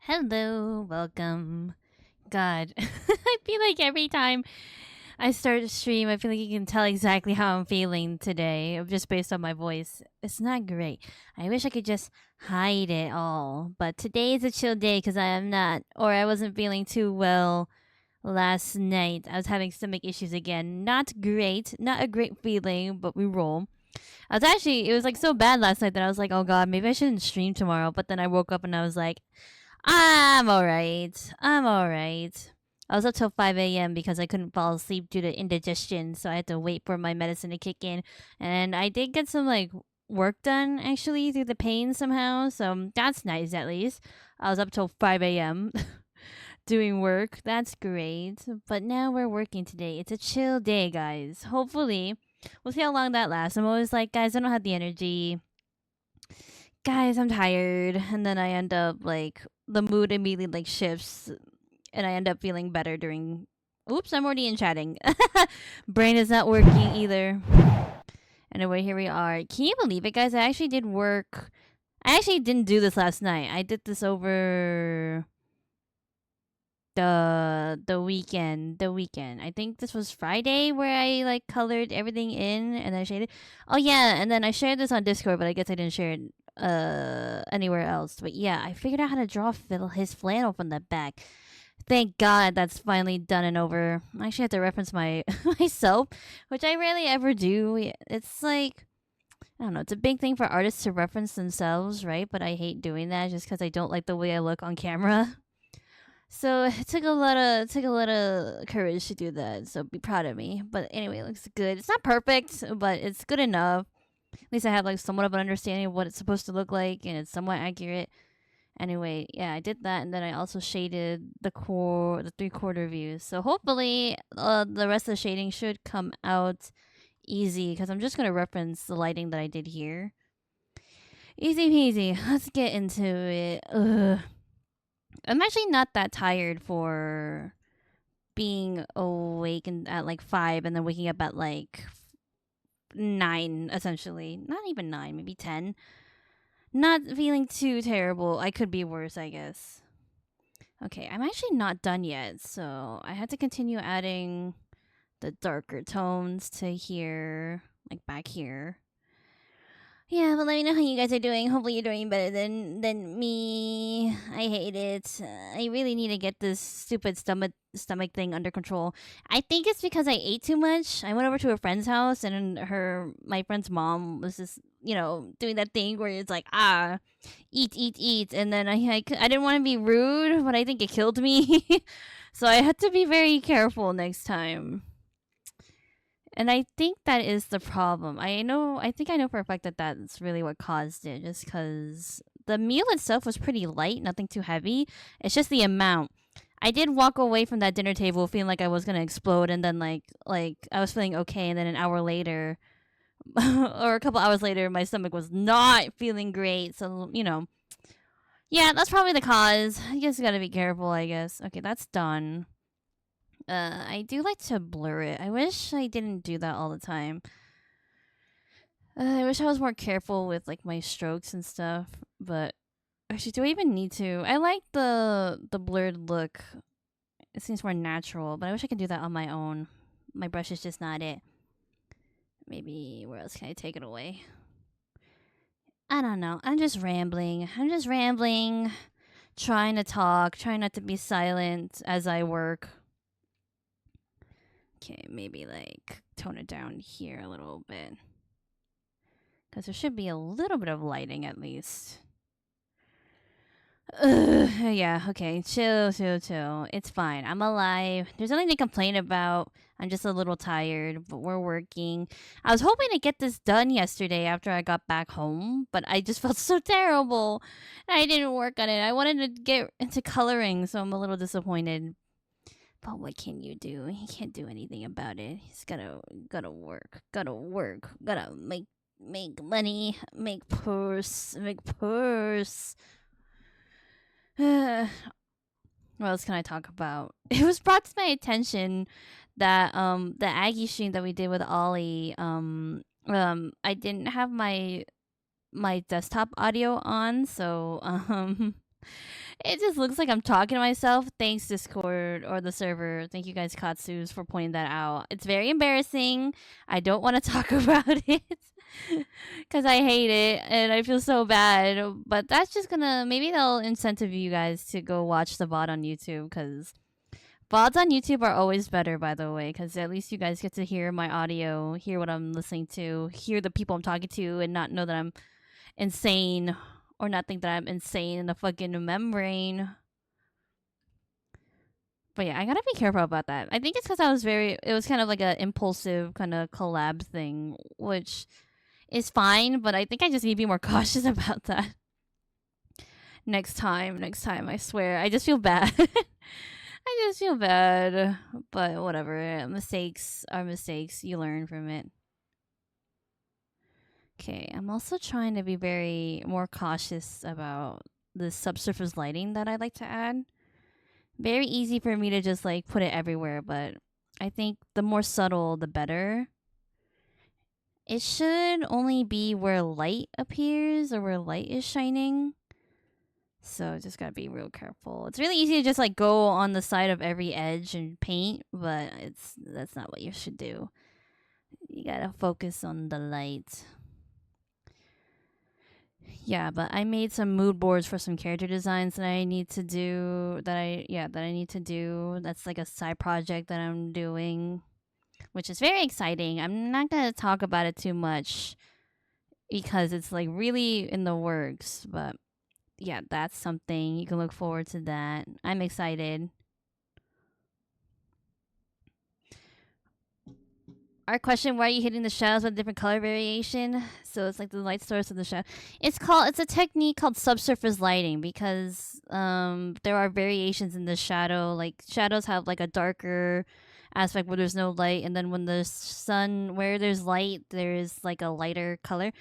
Hello, welcome. God, I feel like every time I start a stream, I feel like you can tell exactly how I'm feeling today, just based on my voice. It's not great. I wish I could just hide it all. But today is a chill day because I am not, or I wasn't feeling too well last night. I was having stomach issues again. Not great. Not a great feeling, but we roll. It was like so bad last night that I was like, oh God, maybe I shouldn't stream tomorrow. But then I woke up and I was like, I'm alright. I'm alright. I was up till 5 a.m. because I couldn't fall asleep due to indigestion, so I had to wait for my medicine to kick in. And I did get some like work done actually through the pain somehow, so that's nice at least. I was up till 5 a.m. doing work. That's great. But now we're working today. It's a chill day, guys. Hopefully, we'll see how long that lasts. I'm always like, guys, I don't have the energy. Guys, I'm tired. And then I end up like the mood immediately like shifts and I end up feeling better during. Oops, I'm already in chatting. Brain is not working either. Anyway, here we are. Can you believe it, guys? I actually did work. I actually didn't do this last night. I did this over the weekend. The weekend. I think this was Friday where I like colored everything in and I shaded. Oh yeah, and then I shared this on Discord, but I guess I didn't share it anywhere else. But yeah, I figured out how to draw his flannel from the back. Thank God that's finally done and over. I actually have to reference my myself, which I rarely ever do. It's like I don't know. It's a big thing for artists to reference themselves, right? But I hate doing that just because I don't like the way I look on camera. So it took a lot of courage to do that. So be proud of me. But anyway, it looks good. It's not perfect, but it's good enough. At least I have like somewhat of an understanding of what it's supposed to look like, and it's somewhat accurate. Anyway, yeah, I did that, and then I also shaded the 3/4 views. So hopefully, the rest of the shading should come out easy because I'm just gonna reference the lighting that I did here. Easy peasy. Let's get into it. Ugh. I'm actually not that tired for being awake at like 5 and then waking up at like 9 essentially. Not even 9, maybe 10. Not feeling too terrible. I could be worse, I guess. Okay, I'm actually not done yet, so I had to continue adding the darker tones to here, like back here. Yeah, but let me know how you guys are doing. Hopefully you're doing better than me. I hate it. I really need to get this stupid stomach thing under control. I think it's because I ate too much. I went over to a friend's house and my friend's mom was just, doing that thing where it's like, eat, eat, eat. And then I didn't want to be rude, but I think it killed me. So I had to be very careful next time. And I think that is the problem. I think I know for a fact that that's really what caused it, just because the meal itself was pretty light, nothing too heavy. It's just the amount. I did walk away from that dinner table feeling like I was gonna explode, and then like I was feeling okay, and then an hour later, or a couple hours later, my stomach was not feeling great. So yeah, that's probably the cause. You just gotta be careful, I guess. Okay, that's done. I do like to blur it. I wish I didn't do that all the time. I wish I was more careful with like my strokes and stuff. But actually, do I even need to? I like the blurred look. It seems more natural, but I wish I could do that on my own. My brush is just not it. Maybe where else can I take it away? I don't know. I'm just rambling. Trying to talk, trying not to be silent as I work. Okay, maybe like tone it down here a little bit. Because there should be a little bit of lighting at least. Yeah, okay. Chill, chill, chill. It's fine. I'm alive. There's nothing to complain about. I'm just a little tired, but we're working. I was hoping to get this done yesterday after I got back home, but I just felt so terrible. I didn't work on it. I wanted to get into coloring, so I'm a little disappointed. But what can you do? You can't do anything about it. He's gotta work. Gotta make money. Make purse. What else can I talk about? It was brought to my attention that the Aggie stream that we did with Ollie, I didn't have my desktop audio on, so It just looks like I'm talking to myself. Thanks, Discord or the server. Thank you guys, Katsus, for pointing that out. It's very embarrassing. I don't want to talk about it because I hate it and I feel so bad. But that's just gonna maybe they'll incentive you guys to go watch the VOD on YouTube because VODs on YouTube are always better, by the way, because at least you guys get to hear my audio, hear what I'm listening to, hear the people I'm talking to, and not know that I'm insane or not think that I'm insane in the fucking membrane. But yeah, I gotta be careful about that. I think it's because it was kind of like an impulsive kind of collab thing, which is fine, but I think I just need to be more cautious about that. Next time, I swear. I just feel bad. I just feel bad. But whatever. Mistakes are mistakes. You learn from it. Okay, I'm also trying to be very more cautious about the subsurface lighting that I like to add. Very easy for me to just like put it everywhere, but I think the more subtle, the better. It should only be where light appears or where light is shining. So just gotta be real careful. It's really easy to just like go on the side of every edge and paint, but that's not what you should do. You gotta focus on the light. Yeah, but I made some mood boards for some character designs that I need to do. That I need to do. That's like a side project that I'm doing, which is very exciting. I'm not gonna talk about it too much because it's like really in the works. But yeah, that's something you can look forward to. That I'm excited. Our question: why are you hitting the shadows with different color variation? So it's like the light source of the shadow. It's a technique called subsurface lighting because there are variations in the shadow. Like shadows have like a darker aspect where there's no light, and then when the sun where there's light, there's like a lighter color.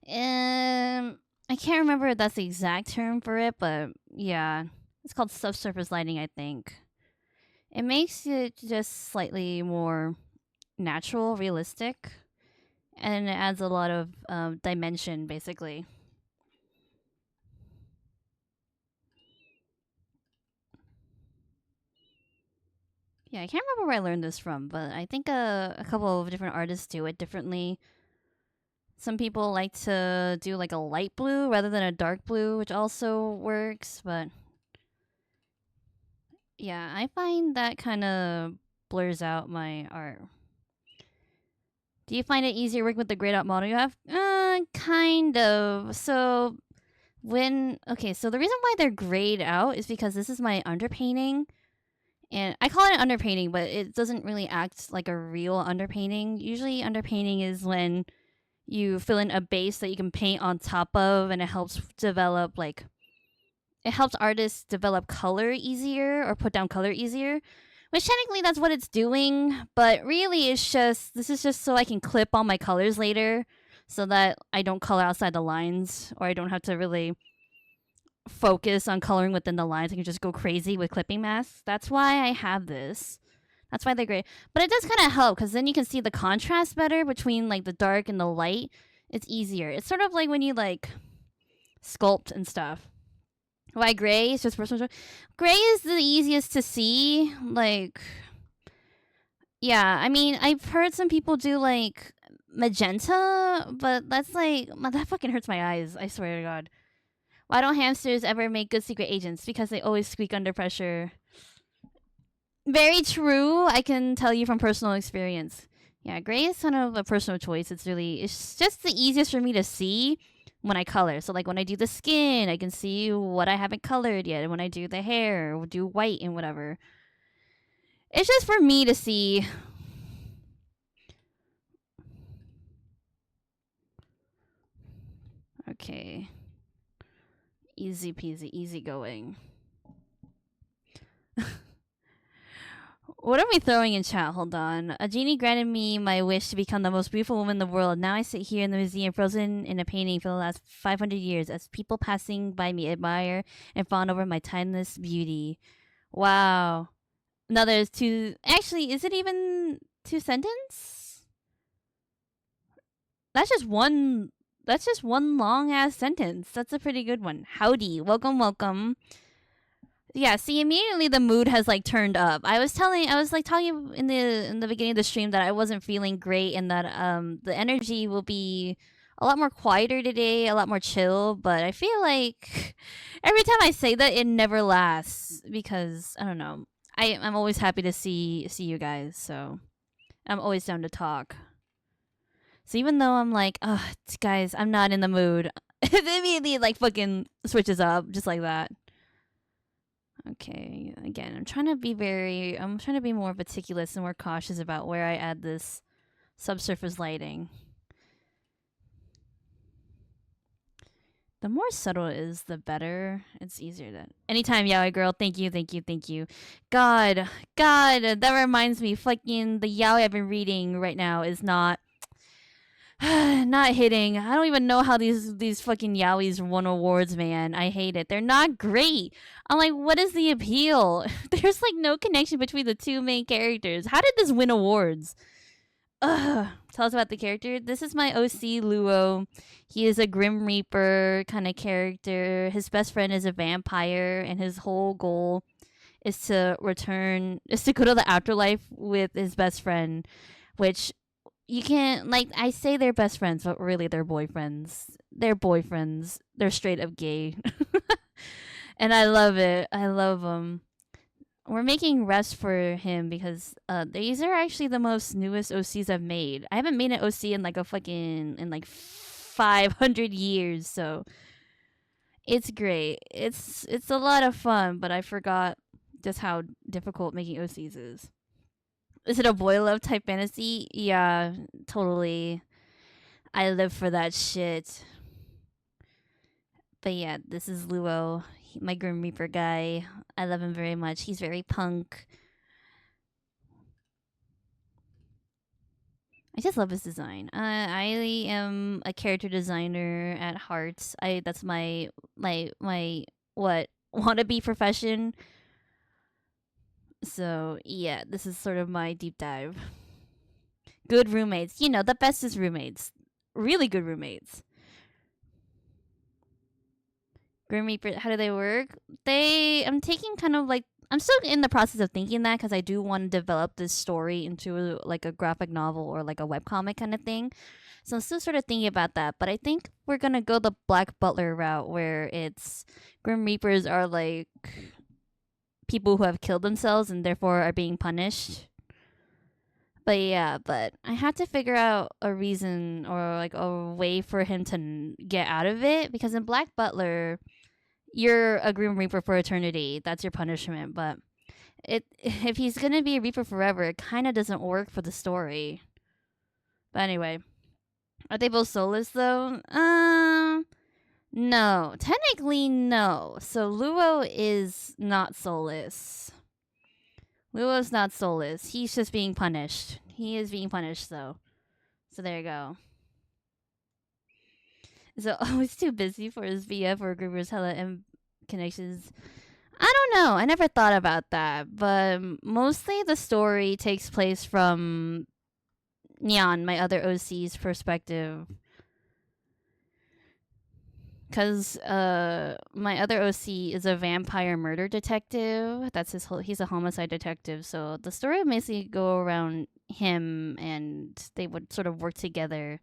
I can't remember if that's the exact term for it, but yeah, it's called subsurface lighting. I think it makes it just slightly more natural, realistic, and it adds a lot of dimension, basically. Yeah, I can't remember where I learned this from, but I think a couple of different artists do it differently. Some people like to do like a light blue rather than a dark blue, which also works, but yeah, I find that kind of blurs out my art. Do you find it easier working with the grayed out model you have? Kind of. So so the reason why they're grayed out is because this is my underpainting. And I call it an underpainting, but it doesn't really act like a real underpainting. Usually underpainting is when you fill in a base that you can paint on top of and it helps artists develop color easier or put down color easier. Which technically that's what it's doing, but really this is just so I can clip all my colors later so that I don't color outside the lines or I don't have to really focus on coloring within the lines. I can just go crazy with clipping masks. That's why I have this. That's why they're great. But it does kind of help because then you can see the contrast better between like the dark and the light. It's easier. It's sort of like when you like sculpt and stuff. Why gray? It's just personal choice. Gray is the easiest to see. Like, yeah, I mean, I've heard some people do like magenta, but that's like that fucking hurts my eyes. I swear to God. Why don't hamsters ever make good secret agents? Because they always squeak under pressure. Very true. I can tell you from personal experience. Yeah, gray is kind of a personal choice. It's just the easiest for me to see when I color. So like when I do the skin, I can see what I haven't colored yet. And when I do the hair, or do white and whatever. It's just for me to see. Okay. Easy peasy, easy going. What are we throwing in chat? Hold on. A genie granted me my wish to become the most beautiful woman in the world. Now I sit here in the museum, frozen in a painting for the last 500 years, as people passing by me admire and fawn over my timeless beauty. Wow. Now there's two. Actually, is it even two sentences? That's just one That's just one long ass sentence. That's a pretty good one. Howdy, welcome, welcome. Yeah, see, immediately the mood has like turned up. I was like telling you in the beginning of the stream that I wasn't feeling great and that the energy will be a lot more quieter today, a lot more chill. But I feel like every time I say that, it never lasts because I don't know. I'm always happy to see you guys, so I'm always down to talk. So even though I'm like, oh, guys, I'm not in the mood, it immediately like fucking switches up just like that. Okay, again, I'm trying to be more meticulous and more cautious about where I add this subsurface lighting. The more subtle it is, the better. It's easier to. Anytime, yaoi girl. Thank you, thank you, thank you. God, that reminds me. Fucking the yaoi I've been reading right now is not not hitting. I don't even know how these fucking yaois won awards, man. I hate it. They're not great. I'm like, what is the appeal? There's like no connection between the two main characters. How did this win awards? Ugh. Tell us about the character. This is my OC Luo. He is a Grim Reaper kind of character. His best friend is a vampire, and his whole goal is to go to the afterlife with his best friend, which you can't like I say they're best friends, but really they're boyfriends. They're boyfriends. They're straight up gay. And I love it. I love them. We're making rest for him because these are actually the most newest OCs I've made. I haven't made an OC in like 500 years, so it's great. It's a lot of fun, but I forgot just how difficult making OCs is. Is it a boy love type fantasy? Yeah, totally. I live for that shit. But yeah, this is Luo, my Grim Reaper guy. I love him very much. He's very punk. I just love his design. I am a character designer at heart. That's my what wannabe profession. So yeah, this is sort of my deep dive. Good roommates, you know, the best is roommates. Really good roommates. Grim Reaper, how do they work? I'm taking kind of like I'm still in the process of thinking that because I do want to develop this story into like a graphic novel or like a webcomic kind of thing. So I'm still sort of thinking about that. But I think we're gonna go the Black Butler route where it's Grim Reapers are like people who have killed themselves and therefore are being punished. But yeah, but I had to figure out a reason or like a way for him to get out of it because in Black Butler, you're a Grim Reaper for eternity. That's your punishment. But if he's gonna be a Reaper forever, it kind of doesn't work for the story. But anyway, are they both soulless though? No, technically no. So Luo is not soulless. Luo's not soulless. He's just being punished. He is being punished though. So there you go. So he's too busy for his VF or Gruber's hella M connections. I don't know. I never thought about that, but mostly the story takes place from Nyan, my other OC's perspective. Cause my other OC is a vampire murder detective. That's his whole. He's a homicide detective. So the story would basically go around him, and they would sort of work together.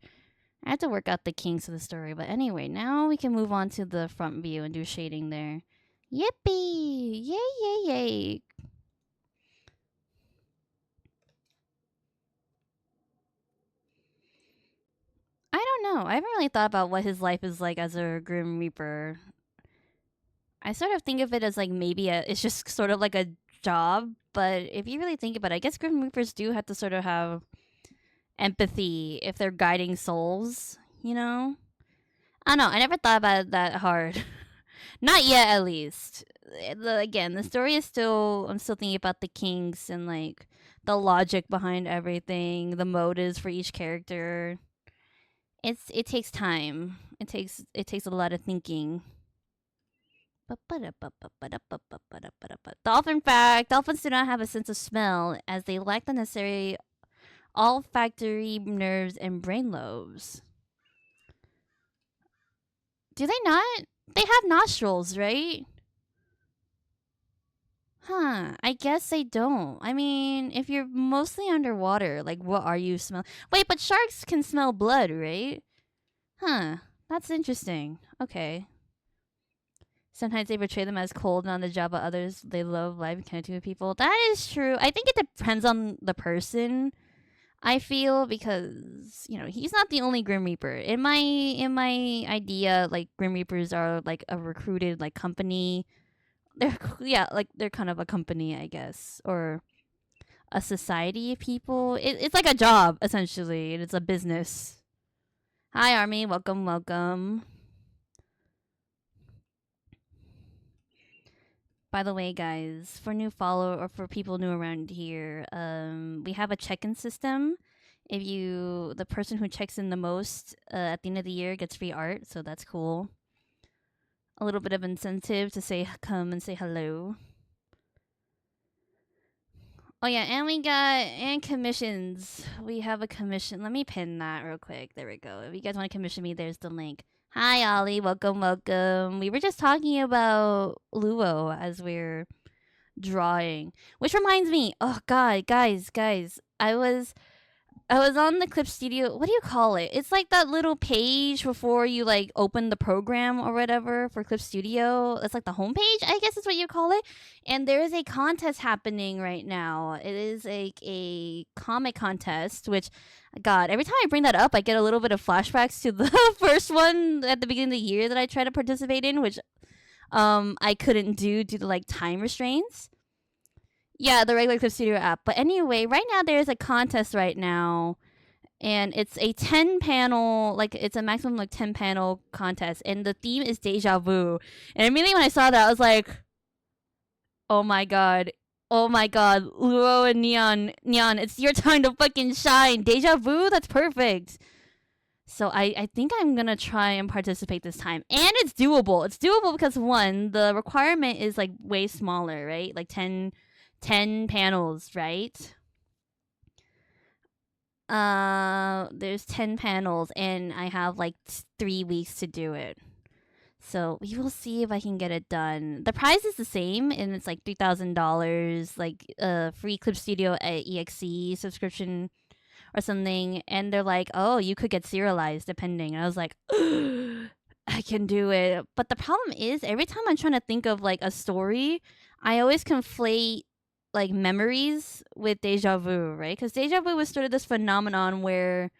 I had to work out the kinks of the story, but anyway, now we can move on to the front view and do shading there. Yippee! Yay! Yay! Yay! I don't know. I haven't really thought about what his life is like as a Grim Reaper. I sort of think of it as like maybe it's just sort of like a job, but if you really think about it, I guess Grim Reapers do have to sort of have empathy if they're guiding souls, you know? I don't know. I never thought about it that hard. Not yet, at least. Again, the story is still. I'm still thinking about the kinks and like the logic behind everything, the motives for each character. It takes time. It takes a lot of thinking. Dolphin fact: dolphins do not have a sense of smell as they lack the necessary olfactory nerves and brain lobes. Do they not? They have nostrils, right? Huh. I guess they don't. I mean, if you're mostly underwater, like, what are you smell? Wait, but sharks can smell blood, right? Huh. That's interesting. Okay. Sometimes they portray them as cold and on the job, but others they love life and connecting with people. That is true. I think it depends on the person. I feel because he's not the only Grim Reaper. In my idea, like Grim Reapers are like a recruited like company. They're yeah, like they're kind of a company, I guess, or a society of people. It's like a job essentially, and it's a business. Hi, Army. Welcome, welcome. By the way, guys, for new follow or for people new around here, we have a check-in system. If the person who checks in the most at the end of the year gets free art, so that's cool. A little bit of incentive to come and say hello. Oh yeah, and commissions. We have a commission. Let me pin that real quick. There we go. If you guys want to commission me, there's the link. Hi, Ollie. Welcome, welcome. We were just talking about Luo as we're drawing, which reminds me. Oh God, guys. I was on the Clip Studio. What do you call it? It's like that little page before you like open the program or whatever for Clip Studio. It's like the homepage, I guess is what you call it. And there is a contest happening right now. It is a comic contest, which, God, every time I bring that up, I get a little bit of flashbacks to the first one at the beginning of the year that I tried to participate in, which I couldn't do due to like time restraints. Yeah, the regular Clip Studio app. But anyway, right now there's a contest right now, and it's a 10 panel, like it's a maximum like 10 panel contest, and the theme is deja vu. And immediately when I saw that, I was like, oh my god, Luo and Neon, it's your time to fucking shine. Deja vu, that's perfect. So I think I'm gonna try and participate this time, and it's doable. It's doable because one, the requirement is like way smaller, right? Like 10 panels, right? There's 10 panels, and I have like 3 weeks to do it. So we will see if I can get it done. The prize is the same, and it's like $3,000, like free Clip Studio EXE subscription or something. And they're like, oh, you could get serialized depending. And I was like, I can do it. But the problem is, every time I'm trying to think of like a story, I always conflate like memories with deja vu, right? Because deja vu was sort of this phenomenon where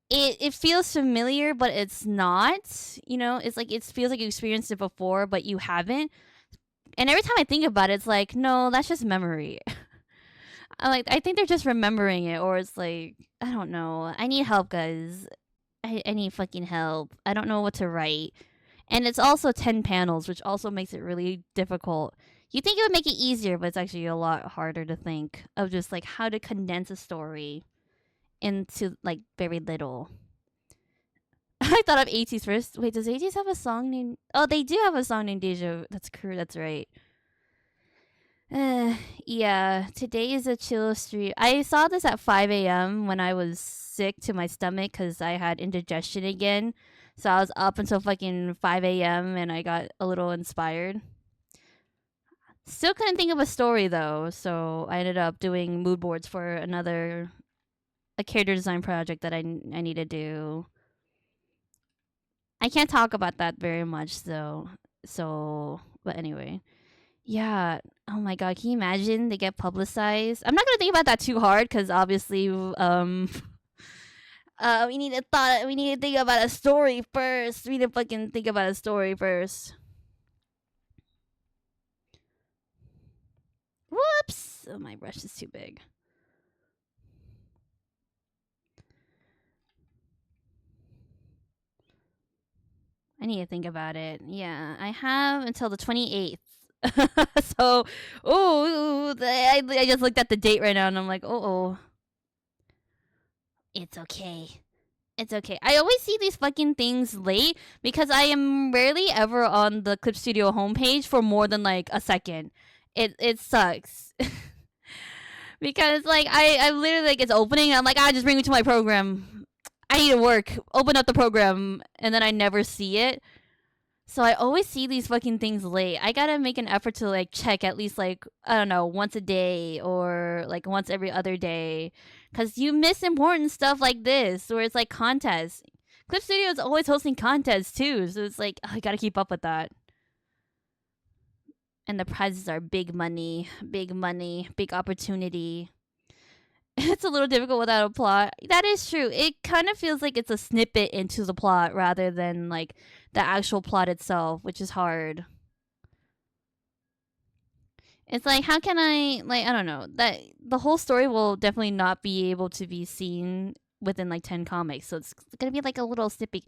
it feels familiar, but it's not. It's like it feels like you experienced it before, but you haven't. And every time I think about it, it's like, no, that's just memory. I think they're just remembering it, or it's like, I don't know. I need help, guys. I need fucking help. I don't know what to write. And it's also 10 panels, which also makes it really difficult. You think it would make it easier, but it's actually a lot harder to think of just like how to condense a story into like very little. I thought of ATEEZ first. Wait, does ATEEZ have a song named? Oh, they do have a song named Deja. That's true. That's right. Yeah. Today is a chill stream. I saw this at 5 a.m. when I was sick to my stomach because I had indigestion again. So I was up until fucking 5 a.m. and I got a little inspired. Still couldn't think of a story though, so I ended up doing mood boards for a character design project that I need to do. I can't talk about that very much though. So, but anyway. Yeah. Oh my god, can you imagine they get publicized? I'm not gonna think about that too hard because obviously, we need to think about a story first. We need to fucking think about a story first. Whoops! Oh, my brush is too big. I need to think about it. Yeah, I have until the 28th. So, I just looked at the date right now and I'm like, oh. It's okay. It's okay. I always see these fucking things late because I am rarely ever on the Clip Studio homepage for more than like a second. It sucks. Because like I literally like it's opening and I'm like, just bring me to my program. I need to work. Open up the program and then I never see it. So I always see these fucking things late. I gotta make an effort to like check at least like I don't know once a day or like once every other day, because you miss important stuff like this where it's like contests. Clip Studio is always hosting contests too, so it's like I gotta keep up with that. And the prizes are big money, big opportunity. It's a little difficult without a plot. That is true. It kind of feels like it's a snippet into the plot rather than like the actual plot itself, which is hard. It's like how can I like I don't know that the whole story will definitely not be able to be seen within like 10 comics, so it's gonna be like a little snippet.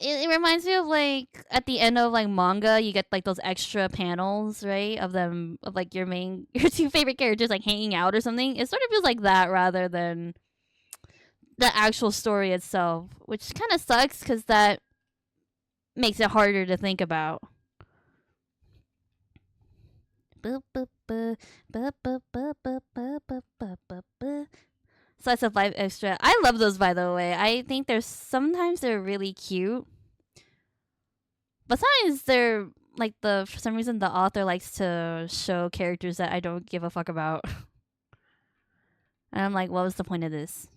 It reminds me of like at the end of like manga, you get like those extra panels, right? Of them of like your main your two favorite characters like hanging out or something. It sort of feels like that rather than the actual story itself, which kind of sucks because that makes it harder to think about. Slice of life extra. I love those, by the way. I think they're really cute. But sometimes they're like for some reason the author likes to show characters that I don't give a fuck about. And I'm like, what was the point of this?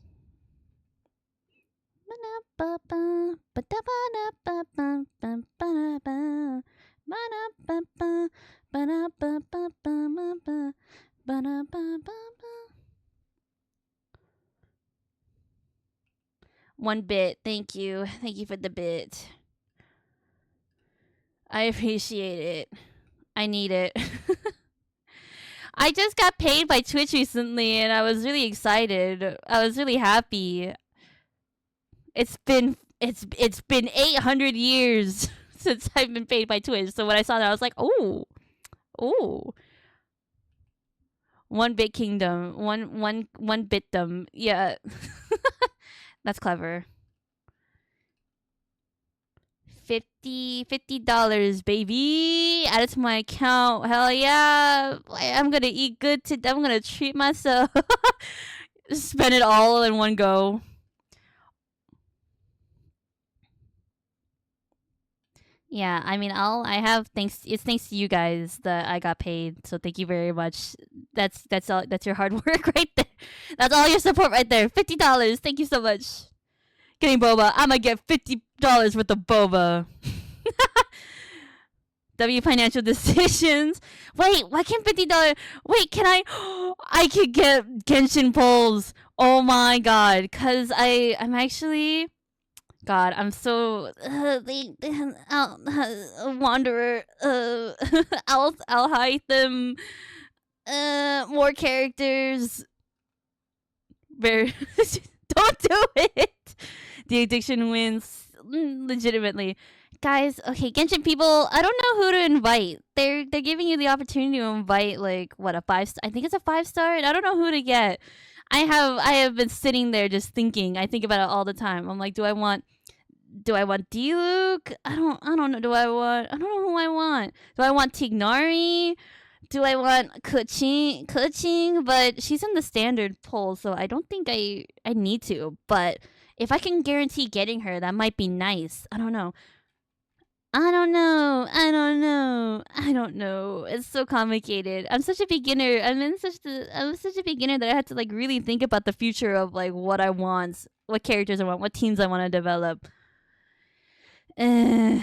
One bit. Thank you. Thank you for the bit. I appreciate it. I need it. I just got paid by Twitch recently and I was really excited. I was really happy. It's been 800 years since I've been paid by Twitch. So when I saw that I was like, "Oh. Oh. One bit kingdom. One bitdom. Yeah." That's clever. $50, baby. Add it to my account. Hell yeah. I'm gonna eat good today. I'm gonna treat myself. Spend it all in one go. Yeah, I mean, it's thanks to you guys that I got paid. So thank you very much. That's all. That's your hard work right there. That's all your support right there. $50. Thank you so much. Getting boba. I'm gonna get $50 worth of boba. W financial decisions. Wait, why can't $50? Wait, can I? I could get Genshin polls. Oh my god, cause I'm actually. God, I'm so wanderer. I'll hide them. More characters. Very. Don't do it. The addiction wins legitimately. Guys, okay, Genshin people, I don't know who to invite. They're giving you the opportunity to invite like what a 5 star. I think it's a 5 star. I don't know who to get. I have been sitting there just thinking. I think about it all the time. I'm like, do I want D-Luke? I don't know. I don't know who I want. Do I want Tignari? Do I want Kuching? But she's in the standard poll, so I don't think I need to. But if I can guarantee getting her, that might be nice. I don't know. It's so complicated. I'm such a beginner. I'm such a beginner that I had to like really think about the future of like what I want, what characters I want, what teams I want to develop. And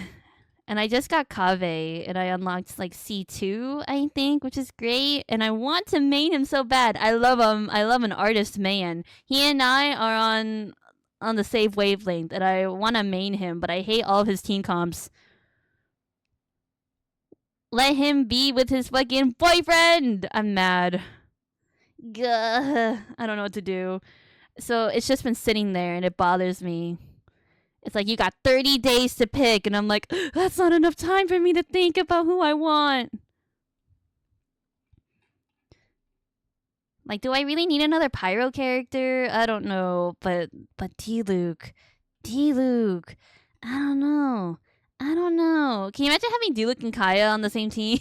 I just got Kave and I unlocked like C2, I think, which is great. And I want to main him so bad. I love him. I love an artist man. He and I are on the same wavelength and I want to main him, but I hate all of his team comps. Let him be with his fucking boyfriend. I'm mad. Gah. I don't know what to do. So it's just been sitting there and it bothers me. It's like you got 30 days to pick and I'm like, that's not enough time for me to think about who I want. Like, do I really need another Pyro character? I don't know, but D-Luke. I don't know. Can you imagine having D-Luke and Kaya on the same team?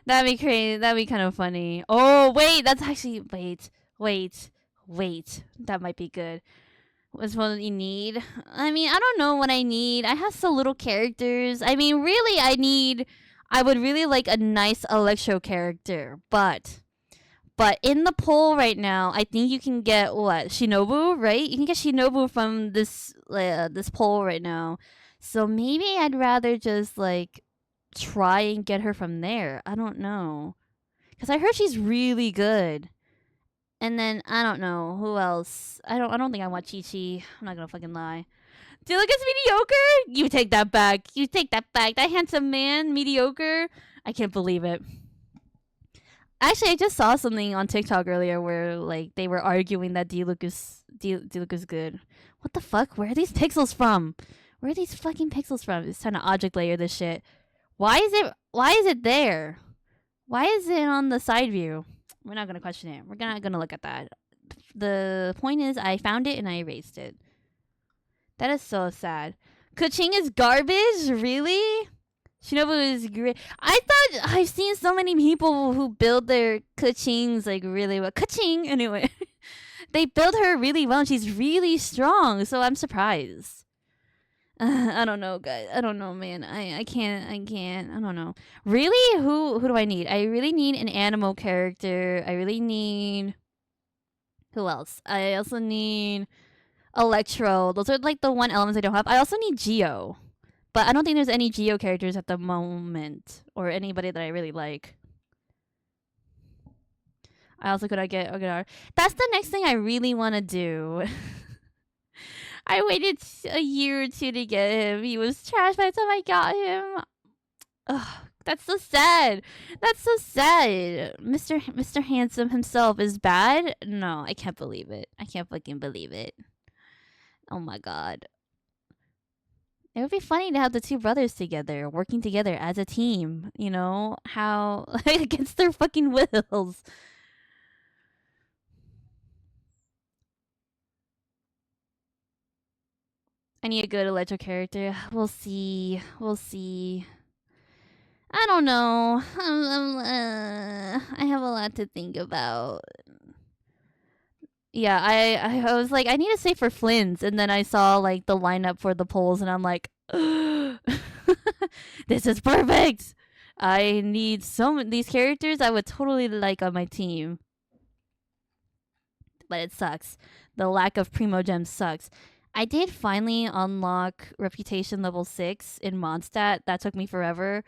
That'd be crazy. That'd be kind of funny. Oh, wait, that's actually wait. That might be good. What's what you need? I mean, I don't know what I need. I have so little characters. I mean, really, I would really like a nice Electro character, but in the poll right now, I think you can get what Shinobu, right? You can get Shinobu from this poll right now. So maybe I'd rather just like try and get her from there. I don't know, cause I heard she's really good. And then I don't know who else. I don't think I want Chi Chi. I'm not gonna fucking lie. Do you look as mediocre? You take that back. You take that back. That handsome man, mediocre. I can't believe it. Actually, I just saw something on TikTok earlier where like they were arguing that Diluc is good. What the fuck? Where are these pixels from? Where are these fucking pixels from? It's trying to object layer this shit. Why is it there? Why is it on the side view? We're not gonna question it. We're not gonna look at that. The point is I found it and I erased it. That is so sad. Kuching is garbage? Really? Shinobu is great. I thought I've seen so many people who build their Kuchings like really well. Kuching, anyway. They build her really well and she's really strong, so I'm surprised. I don't know, guys. I don't know, man. I can't. I don't know. Really? Who do I need? I really need an animal character. I really need. Who else? I also need Electro. Those are like the one elements I don't have. I also need Geo. But I don't think there's any Geo characters at the moment. Or anybody that I really like. I also could I get Ogadar. That's the next thing I really want to do. I waited a year or two to get him. He was trash by the time I got him. Ugh, that's so sad. That's so sad. Mr. Handsome himself is bad? No, I can't believe it. I can't fucking believe it. Oh my god. It would be funny to have the two brothers together, working together as a team. You know, how against their fucking wills. I need a good Electro character. We'll see. We'll see. I don't know. I have a lot to think about. Yeah, I was like, I need to save for Flynn's, and then I saw like the lineup for the polls, and I'm like, this is perfect. I need these characters I would totally like on my team, but it sucks. The lack of Primo Gems sucks. I did finally unlock Reputation level 6 in Mondstadt. That took me forever.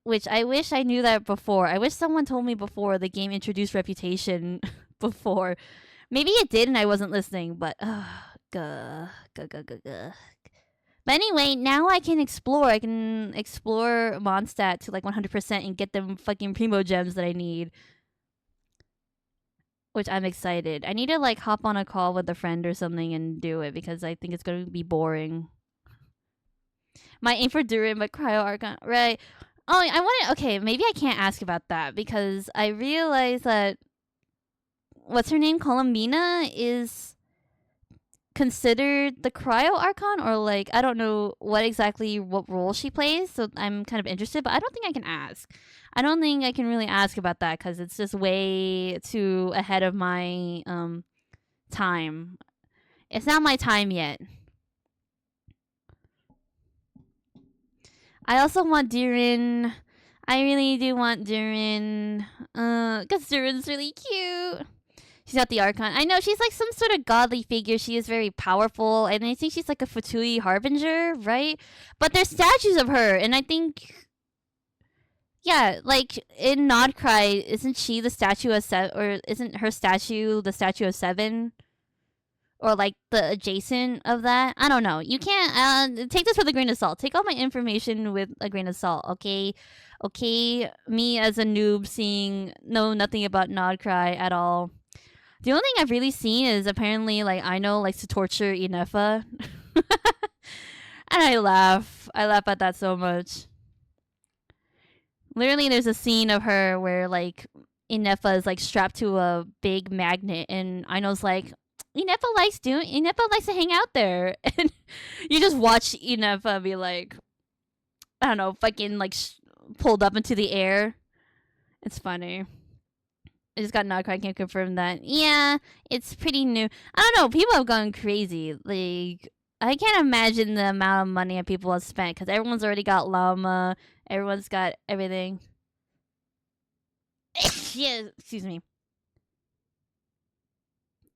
Which I wish I knew that before. I wish someone told me before the game introduced Reputation before. Maybe it did and I wasn't listening, but But anyway, now I can explore. I can explore Mondstadt to like 100% and get them fucking Primo Gems that I need. Which I'm excited. I need to like hop on a call with a friend or something and do it because I think it's going to be boring. My aim for Durin, but Cryo Archon. Right. Oh, I want to. Okay, maybe I can't ask about that because I realized that what's her name, Columbina, is considered the Cryo Archon, or like I don't know what role she plays. So I'm kind of interested, but I don't think I can ask. I don't think I can really ask about that because it's just way too ahead of my time. It's not my time yet. I also want Durin. I really do want Durin. Because Durin's really cute. She's got the Archon. I know she's like some sort of godly figure. She is very powerful. And I think she's like a Fatui Harbinger, right? But there's statues of her. And I think... Yeah, like in Nodcry, isn't she the statue of or isn't her statue the statue of 7? Or like the adjacent of that. I don't know. You can't take this with a grain of salt. Take all my information with a grain of salt, okay? Okay, me as a noob know nothing about Nodcry at all. The only thing I've really seen is apparently like Aino likes to torture Inefa. And I laugh. I laugh at that so much. Literally there's a scene of her where like Inefa is like strapped to a big magnet and Aino's like, Inepa likes to hang out there, and you just watch Inepa be like, I don't know, fucking like pulled up into the air. It's funny. I just got knocked. I can't confirm that. Yeah, it's pretty new. I don't know. People have gone crazy. Like, I can't imagine the amount of money that people have spent because everyone's already got llama. Everyone's got everything. Yeah, excuse me.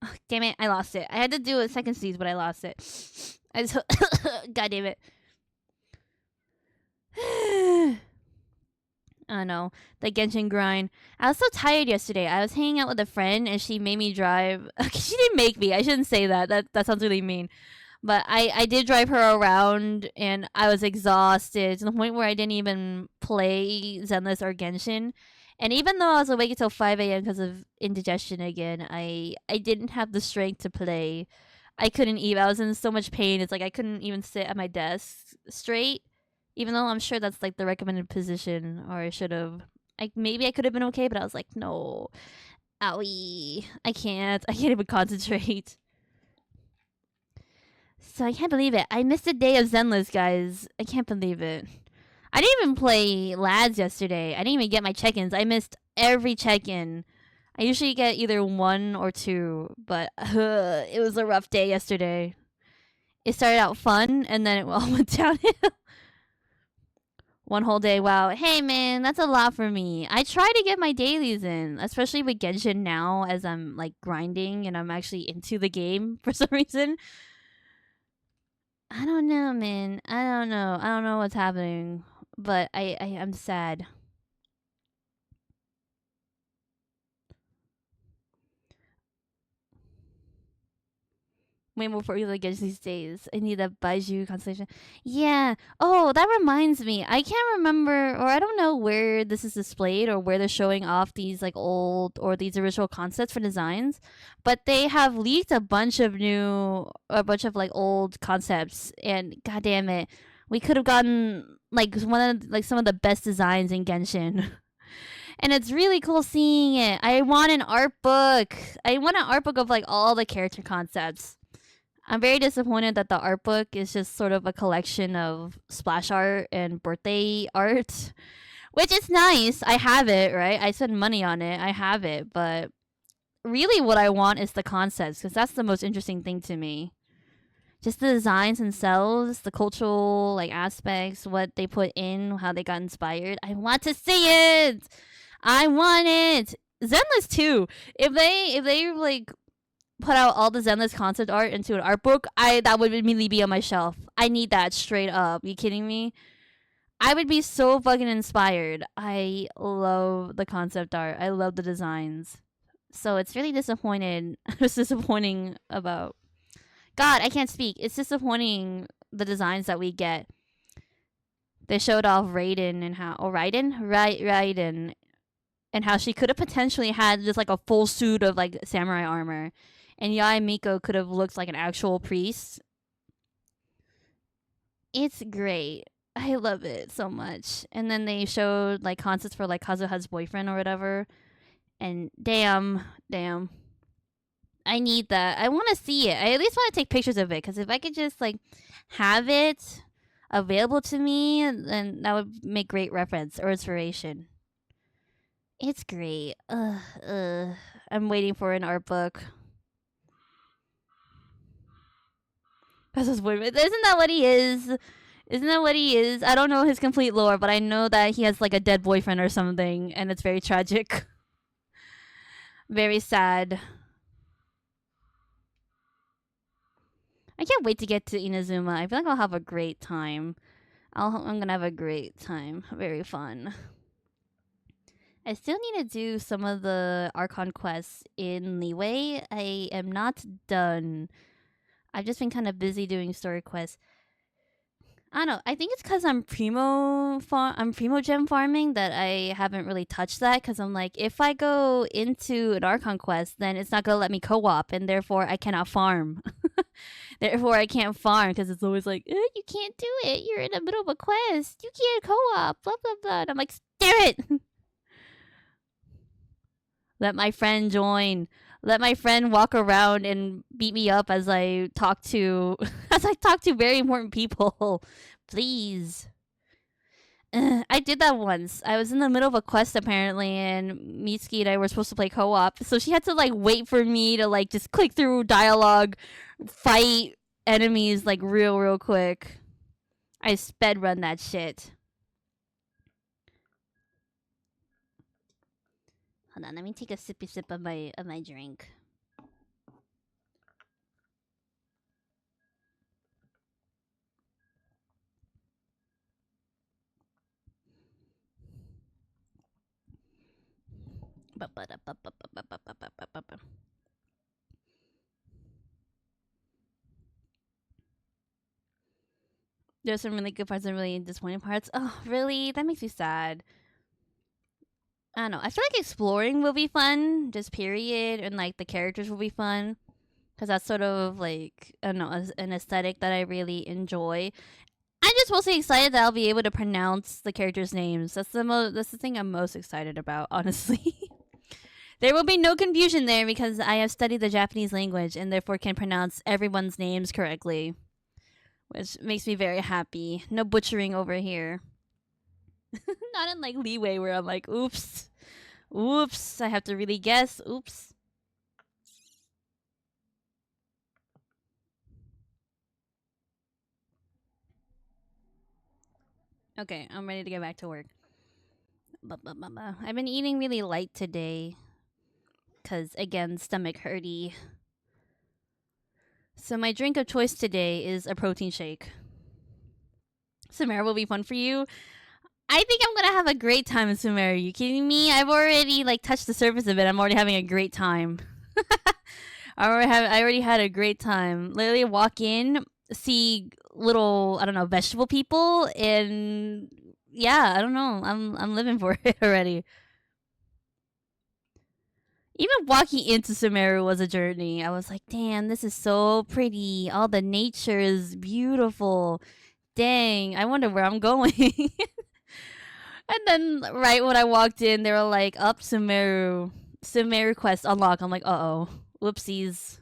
Oh, damn it, I lost it. I had to do a second sneeze, but I lost it. I just God damn it. I don't know. The Genshin grind. I was so tired yesterday. I was hanging out with a friend and she made me drive. She didn't make me. I shouldn't say that. That sounds really mean. But I did drive her around and I was exhausted to the point where I didn't even play Zenless or Genshin. And even though I was awake until 5 a.m. because of indigestion again, I didn't have the strength to play. I couldn't eat. I was in so much pain. It's like I couldn't even sit at my desk straight. Even though I'm sure that's like the recommended position, or I should have. Maybe I could have been okay, but I was like, no, owie, I can't. I can't even concentrate. So I can't believe it. I missed a day of Zenless, guys. I can't believe it. I didn't even play lads yesterday. I didn't even get my check-ins. I missed every check-in. I usually get either 1 or 2, but it was a rough day yesterday. It started out fun, and then it all went downhill. 1 whole day. Wow. Hey, man, that's a lot for me. I try to get my dailies in, especially with Genshin now as I'm like grinding and I'm actually into the game for some reason. I don't know, man. I don't know. I don't know what's happening, but I'm sad. Way more popular against these days. I need a Baiju constellation. Yeah. Oh, that reminds me. I can't remember, or I don't know where this is displayed or where they're showing off these like old or these original concepts for designs, but they have leaked a bunch of like old concepts, and god damn it, we could have gotten like some of the best designs in Genshin. And it's really cool seeing it. I want an art book. I want an art book of like all the character concepts. I'm very disappointed that the art book is just sort of a collection of splash art and birthday art, which is nice. I have it, right? I spend money on it. I have it. But really, what I want is the concepts because that's the most interesting thing to me. Just the designs themselves, the cultural like aspects, what they put in, how they got inspired. I want to see it. I want it. Zenless too. If they like put out all the Zenless concept art into an art book, that would immediately be on my shelf. I need that straight up. You kidding me? I would be so fucking inspired. I love the concept art. I love the designs. So it's really disappointed. It's disappointing about. God, I can't speak. It's disappointing the designs that we get. They showed off Raiden and how Raiden and how she could have potentially had just like a full suit of like samurai armor. And Yae Miko could have looked like an actual priest. It's great. I love it so much. And then they showed like concepts for like Kazuha's boyfriend or whatever. And damn. I need that. I want to see it. I at least want to take pictures of it because if I could just like have it available to me, then that would make great reference or inspiration. It's great. I'm waiting for an art book. Isn't that what he is? Isn't that what he is? I don't know his complete lore, but I know that he has like a dead boyfriend or something, and it's very tragic. Very sad. I can't wait to get to Inazuma. I feel like I'll have a great time. I'm gonna have a great time. Very fun. I still need to do some of the Archon quests in Leeway. I am not done. I've just been kind of busy doing story quests. I don't know. I think it's because I'm primo gem farming that I haven't really touched that. Because I'm like, if I go into an Archon quest, then it's not gonna let me co-op, and therefore I cannot farm. Therefore I can't farm because it's always like, you can't do it. You're in the middle of a quest. You can't co-op. Blah blah blah. And I'm like, damn it. Let my friend join. Let my friend walk around and beat me up as I talk to very important people. Please. I did that once. I was in the middle of a quest apparently, and Mitsuki and I were supposed to play co-op. So she had to like wait for me to like just click through dialogue, fight enemies like real quick. I sped run that shit. Hold on, let me take a sippy sip of my drink. There's some really good parts and really disappointing parts. Oh, really? That makes me sad. I don't know. I feel like exploring will be fun, just period, and like the characters will be fun, because that's sort of like I don't know an aesthetic that I really enjoy. I'm just mostly excited that I'll be able to pronounce the characters' names. That's the thing I'm most excited about, honestly. There will be no confusion there because I have studied the Japanese language and therefore can pronounce everyone's names correctly, which makes me very happy. No butchering over here. Not in like leeway where I'm like, oops, I have to really guess. Oops. Okay, I'm ready to get back to work. I've been eating really light today because, again, stomach hurty. So my drink of choice today is a protein shake. Samara will be fun for you. I think I'm gonna have a great time in Samara. Are you kidding me? I've already like touched the surface of it. I'm already having a great time. I already had a great time. Literally walk in, see little I don't know vegetable people, and yeah, I don't know. I'm living for it already. Even walking into Sumeru was a journey. I was like, damn, this is so pretty. All the nature is beautiful. Dang, I wonder where I'm going. And then right when I walked in, they were like, up Sumeru. Sumeru quest unlock. I'm like, uh-oh. Whoopsies.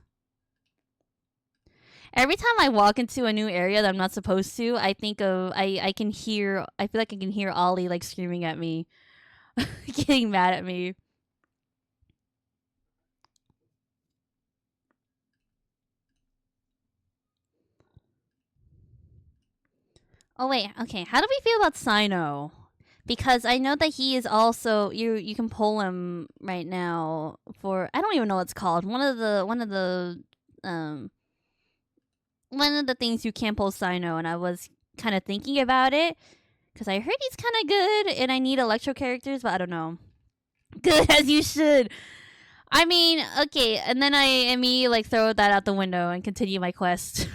Every time I walk into a new area that I'm not supposed to, I think of I can hear I feel like I can hear Ollie like screaming at me. Getting mad at me. Oh wait, okay. How do we feel about Sino? Because I know that he is also you can pull him right now for I don't even know what it's called. Um one of the things you can pull Sino, and I was kind of thinking about it because I heard he's kind of good and I need electro characters, but I don't know. Good as you should. I mean, okay, and then I immediately like throw that out the window and continue my quest.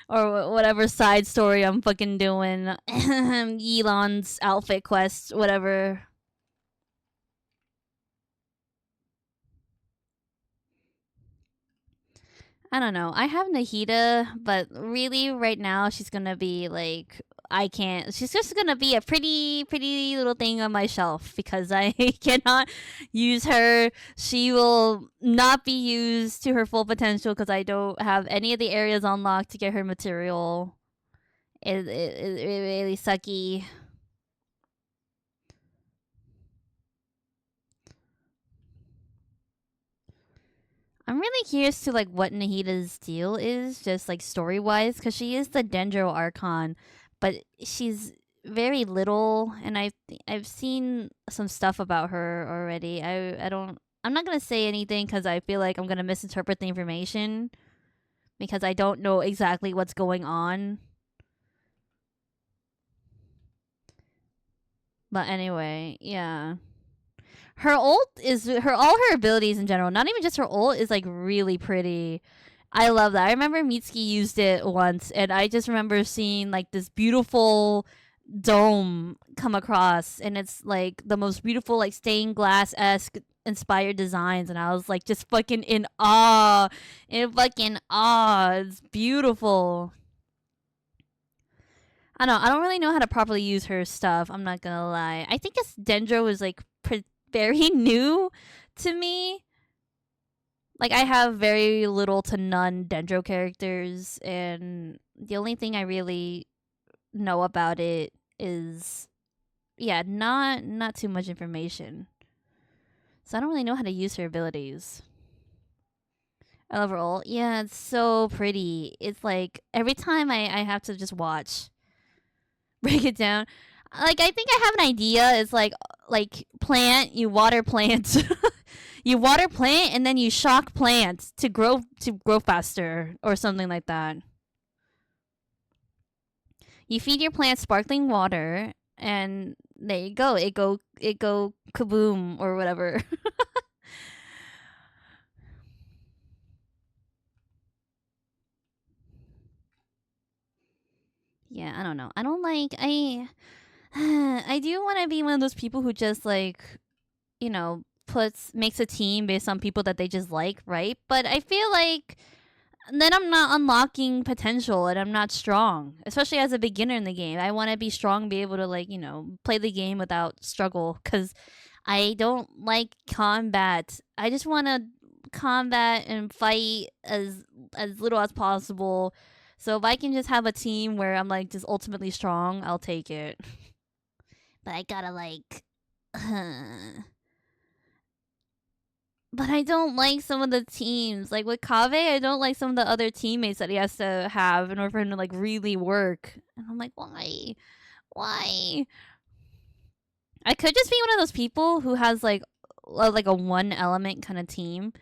Or whatever side story I'm fucking doing. Elon's outfit quest, whatever. I don't know. I have Nahida, but really, right now, she's gonna be like, I can't. She's just gonna be a pretty little thing on my shelf because I cannot use her. She will not be used to her full potential because I don't have any of the areas unlocked to get her material. It really sucky. I'm really curious to like what Nahida's deal is, just like story wise, because she is the Dendro Archon, but she's very little, and I've seen some stuff about her already. I don't. I'm not gonna say anything because I feel like I'm gonna misinterpret the information because I don't know exactly what's going on. But anyway, yeah. Her ult is her all her abilities in general, not even just her ult is like really pretty. I love that. I remember Mitsuki used it once and I just remember seeing like this beautiful dome come across and it's like the most beautiful like stained glass esque inspired designs and I was like just fucking in awe. In fucking awe. It's beautiful. I don't really know how to properly use her stuff. I'm not gonna lie. I think it's Dendro was like very new to me. Like I have very little to none Dendro characters, and the only thing I really know about it is, yeah, not too much information. So I don't really know how to use her abilities. I love her ult. Yeah, it's so pretty. It's like every time I have to just watch, break it down. Like I think I have an idea. It's like plant, you water plant. You water plant and then you shock plant to grow faster or something like that. You feed your plant sparkling water and there you go. It go kaboom or whatever. Yeah, I don't know. I don't like I do want to be one of those people who just like, makes a team based on people that they just like, right? But I feel like then I'm not unlocking potential and I'm not strong, especially as a beginner in the game. I want to be strong, be able to like, play the game without struggle cuz I don't like combat. I just want to combat and fight as little as possible. So if I can just have a team where I'm like just ultimately strong, I'll take it. But I gotta like but I don't like some of the teams. Like with Kave, I don't like some of the other teammates that he has to have in order for him to like really work. And I'm like, why? Why? I could just be one of those people who has like a one element kind of team.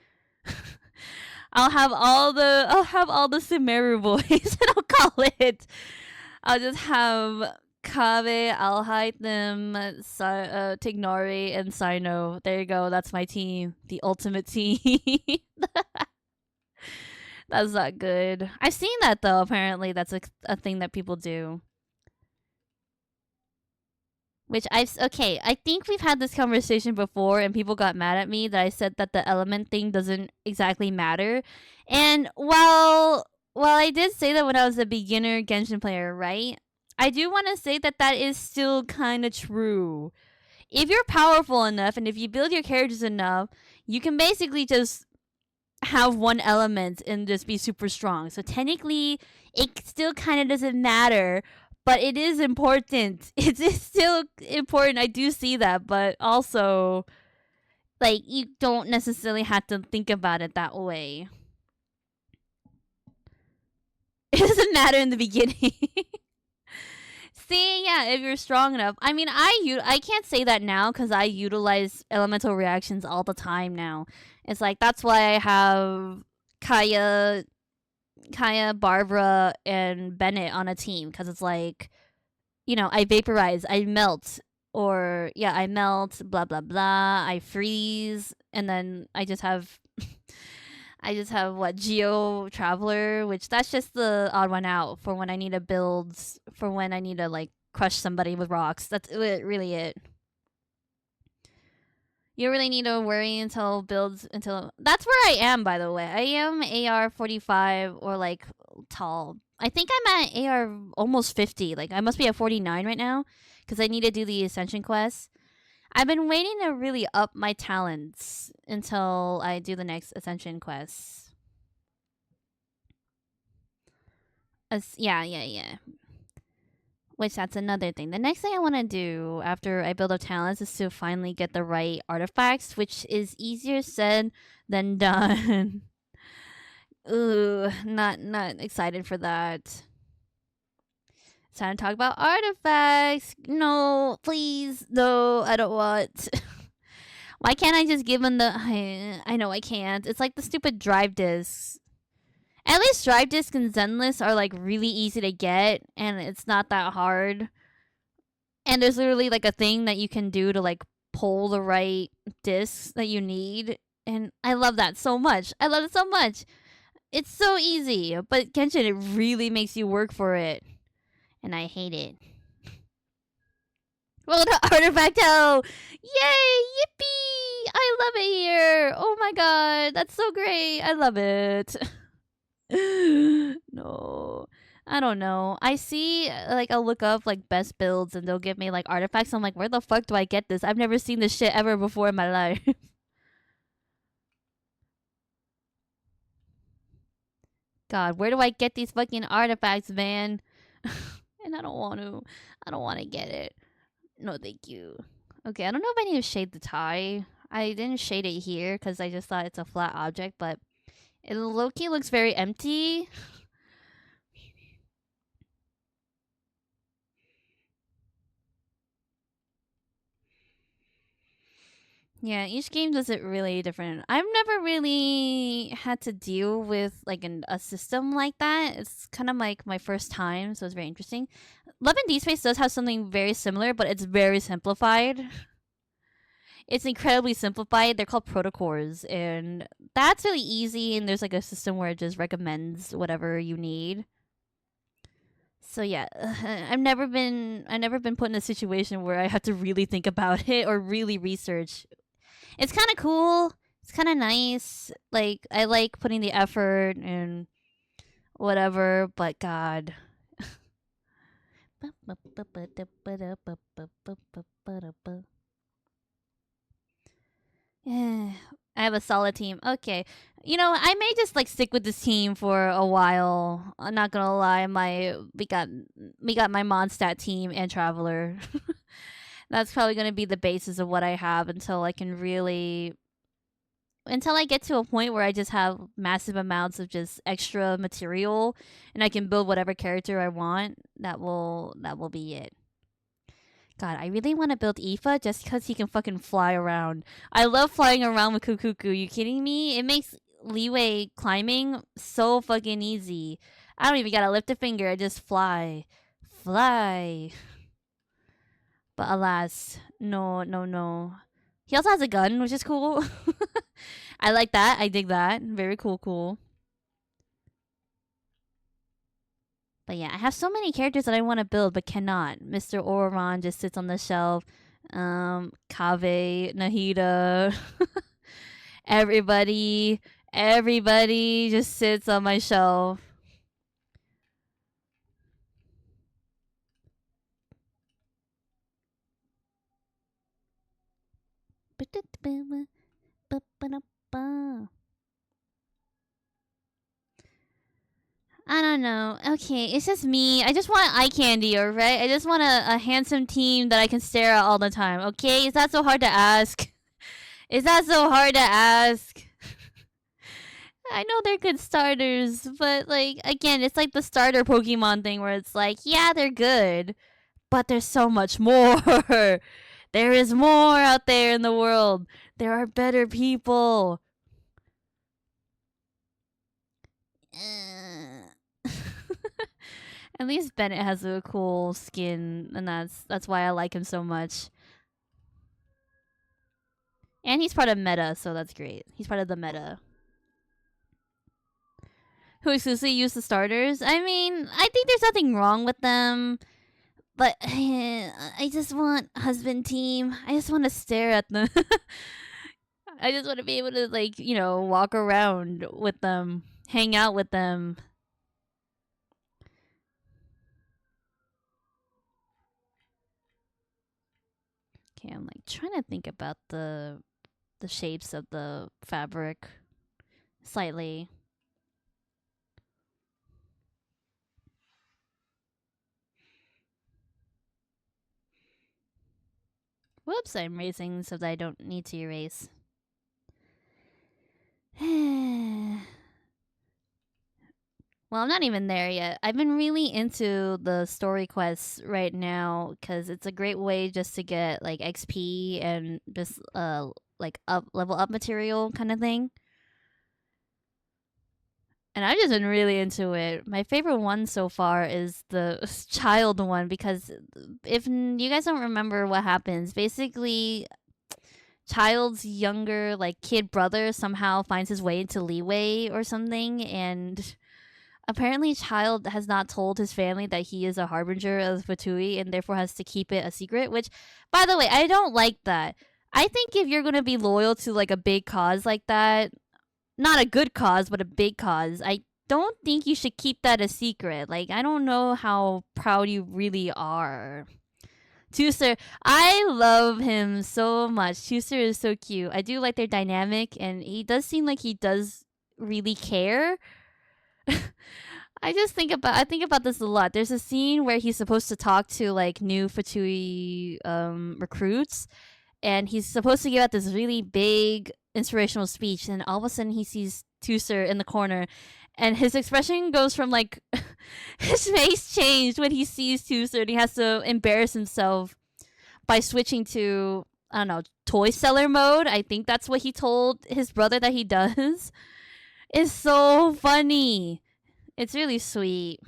I'll have all the Sumeru boys and I'll call it. I'll just have Kave, I'll hide them, Tignari, and Sino. There you go. That's my team. The ultimate team. That's not good. I've seen that though. Apparently, that's a thing that people do. Which okay. I think we've had this conversation before, and people got mad at me that I said that the element thing doesn't exactly matter. And while I did say that when I was a beginner Genshin player, right? I do want to say that that is still kind of true. If you're powerful enough and if you build your characters enough, you can basically just have one element and just be super strong. So technically, it still kind of doesn't matter, but it is important. It is still important. I do see that, but also, like, you don't necessarily have to think about it that way. It doesn't matter in the beginning. See, yeah, if you're strong enough. I mean, I can't say that now because I utilize elemental reactions all the time now. It's like that's why I have Kaya, Barbara, and Bennett on a team because it's like, I vaporize, I melt, or yeah, I melt, blah blah blah. I freeze, and then I just have what, Geo Traveler, which that's just the odd one out for when I need to build, for when I need to like crush somebody with rocks. That's really it. You really need to worry until builds until that's where I am, by the way. I am AR 45 or like tall. I think I'm at AR almost 50. Like I must be at 49 right now because I need to do the Ascension quest. I've been waiting to really up my talents until I do the next Ascension quest. Yeah. Which that's another thing. The next thing I want to do after I build up talents is to finally get the right artifacts, which is easier said than done. Ooh, not excited for that. It's time to talk about artifacts. No, please, no, I don't want. Why can't I just give them the? I know I can't. It's like the stupid drive discs. At least drive disc and Zenless are like really easy to get, and it's not that hard. And there's literally like a thing that you can do to like pull the right discs that you need, and I love that so much. I love it so much. It's so easy, but Genshin, it really makes you work for it, and I hate it. Roll the artifact out! Yay! Yippee! I love it here! Oh my god, that's so great! I love it. No. I don't know. I see, like, I'll look up, like, best builds and they'll give me, like, artifacts. I'm like, where the fuck do I get this? I've never seen this shit ever before in my life. God, where do I get these fucking artifacts, man? And I don't want to. I don't want to get it. No, thank you. Okay, I don't know if I need to shade the tie. I didn't shade it here because I just thought it's a flat object, but it low-key looks very empty. Yeah, each game does it really different. I've never really had to deal with like a system like that. It's kind of like my first time, so it's very interesting. Love and D Space does have something very similar, but it's very simplified. It's incredibly simplified. They're called protocores, and that's really easy. And there's like a system where it just recommends whatever you need. So yeah, I've never been put in a situation where I have to really think about it or really research. It's kind of cool. It's kind of nice. Like I like putting the effort and whatever, but God. Yeah, I have a solid team. Okay. You know, I may just like stick with this team for a while. I'm not gonna lie, we got my Mondstadt team and Traveler. That's probably gonna be the basis of what I have until I can really until I get to a point where I just have massive amounts of just extra material and I can build whatever character I want. That will be it. God, I really want to build Aoife just because he can fucking fly around. I love flying around with Kukuku. You kidding me? It makes leeway climbing so fucking easy. I don't even gotta lift a finger. I just fly. Fly. But alas, no, no, no. He also has a gun, which is cool. I like that. I dig that. Very cool, cool. But yeah, I have so many characters that I want to build but cannot. Mr. Oron just sits on the shelf. Kave, Nahida, everybody, everybody just sits on my shelf. I don't know. Okay, it's just me. I just want eye candy, alright? I just want a handsome team that I can stare at all the time, okay? Is that so hard to ask? Is that so hard to ask? I know they're good starters, but like again, it's like the starter Pokemon thing where it's like, yeah, they're good, but there's so much more. There is more out there in the world. There are better people. At least Bennett has a cool skin, and that's why I like him so much. And he's part of meta, so that's great. He's part of the meta. Who exclusively use the starters? I mean, I think there's nothing wrong with them, but I just want husband team. I just want to stare at them. I just want to be able to like, you know, walk around with them, hang out with them. Okay, I'm like trying to think about the shapes of the fabric slightly. Whoops, I'm erasing so that I don't need to erase. Well, I'm not even there yet. I've been really into the story quests right now because it's a great way just to get like XP and just like up level up material kind of thing. And I've just been really into it. My favorite one so far is the child one because if you guys don't remember what happens, basically child's younger like kid brother somehow finds his way into leeway or something, and apparently child has not told his family that he is a harbinger of Fatui and therefore has to keep it a secret, which by the way, I don't like that. I think if you're going to be loyal to like a big cause like that, not a good cause but a big cause, I don't think you should keep that a secret. Like I don't know how proud you really are. Tuser, I love him so much. Tuser is so cute. I do like their dynamic, and he does seem like he does really care. I think about this a lot. There's a scene where he's supposed to talk to like new Fatui recruits, and he's supposed to give out this really big inspirational speech, and all of a sudden he sees Tusser in the corner, and his expression goes from like his face changed when he sees Tusser, and he has to embarrass himself by switching to, I don't know, toy seller mode. I think that's what he told his brother that he does. It's so funny. It's really sweet.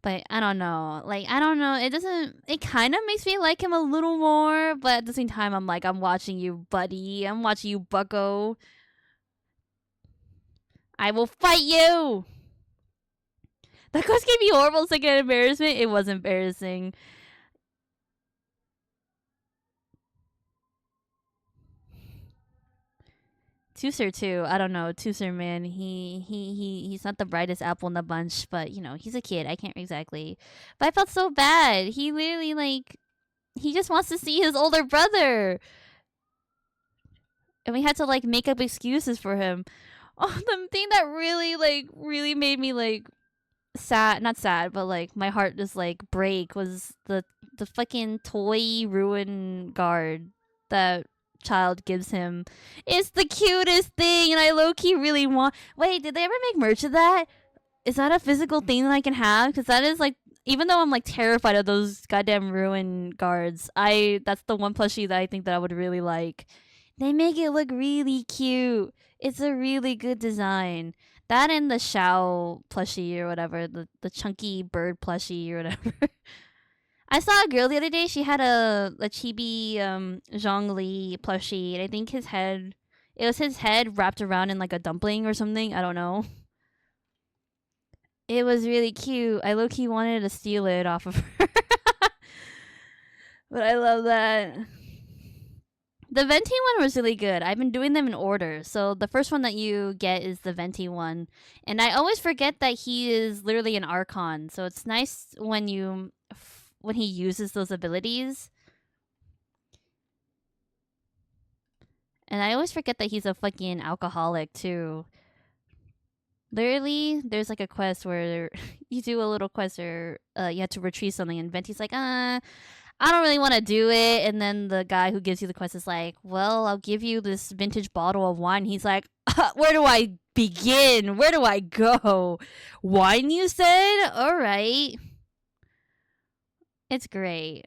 But I don't know. Like, I don't know. It doesn't. It kind of makes me like him a little more. But at the same time, I'm like, I'm watching you, buddy. I'm watching you, bucko. I will fight you. That quest gave me horrible second embarrassment. It was embarrassing. Tusser too. I don't know. Tusser, man. He's not the brightest apple in the bunch, but you know, he's a kid. I can't exactly. But I felt so bad. He literally like he just wants to see his older brother. And we had to like make up excuses for him. Oh, the thing that really made me like sad, not sad, but like my heart just like break was the fucking toy ruin guard that child gives him. It's the cutest thing, and I low key really want. Wait, did they ever make merch of that? Is that a physical thing that I can have? Because that is like, even though I'm like terrified of those goddamn ruin guards, that's the one plushie that I think that I would really like. They make it look really cute. It's a really good design. That and the Shao plushie or whatever, the chunky bird plushie or whatever. I saw a girl the other day. She had a chibi Zhongli plushie, and I think it was his head wrapped around in like a dumpling or something. I don't know. It was really cute. I low key wanted to steal it off of her, but I love that. The venti one was really good. I've been doing them in order. So the first one that you get is the venti one. And I always forget that he is literally an archon. So it's nice when he uses those abilities. And I always forget that he's a fucking alcoholic too. Literally, there's like a quest where you do a little quest where you have to retrieve something, and Venti's like, I don't really want to do it. And then the guy who gives you the quest is like, well, I'll give you this vintage bottle of wine. He's like, where do I begin? Where do I go? Wine, you said? All right. It's great.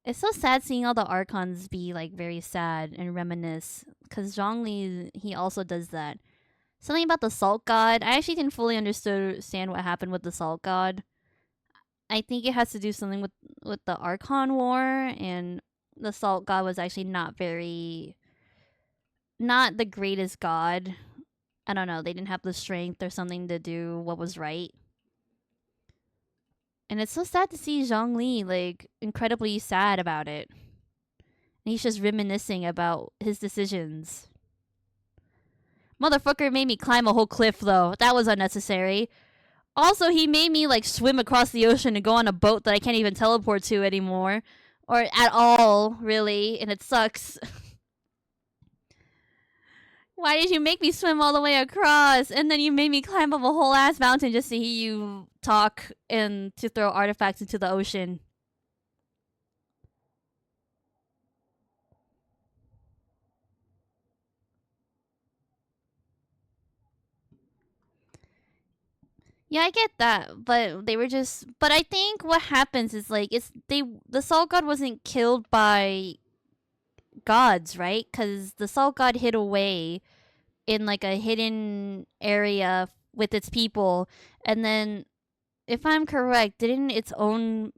It's so sad seeing all the archons be like very sad and reminisce. Because Zhongli, he also does that. Something about the Salt God. I actually didn't fully understand what happened with the Salt God. I think it has to do something with the Archon War, and the Salt God was actually not the greatest god. I don't know. They didn't have the strength or something to do what was right. And it's so sad to see Zhongli like incredibly sad about it. And he's just reminiscing about his decisions. Motherfucker made me climb a whole cliff though. That was unnecessary. Also, he made me like swim across the ocean and go on a boat that I can't even teleport to anymore. Or at all, really, and it sucks. Why did you make me swim all the way across? And then you made me climb up a whole ass mountain just to hear you talk and to throw artifacts into the ocean. Yeah, I get that, but they were just. But I think what happens is like the Salt God wasn't killed by gods, right? Because the Salt God hid away in like a hidden area with its people, and then, if I'm correct, didn't its own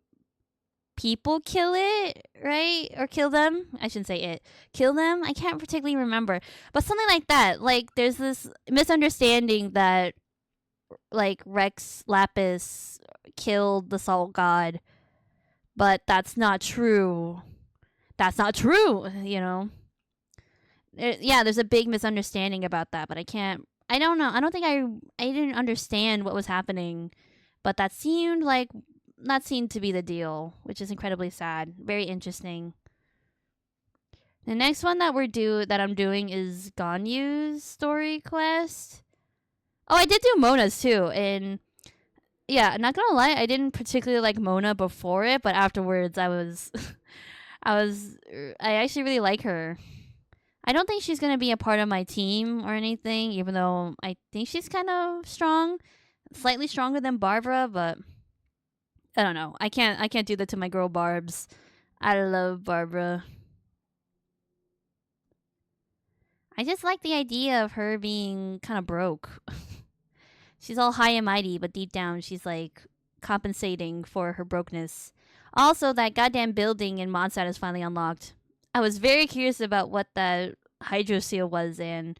people kill it, right? Or kill them? I shouldn't say it. Kill them? I can't particularly remember, but something like that. Like there's this misunderstanding that like Rex Lapis killed the Salt God, but that's not true. That's not true, you know. Yeah, there's a big misunderstanding about that, but I can't. I don't know. I don't think I didn't understand what was happening, but that seemed to be the deal, which is incredibly sad. Very interesting. The next one that I'm doing is Ganyu's story quest. Oh, I did do Mona's too, and yeah, not gonna lie, I didn't particularly like Mona before it, but afterwards, I was, I actually really like her. I don't think she's gonna be a part of my team or anything, even though I think she's kind of strong, slightly stronger than Barbara, but I don't know. I can't do that to my girl Barb's. I love Barbara. I just like the idea of her being kind of broke. She's all high and mighty, but deep down, she's like compensating for her brokenness. Also, that goddamn building in Mondstadt is finally unlocked. I was very curious about what that hydro seal was, and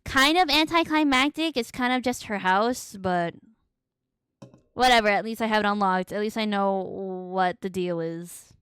kind of anticlimactic. It's kind of just her house, but whatever. At least I have it unlocked. At least I know what the deal is.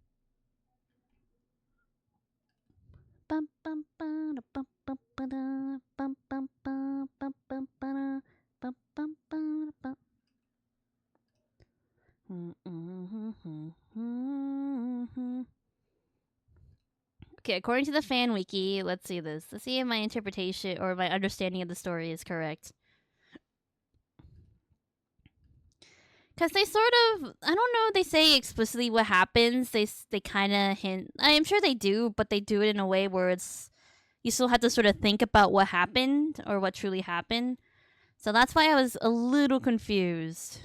Okay, according to the fan wiki, let's see this. Let's see if my interpretation or my understanding of the story is correct. Because they sort of, I don't know, they say explicitly what happens. They kind of hint. I am sure they do, but they do it in a way where it's you still have to sort of think about what happened or what truly happened. So that's why I was a little confused.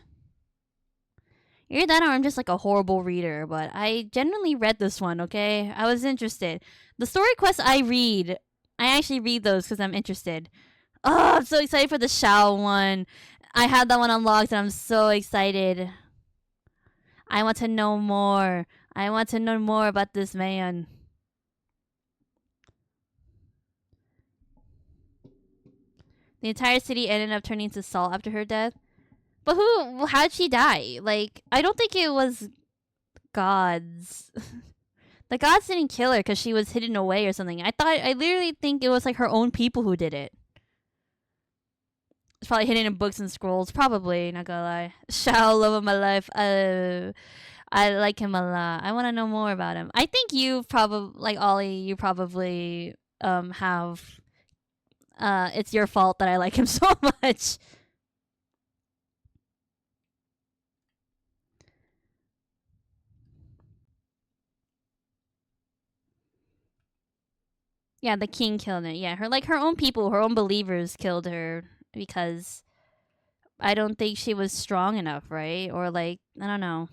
Either that or I'm just like a horrible reader, but I genuinely read this one, okay? I was interested. The story quests I read, I actually read those because I'm interested. Oh, I'm so excited for the Shao one. I had that one unlocked and I'm so excited. I want to know more. I want to know more about this man. The entire city ended up turning to salt after her death. But how'd she die? Like, I don't think it was gods. The gods didn't kill her because she was hidden away or something. I literally think it was like her own people who did it. It's probably hidden in books and scrolls. Probably, not gonna lie. Shao, love of my life. I like him a lot. I want to know more about him. I think you probably, like Ollie, you probably have. It's your fault that I like him so much. Yeah, the king killed her. Yeah, her own people, her own believers killed her because I don't think she was strong enough, right? Or like I don't know.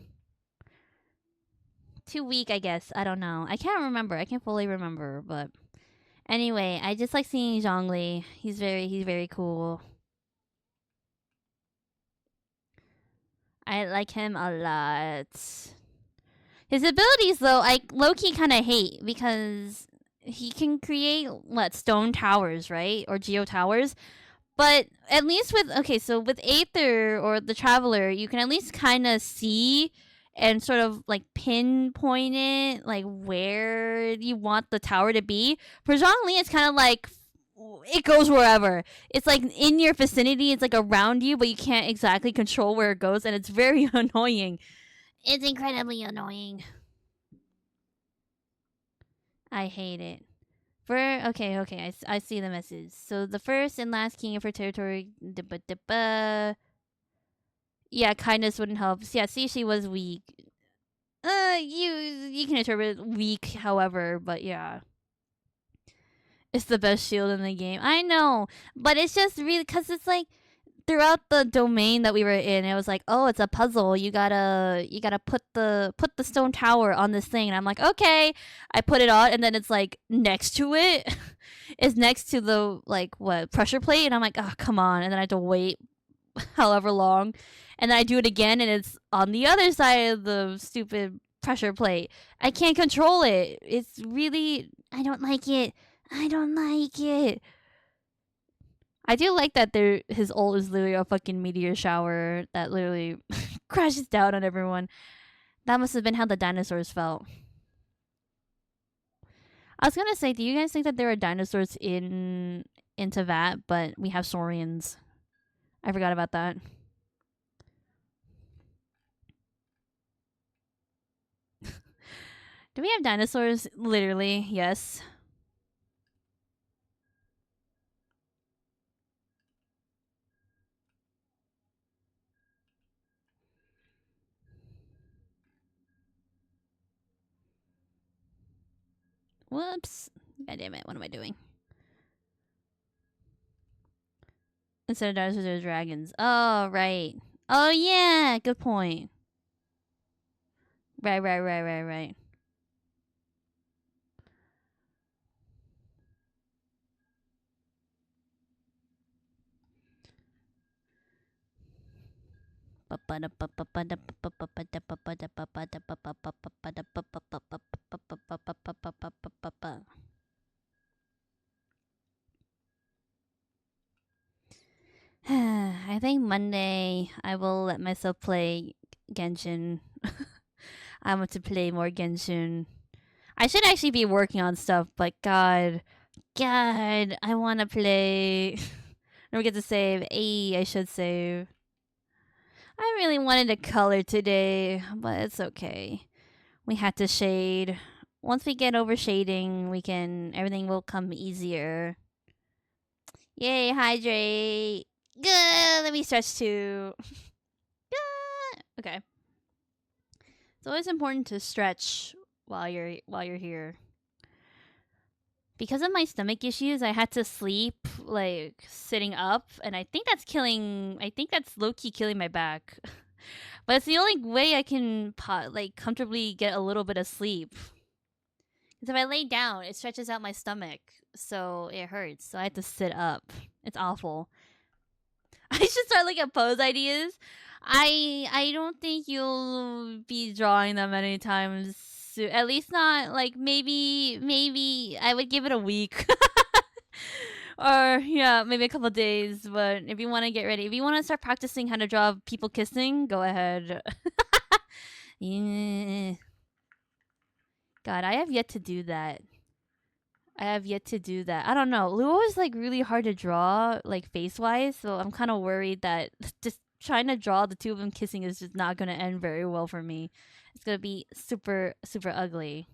Too weak, I guess. I don't know. I can't remember. I can't fully remember, but anyway, I just like seeing Zhongli. He's very cool. I like him a lot. His abilities though, I low key kind of hate because he can create what stone towers, right? Or geo towers. But at least with okay, so with Aether or the Traveler, you can at least kind of see and sort of like pinpoint it, like where you want the tower to be. For Zhongli, it's kind of like it goes wherever. It's like in your vicinity. It's like around you, but you can't exactly control where it goes, and it's very annoying. It's incredibly annoying. I hate it. For okay, I see the message. So the first and last king of her territory, yeah, kindness wouldn't help. Yeah, see, she was weak. You can interpret weak, however, but yeah, it's the best shield in the game. I know, but it's just really because it's like throughout the domain that we were in, it was like, oh, it's a puzzle. You gotta put the stone tower on this thing, and I'm like, okay. I put it on, and then it's like next to it, is next to the like what pressure plate, and I'm like, oh, come on, and then I have to wait however long, and then I do it again, and it's on the other side of the stupid pressure plate. I can't control it. It's really I don't like it. I don't like it. I do like that his ult is literally a fucking meteor shower that literally crashes down on everyone. That must have been how the dinosaurs felt. I was gonna say, do you guys think that there are dinosaurs into that, but we have saurians? I forgot about that. Do we have dinosaurs? Literally, yes. Whoops. God damn it. What am I doing? Instead of dinosaurs, there's dragons. Oh, right. Oh, yeah. Good point. Right. I think Monday I will let myself play Genshin. I want to play more Genshin. I should actually be working on stuff, but God, I want to play. Never get to save. I should save. I really wanted to color today, but it's okay. We had to shade. Once we get over shading, everything will come easier. Yay, hydrate. Good. Let me stretch too. Good. Okay. It's always important to stretch while you're here. Because of my stomach issues, I had to sleep like sitting up, and I think that's low key killing my back. But it's the only way I can comfortably get a little bit of sleep. Because if I lay down, it stretches out my stomach, so it hurts. So I have to sit up. It's awful. I should start looking at pose ideas. I don't think you'll be drawing them anytime soon. At least not like maybe I would give it a week. Or yeah, maybe a couple days. But if you want to get ready, if you want to start practicing how to draw people kissing, go ahead. Yeah. God, I have yet to do that. I don't know. Luo is like really hard to draw, like face wise. So I'm kind of worried that just trying to draw the two of them kissing is just not gonna end very well for me. It's gonna be super ugly.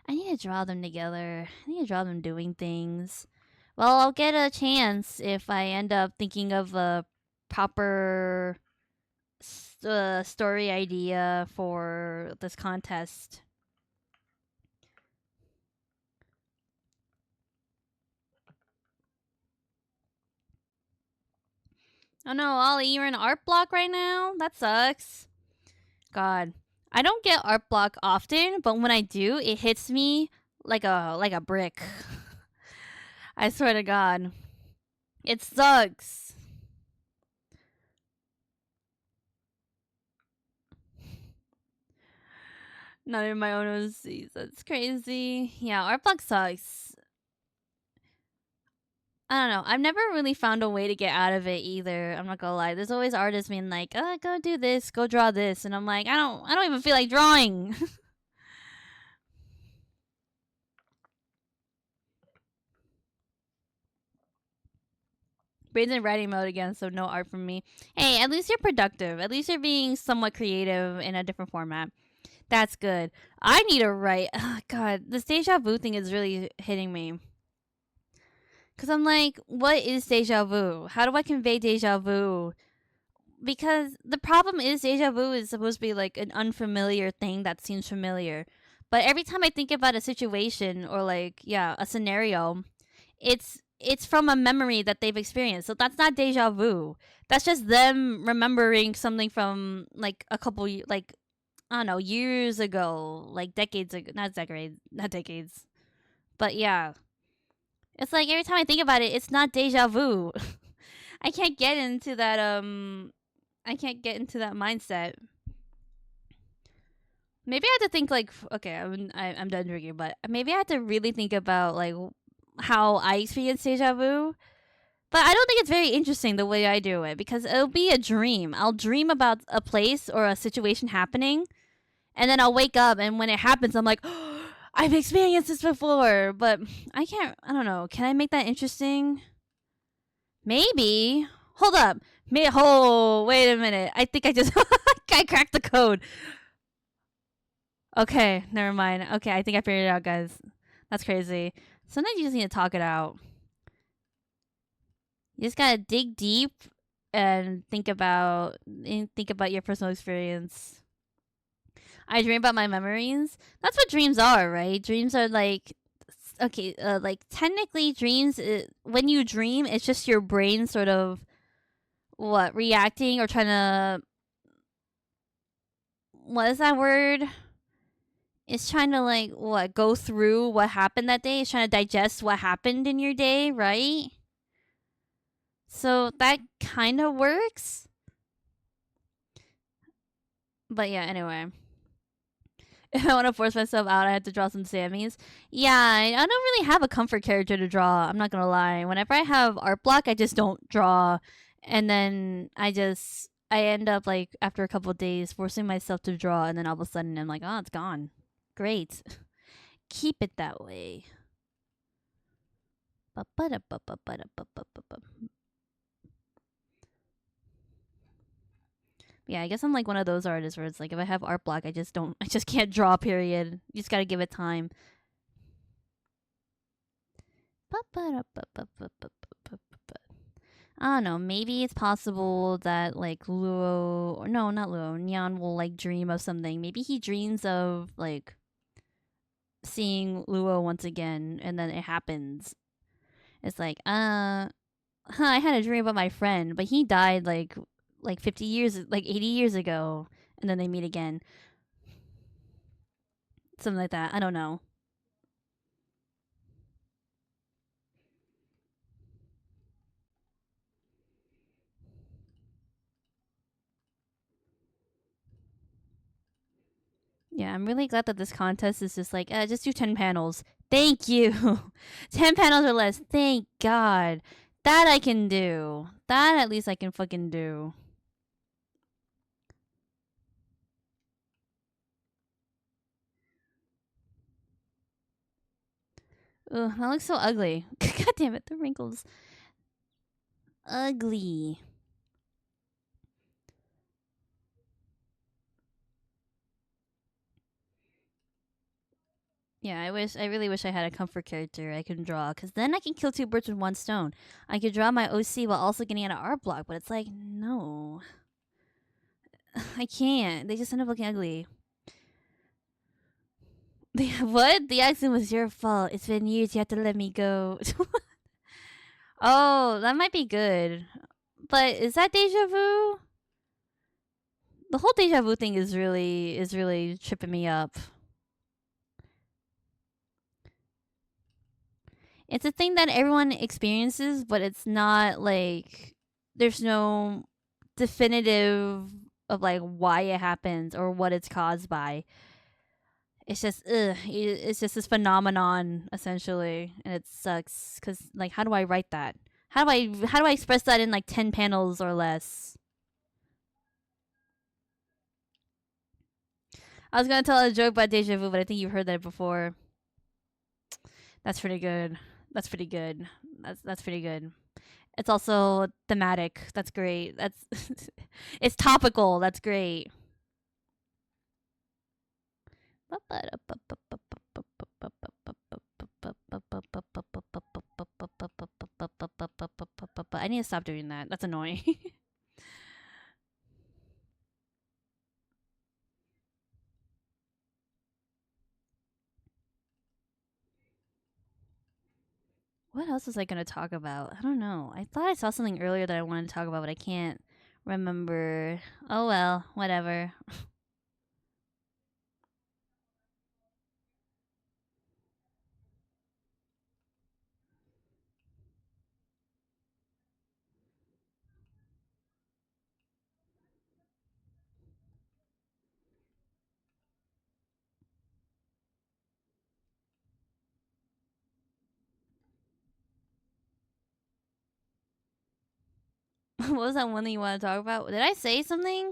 I need to draw them together. I need to draw them doing things. Well, I'll get a chance if I end up thinking of a proper story idea for this contest. Oh no, Ollie, you're in art block right now? That sucks. God. I don't get art block often, but when I do, it hits me like a brick. I swear to God. It sucks. Not in my own OCs. That's crazy. Yeah, art block sucks. I don't know. I've never really found a way to get out of it either. I'm not gonna lie. There's always artists being like, go do this, go draw this, and I'm like, I don't even feel like drawing. Brain's in writing mode again, so no art from me. Hey, at least you're productive. At least you're being somewhat creative in a different format. That's good. I need to write. Oh, God, this deja vu thing is really hitting me. Because I'm like, what is deja vu? How do I convey deja vu? Because the problem is deja vu is supposed to be like an unfamiliar thing that seems familiar. But every time I think about a situation or like, yeah, a scenario, it's from a memory that they've experienced. So that's not deja vu. That's just them remembering something from like a couple like I don't know, years ago, like decades ago, not decades. But yeah. It's like every time I think about it, it's not deja vu. I can't get into that mindset. Maybe I have to think like okay, I'm done drinking, but maybe I have to really think about like how I experience deja vu. But I don't think it's very interesting the way I do it because it'll be a dream. I'll dream about a place or a situation happening, and then I'll wake up, and when it happens, I'm like, oh, I've experienced this before. But I can't. I don't know. Can I make that interesting? Maybe. Hold up. Wait a minute. I think I just I cracked the code. Okay, never mind. Okay, I think I figured it out, guys. That's crazy. Sometimes you just need to talk it out. You just gotta dig deep and think about your personal experience. I dream about my memories. That's what dreams are, right? Dreams are like okay, like technically dreams, when you dream, it's just your brain sort of what reacting or trying to, what is that word? It's trying to like what go through what happened that day. It's trying to digest what happened in your day, right? So that kind of works. But yeah, anyway. If I want to force myself out, I have to draw some Sammys. Yeah, I don't really have a comfort character to draw. I'm not gonna lie. Whenever I have art block, I just don't draw, and then I end up like after a couple of days forcing myself to draw, and then all of a sudden I'm like, oh, it's gone. Great, keep it that way. Yeah, I guess I'm like one of those artists where it's like if I have art block, I just can't draw. Period. You just gotta give it time. I don't know. Maybe it's possible that like Luo, or no, not Luo, Nyan will like dream of something. Maybe he dreams of like seeing Luo once again, and then it happens. It's like, I had a dream about my friend, but he died like 50 years, like 80 years ago, and then they meet again. Something like that. I don't know. Yeah, I'm really glad that this contest is just like, just do 10 panels. Thank you. 10 panels or less. Thank God. That I can do. That at least I can fucking do. Ugh, that looks so ugly. God damn it, the wrinkles. Ugly. Yeah, I really wish I had a comfort character I can draw, because then I can kill two birds with one stone. I could draw my OC while also getting an art block, but it's like, no. I can't. They just end up looking ugly. What? The accident was your fault. It's been years. You have to let me go. Oh, that might be good. But is that deja vu? The whole deja vu thing is really tripping me up. It's a thing that everyone experiences, but it's not like there's no definitive of like why it happens or what it's caused by. It's just it's just this phenomenon essentially, and it sucks cuz like how do I write that? How do I express that in like 10 panels or less? I was going to tell a joke about deja vu, but I think you've heard that before. That's pretty good. That's pretty good. That's pretty good. It's also thematic. That's great. That's it's topical. That's great. I need to stop doing that. That's annoying. What else was I going to talk about? I don't know. I thought I saw something earlier that I wanted to talk about, but I can't remember. Oh well, whatever. What was that one thing you want to talk about? Did I say something?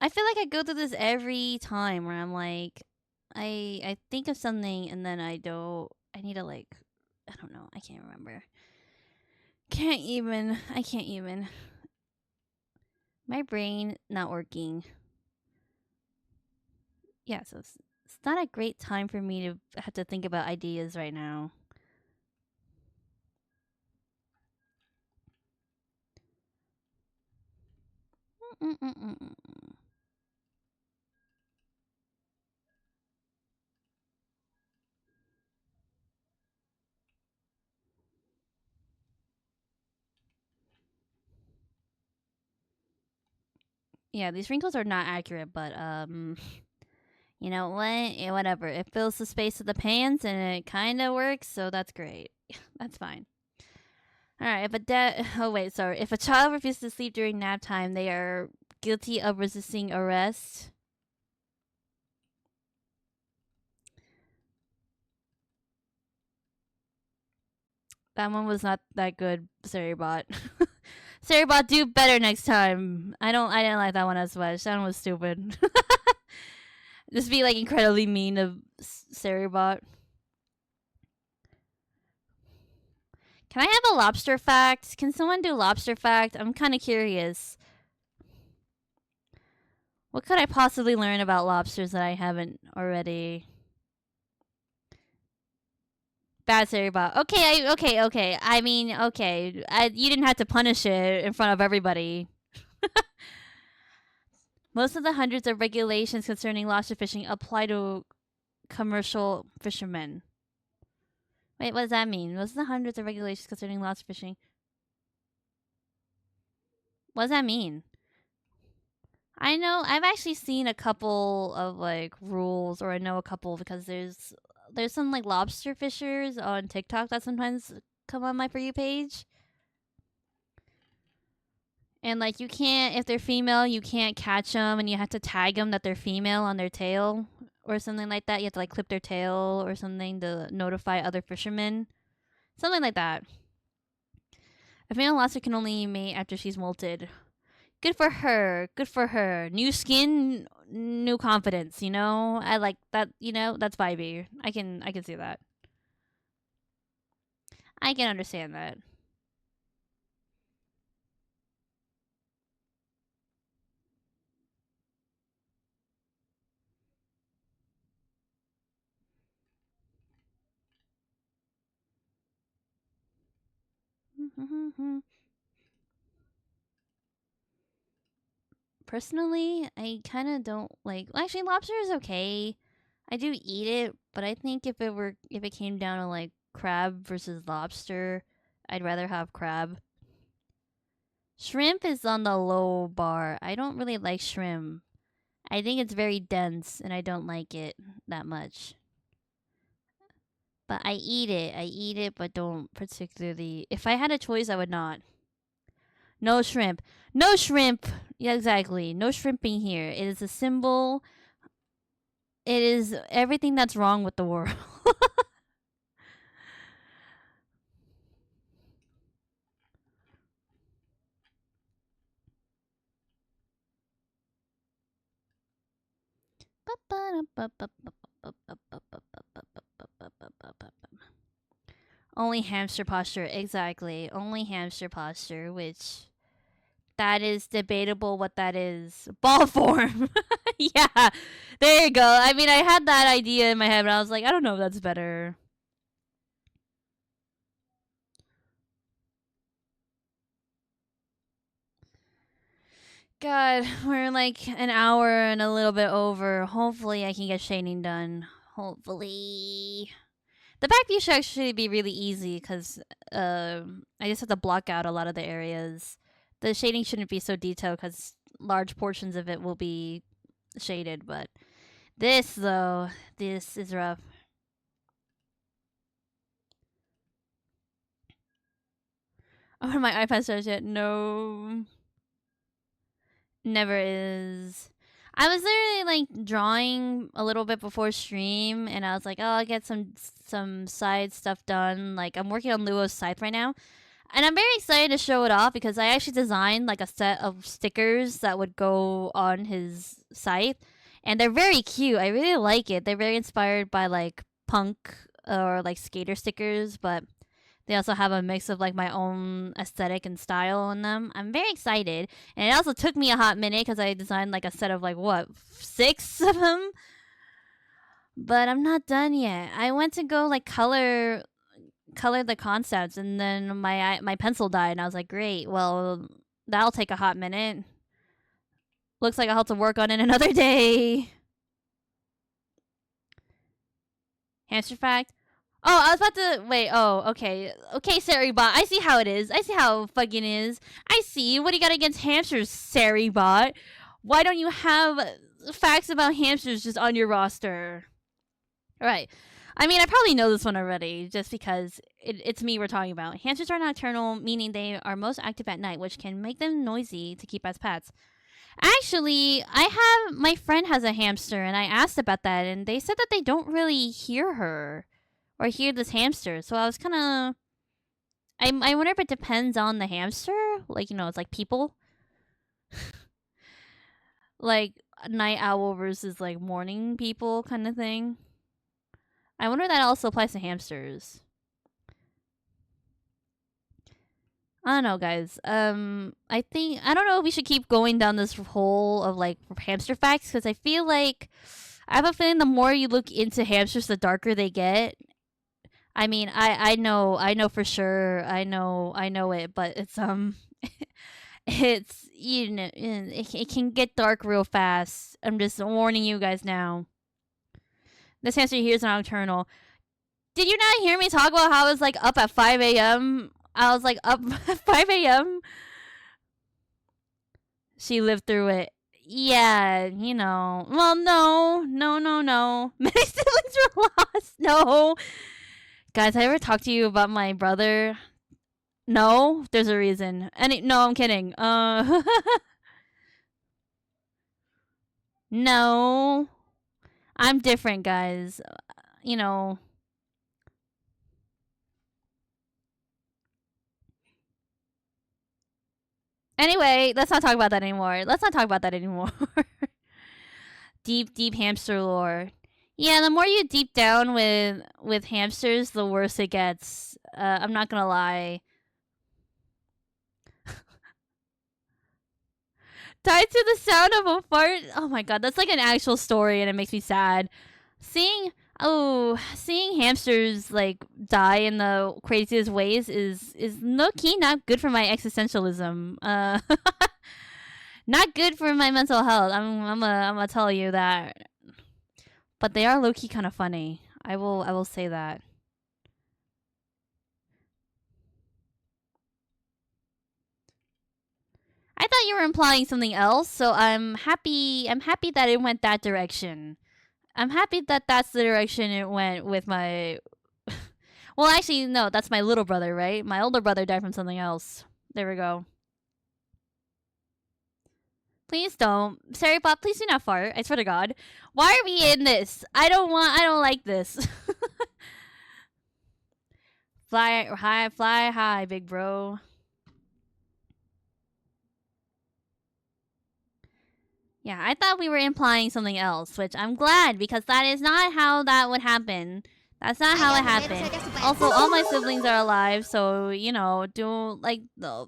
I feel like I go through this every time where I'm like, I think of something and then I don't. I need to like, I don't know. I can't remember. Can't even. I can't even. My brain not working. Yeah, so it's not a great time for me to have to think about ideas right now. Mm-mm-mm-mm. Yeah, these wrinkles are not accurate, but you know what? Yeah, whatever. It fills the space of the pants, and it kind of works, so that's great. That's fine. All right. Oh wait, sorry. If a child refuses to sleep during nap time, they are guilty of resisting arrest. That one was not that good, Sarybot. Sarybot, do better next time. I didn't like that one as much. That one was stupid. Just be like incredibly mean of Sarybot. Can I have a lobster fact? Can someone do lobster fact? I'm kind of curious. What could I possibly learn about lobsters that I haven't already? Bad Sarybot. Okay. I mean, okay. You didn't have to punish it in front of everybody. Most of the hundreds of regulations concerning lobster fishing apply to commercial fishermen. Wait, what does that mean? Most of the hundreds of regulations concerning lobster fishing. What does that mean? I know I've actually seen a couple of like rules, or I know a couple because there's some like lobster fishers on TikTok that sometimes come on my For You page. And like you can't, if they're female, you can't catch them, and you have to tag them that they're female on their tail or something like that. You have to like clip their tail or something to notify other fishermen, something like that. A female lobster can only mate after she's molted. Good for her. Good for her. New skin, new confidence. You know, I like that. You know, that's vibey. I can see that. I can understand that. Personally, I kind of don't like. Well, actually, lobster is okay. I do eat it, but I think if it came down to like crab versus lobster, I'd rather have crab. Shrimp is on the low bar. I don't really like shrimp. I think it's very dense, and I don't like it that much. But I eat it. I eat it, but don't particularly. If I had a choice, I would not. No shrimp. No shrimp. Yeah, exactly. No shrimping here. It is a symbol. It is everything that's wrong with the world. Only hamster posture. Exactly. Only hamster posture, which that is debatable what that is. Ball form. Yeah. There you go. I mean, I had that idea in my head, but I was like, I don't know if that's better. God, we're like an hour and a little bit over. Hopefully, I can get shading done. Hopefully. The back view should actually be really easy because I just have to block out a lot of the areas. The shading shouldn't be so detailed because large portions of it will be shaded, but this, though, this is rough. Oh, my iPad starts yet? No. Never is. I was literally like drawing a little bit before stream, and I was like, "Oh, I'll get some side stuff done." Like I'm working on Luo's scythe right now, and I'm very excited to show it off because I actually designed like a set of stickers that would go on his scythe, and they're very cute. I really like it. They're very inspired by like punk or like skater stickers, but they also have a mix of like my own aesthetic and style in them. I'm very excited, and it also took me a hot minute because I designed like a set of like what 6 of them. But I'm not done yet. I went to go like color the concepts, and then my pencil died, and I was like, great. Well, that'll take a hot minute. Looks like I'll have to work on it another day. Hamster fact. Oh, I was about to wait. Oh, okay, Sarybot. I see how it is. I see how fucking is. I see. What do you got against hamsters, Sarybot? Why don't you have facts about hamsters just on your roster? All right. I mean, I probably know this one already, just because it's me we're talking about. Hamsters are nocturnal, meaning they are most active at night, which can make them noisy to keep as pets. Actually, my friend has a hamster, and I asked about that, and they said that they don't really hear her or hear this hamster. So I was kind of, I wonder if it depends on the hamster. Like, it's like people, like night owl versus like morning people kind of thing. I wonder if that also applies to hamsters. I don't know, guys. I don't know if we should keep going down this hole of like hamster facts, because I feel like I have a feeling the more you look into hamsters, the darker they get. I mean, I know for sure. I know it, but it's it's it can get dark real fast. I'm just warning you guys now. This hamster here is nocturnal. Did you not hear me talk about how I was like up at 5 a.m.? I was like up at 5 a.m. She lived through it. Yeah, Well, no. Many siblings were lost. No. Guys, I ever talked to you about my brother? No, there's a reason. No, I'm kidding. No. I'm different, guys. Anyway, let's not talk about that anymore. Deep hamster lore. Yeah, the more you deep down with hamsters, the worse it gets. I'm not gonna lie. Tied to the sound of a fart. Oh my god, that's like an actual story, and it makes me sad. Seeing hamsters like die in the craziest ways is no key not good for my existentialism. Not good for my mental health. I'm gonna tell you that. But they are low key kind of funny. I will say that. I thought you were implying something else, so I'm happy that it went that direction. I'm happy that that's the direction it went with my... Well, actually, no, that's my little brother, right? My older brother died from something else. There we go. Please don't. Sorry, Bob, please do not fart. I swear to God. Why are we in this? I don't like this. Fly high, big bro. Yeah, I thought we were implying something else, which I'm glad, because that is not how that would happen. That's not how it happened. Also, all my siblings are alive, so,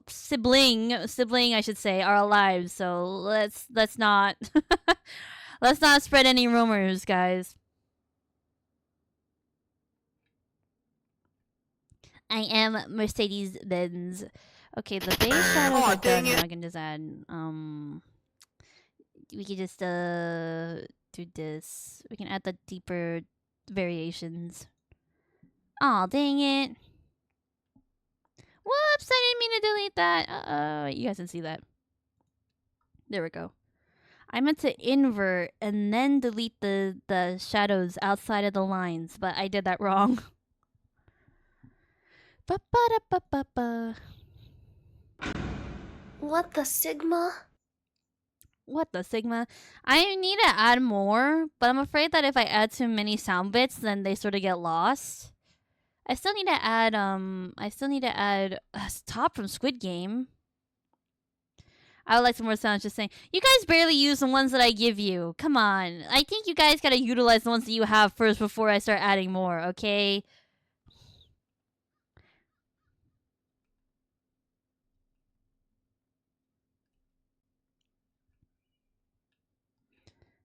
sibling, I should say, are alive, so let's not, let's not spread any rumors, guys. I am Mercedes-Benz. Okay, the base shadows are done, now I can just add, we can just do this. We can add the deeper variations. Aw, dang it. Whoops, I didn't mean to delete that. You guys can see that. There we go. I meant to invert and then delete the shadows outside of the lines, but I did that wrong. What the Sigma? What the Sigma? I need to add more, but I'm afraid that if I add too many sound bits, then they sort of get lost. I still need to add Top from Squid Game. I would like some more sounds. Just saying, you guys barely use the ones that I give you. Come on, I think you guys gotta utilize the ones that you have first before I start adding more. Okay.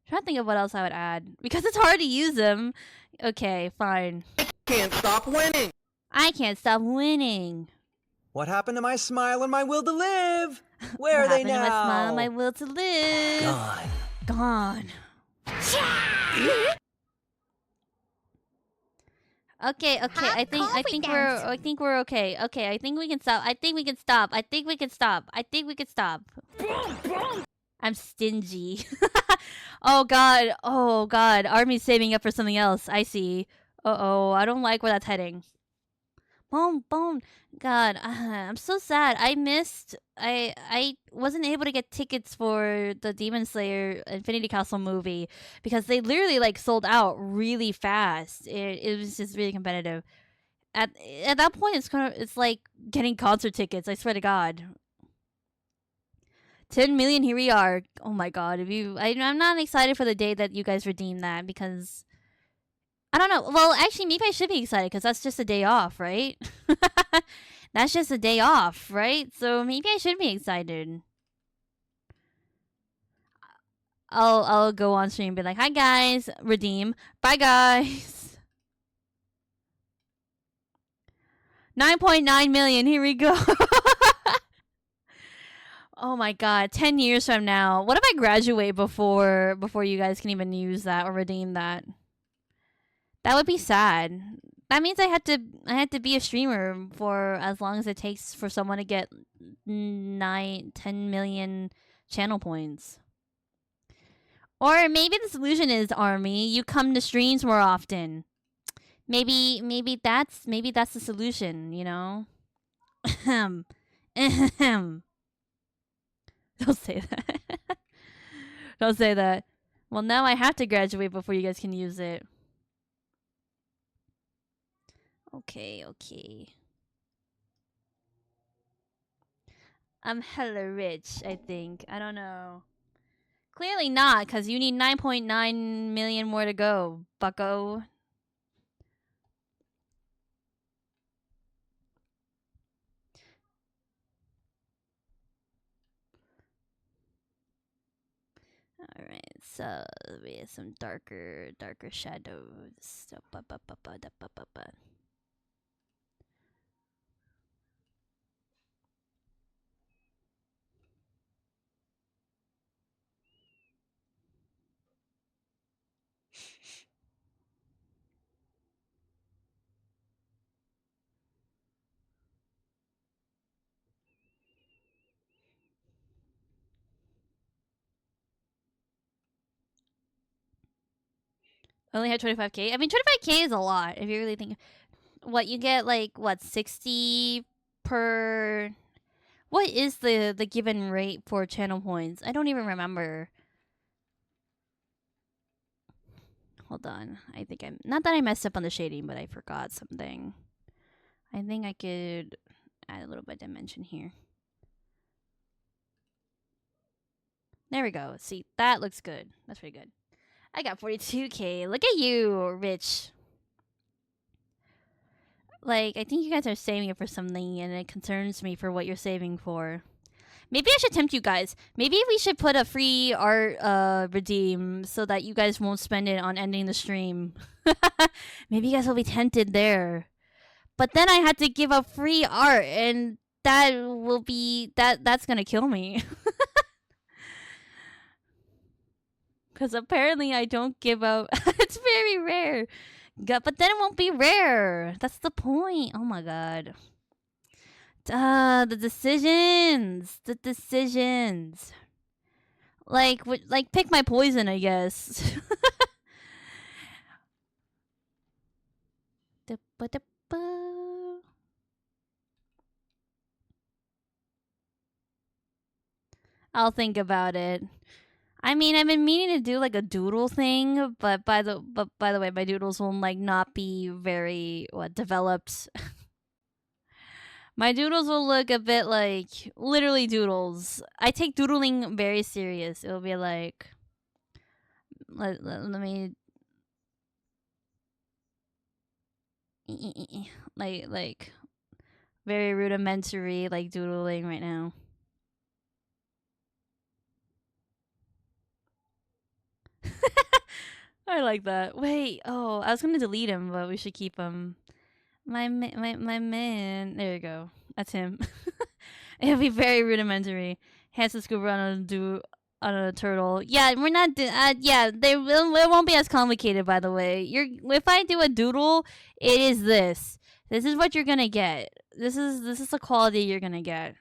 Trying to think of what else I would add, because it's hard to use them. Okay, fine. I can't stop winning. I can't stop winning. What happened to my smile and my will to live? Where are they now? What happened to my smile and my will to live? Gone. Okay. I think we're okay. Okay, I think we can stop. I think we can stop. I'm stingy. Oh god. Oh god. Army's saving up for something else. I see. Uh-oh. I don't like where that's heading. Boom, boom. God, I'm so sad. I wasn't able to get tickets for the Demon Slayer Infinity Castle movie because they literally like sold out really fast. It was just really competitive. At at that point, it's like getting concert tickets. I swear to God. 10 million, here we are. Oh my god, I'm not excited for the day that you guys redeem that because I don't know. Well, actually, maybe I should be excited because that's just a day off, right? That's just a day off, right? So maybe I should be excited. I'll go on stream and be like, "Hi guys, redeem. Bye guys." 9.9 million. Here we go. Oh my god, 10 years from now. What if I graduate before you guys can even use that or redeem that? That would be sad. That means I had to be a streamer for as long as it takes for someone to get 10 million channel points. Or maybe the solution is, Army, you come to streams more often. Maybe that's the solution, you know? Ahem. Ahem. Don't say that. Don't say that. Well, now I have to graduate before you guys can use it. Okay, okay. I'm hella rich, I think. I don't know. Clearly not, because you need 9.9 million more to go, bucko. Alright, so we have some darker shadows. So, only had 25k. I mean, 25k is a lot if you really think. What you get, like what 60 per? What is the given rate for channel points? I don't even remember. Hold on. I think I'm not that I messed up on the shading, but I forgot something. I think I could add a little bit of dimension here. There we go. See, that looks good. That's pretty good. I got 42k. Look at you, Rich. Like, I think you guys are saving it for something, and it concerns me for what you're saving for. Maybe I should tempt you guys. Maybe we should put a free art redeem so that you guys won't spend it on ending the stream. Maybe you guys will be tempted there. But then I had to give up free art, and that will be that's gonna kill me. Because apparently I don't give out. It's very rare. But then it won't be rare. That's the point. Oh my god. The decisions. The decisions. Like pick my poison, I guess. I'll think about it. I mean, I've been meaning to do like a doodle thing, but by the way, my doodles will like not be very developed. My doodles will look a bit like literally doodles. I take doodling very serious. It'll be like let me like very rudimentary like doodling right now. I like that. Wait, oh, I was gonna delete him, but we should keep him. My man. There you go. That's him. It'll be very rudimentary. Has to scuba on a turtle. Yeah, we're not. Yeah, it won't be as complicated. By the way, if I do a doodle, it is this. This is what you're gonna get. This is the quality you're gonna get.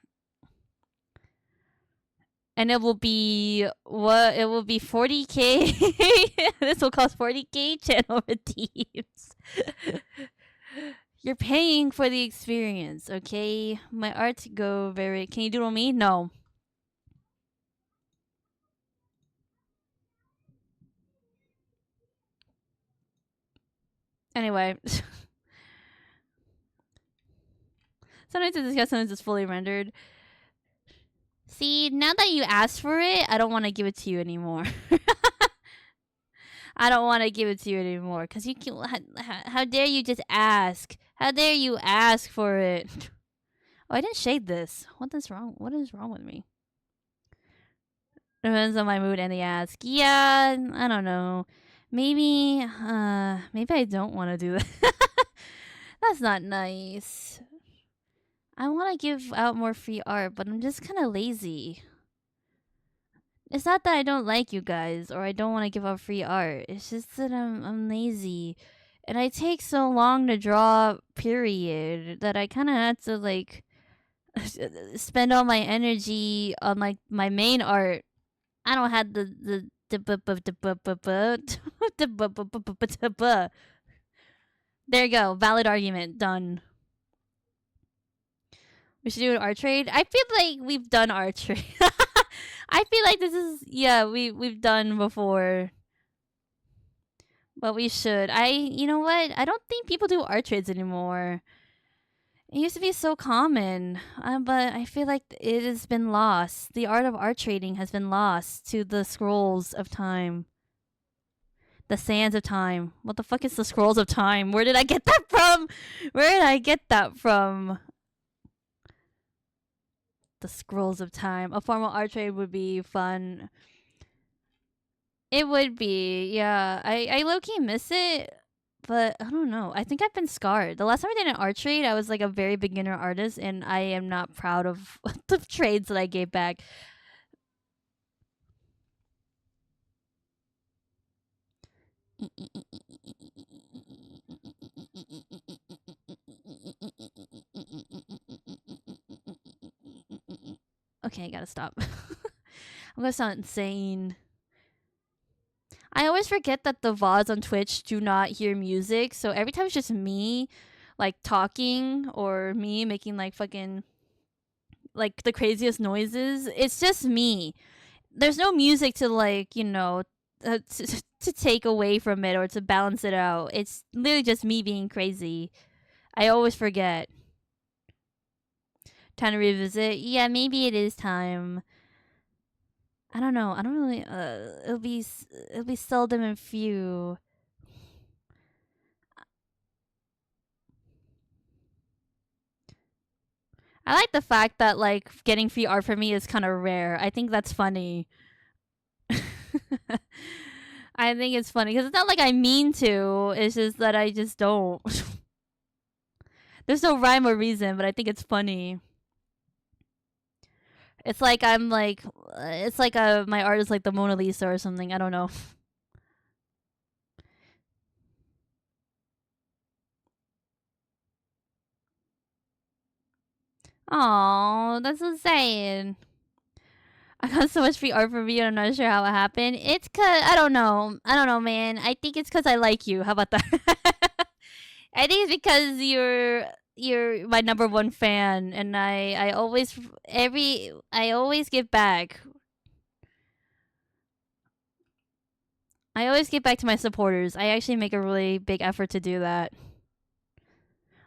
and it will be what? It will be 40K. This will cost 40K channel redeems. You're paying for the experience, okay? My art go very. Can you doodle me? No. Anyway. Sometimes it's discussed, sometimes it's fully rendered. See, now that you asked for it, I don't want to give it to you anymore. I don't want to give it to you anymore because you can. How dare you just ask? How dare you ask for it? Oh, I didn't shade this. What is wrong? What is wrong with me? Depends on my mood and the ask. Yeah, I don't know. Maybe I don't want to do that. That's not nice. I want to give out more free art, but I'm just kind of lazy. It's not that I don't like you guys or I don't want to give out free art. It's just that I'm lazy. And I take so long to draw, period, that I kind of had to like spend all my energy on like my main art. I don't have the there you go. Valid argument. Done. We should do an art trade. I feel like we've done art trade. I feel like this is we've done before. But we should. You know what? I don't think people do art trades anymore. It used to be so common, but I feel like it has been lost. The art of art trading has been lost to the scrolls of time. The sands of time. What the fuck is the scrolls of time? Where did I get that from? Where did I get that from? The scrolls of time. A formal art trade would be fun. It would be, yeah. I low-key miss it, but I don't know. I think I've been scarred. The last time I did an art trade, I was like a very beginner artist, and I am not proud of the trades that I gave back. Okay, I gotta stop. I'm gonna sound insane. I always forget that the VODs on Twitch do not hear music, so every time it's just me, like, talking, or me making, like, fucking, like, the craziest noises. It's just me. There's no music to, like, you know, to take away from it or to balance it out. It's literally just me being crazy. I always forget. Time to revisit. Yeah, maybe it is time. I don't know. I don't really. It'll be seldom and few. I like the fact that like getting free art for me is kind of rare. I think that's funny. I think it's funny because it's not like I mean to. It's just that I just don't. There's no rhyme or reason, but I think it's funny. It's like I'm like, it's like my art is like the Mona Lisa or something. I don't know. Oh, that's so sad. I got so much free art from you. I'm not sure how it happened. It's cause I don't know. I don't know, man. I think it's cause I like you. How about that? I think it's because you're my number one fan, and I always I always give back. I always give back to my supporters. I actually make a really big effort to do that.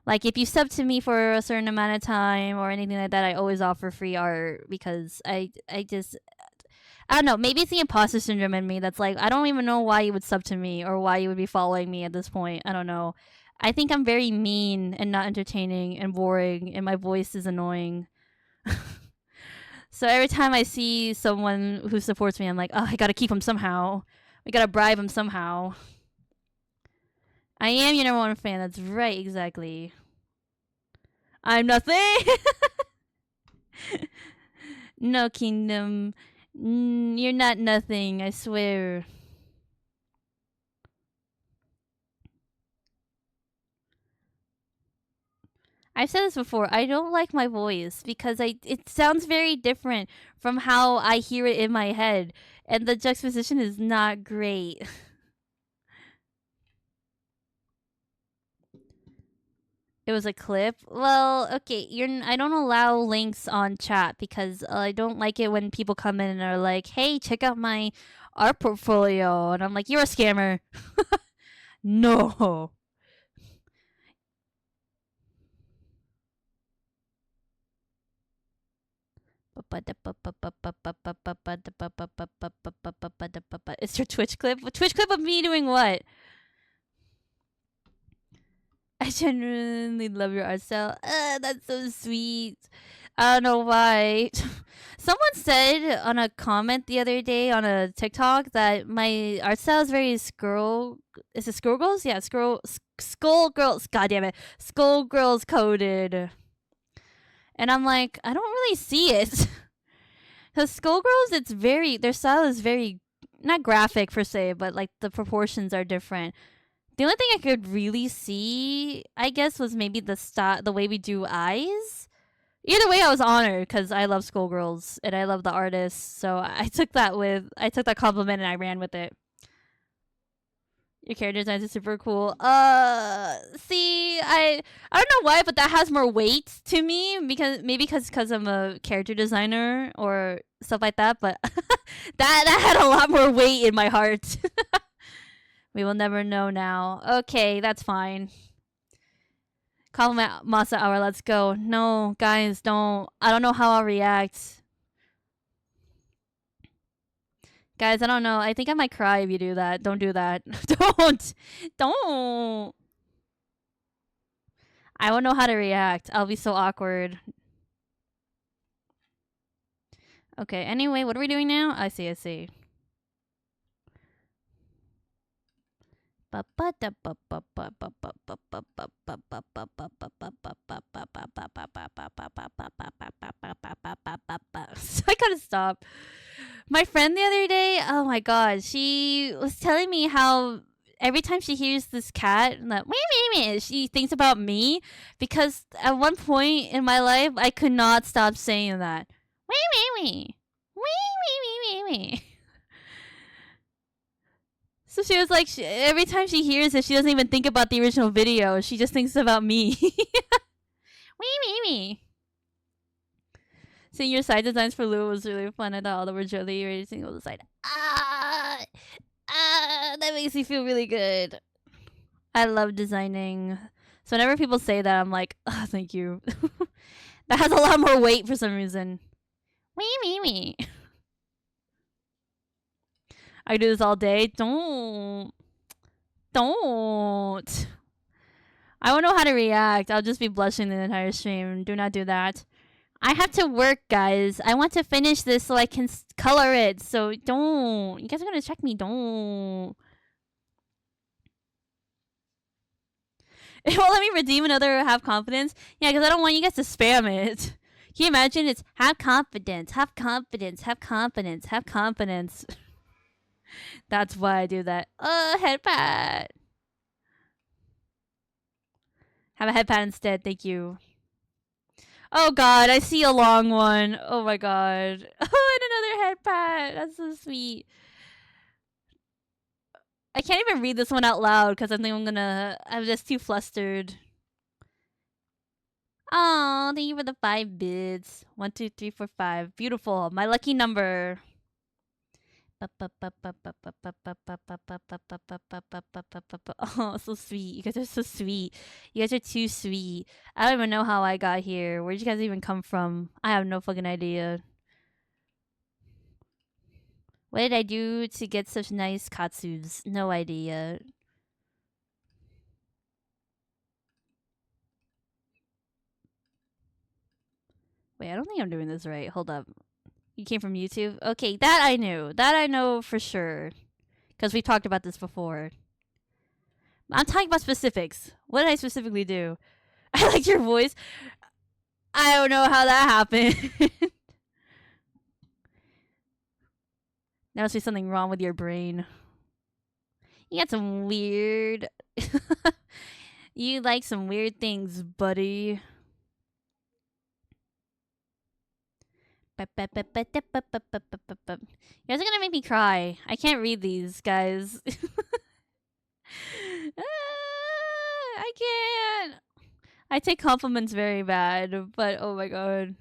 Like if you sub to me for a certain amount of time or anything like that, I always offer free art because I just I don't know, maybe it's the imposter syndrome in me that's like I don't even know why you would sub to me or why you would be following me at this point. I don't know. I think I'm very mean and not entertaining and boring and my voice is annoying. So every time I see someone who supports me, I'm like, oh, I gotta keep him somehow. We gotta bribe him somehow. I am your number one fan. That's right, exactly. I'm nothing. No, Kingdom. You're not nothing, I swear. I've said this before. I don't like my voice because it sounds very different from how I hear it in my head, and the juxtaposition is not great. It was a clip. Well, okay, I don't allow links on chat because I don't like it when people come in and are like, "Hey, check out my art portfolio," and I'm like, "You're a scammer." No. It's your Twitch clip. A Twitch clip of me doing what? I genuinely love your art style. That's so sweet. I don't know why. Someone said on a comment the other day on a TikTok that my art style is very Skull. Is it Skull Girls? Yeah, Skull Girls. God damn it, Skull Girls coded. And I'm like, I don't really see it. Because Skullgirls, their style is very, not graphic per se, but like the proportions are different. The only thing I could really see, I guess, was maybe the way we do eyes. Either way, I was honored because I love Skullgirls and I love the artist. So I took that compliment and I ran with it. Your character designs are super cool. See, I don't know why, but that has more weight to me because I'm a character designer or stuff like that. But that had a lot more weight in my heart. We will never know now. Okay, that's fine. Compliment Masa Hour. Let's go. No, guys, don't. I don't know how I'll react. Guys, I don't know. I think I might cry if you do that. Don't do that. Don't. I won't know how to react. I'll be so awkward. Okay, anyway, what are we doing now? I see. I gotta stop. My friend the other day, oh my god, she was telling me how every time she hears this cat, like, she thinks about me because at one point in my life, I could not stop saying that. So she was like, every time she hears it, she doesn't even think about the original video. She just thinks about me. Seeing your side designs for Lua was really fun. I thought all of them were really raising on the side. That makes me feel really good. I love designing. So whenever people say that, I'm like, oh, thank you. That has a lot more weight for some reason. I do this all day. Don't. I won't know how to react. I'll just be blushing the entire stream. Do not do that. I have to work, guys. I want to finish this so I can color it. So don't. You guys are going to check me. Don't. It won't let me redeem another have confidence. Yeah, because I don't want you guys to spam it. Can you imagine? It's have confidence, have confidence, have confidence, have confidence. That's why I do that. Head pat. Have a head pat instead. Thank you. Oh god, I see a long one. Oh my god. Oh, and another head pat. That's so sweet. I can't even read this one out loud because I think I'm just too flustered. Oh, thank you for the 5 bits. 1, 2, 3, 4, 5. Beautiful. My lucky number. Oh, so sweet. You guys are so sweet. You guys are too sweet. I don't even know how I got here. Where'd you guys even come from? I have no fucking idea. What did I do to get such nice katsus? No idea. Wait, I don't think I'm doing this right. Hold up. You came from YouTube? Okay, that I knew. That I know for sure. Because we talked about this before. I'm talking about specifics. What did I specifically do? I like your voice. I don't know how that happened. There must be something wrong with your brain. You got some weird... You like some weird things, buddy. You guys are gonna make me cry. I can't read these, guys. I can't. I take compliments very bad, but oh my god.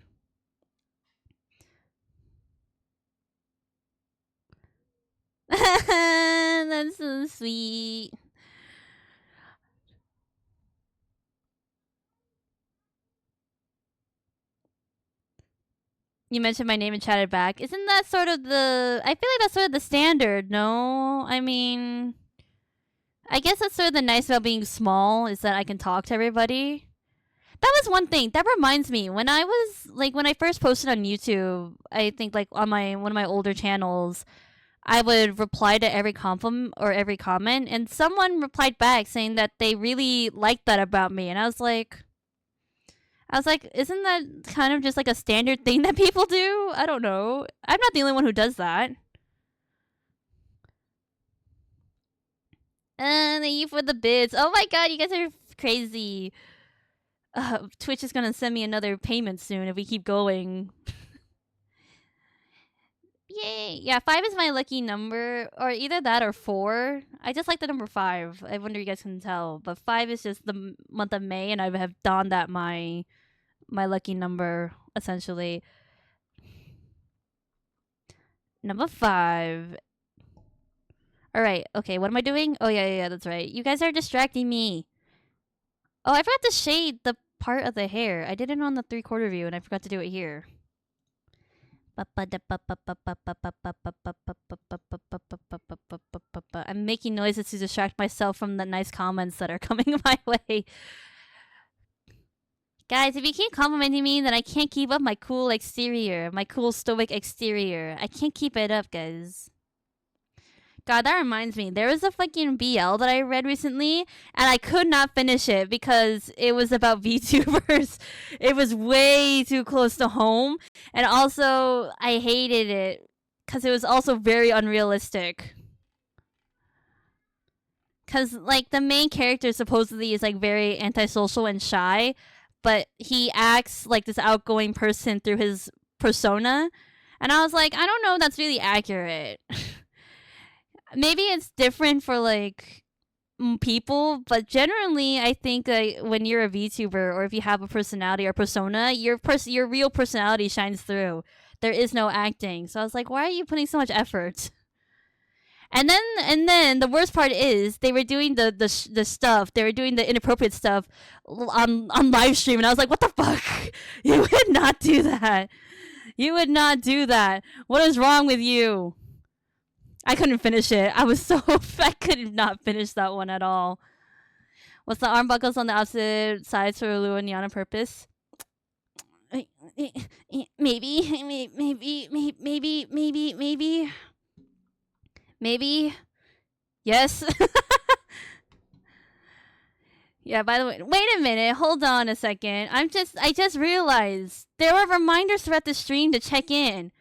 That's so sweet. You mentioned my name and chatted back. Isn't that sort of the... I feel like that's sort of the standard, no? I mean... I guess that's sort of the nice about being small, is that I can talk to everybody. That was one thing. That reminds me. When I was... Like, when I first posted on YouTube, I think, like, on my one of my older channels, I would reply to every compliment or every comment, and someone replied back saying that they really liked that about me, and I was like, isn't that kind of just like a standard thing that people do? I don't know. I'm not the only one who does that. Thank you for the bits. Oh my god, you guys are crazy. Twitch is gonna send me another payment soon if we keep going. Yay! Yeah, 5 is my lucky number, or either that or 4. I just like the number 5. I wonder if you guys can tell, but 5 is just the month of May, and I have donned that my lucky number essentially. Number 5. All right. Okay. What am I doing? Oh yeah, that's right. You guys are distracting me. Oh, I forgot to shade the part of the hair. I did it on the 3/4 view, and I forgot to do it here. I'm making noises to distract myself from the nice comments that are coming my way. Guys, if you keep complimenting me, then I can't keep up my cool exterior, my cool stoic exterior. I can't keep it up, guys. God, that reminds me. There was a fucking BL that I read recently, and I could not finish it because it was about VTubers. It was way too close to home, and also I hated it because it was also very unrealistic. Because, like, the main character supposedly is, like, very antisocial and shy, but he acts like this outgoing person through his persona. And I was like, I don't know if that's really accurate. Maybe it's different for like people, but generally I think when you're a VTuber or if you have a personality or persona, your real personality shines through. There is no acting. So I was like, why are you putting so much effort? And then the worst part is they were doing the stuff. They were doing the inappropriate stuff on live stream, and I was like, what the fuck? You would not do that. You would not do that. What is wrong with you? I couldn't finish it. I was so I could not finish that one at all. What's the arm buckles on the opposite sides for Lou and Yan on purpose? Maybe. Yes. Yeah, by the way, wait a minute. Hold on a second. I just realized there are reminders throughout the stream to check in.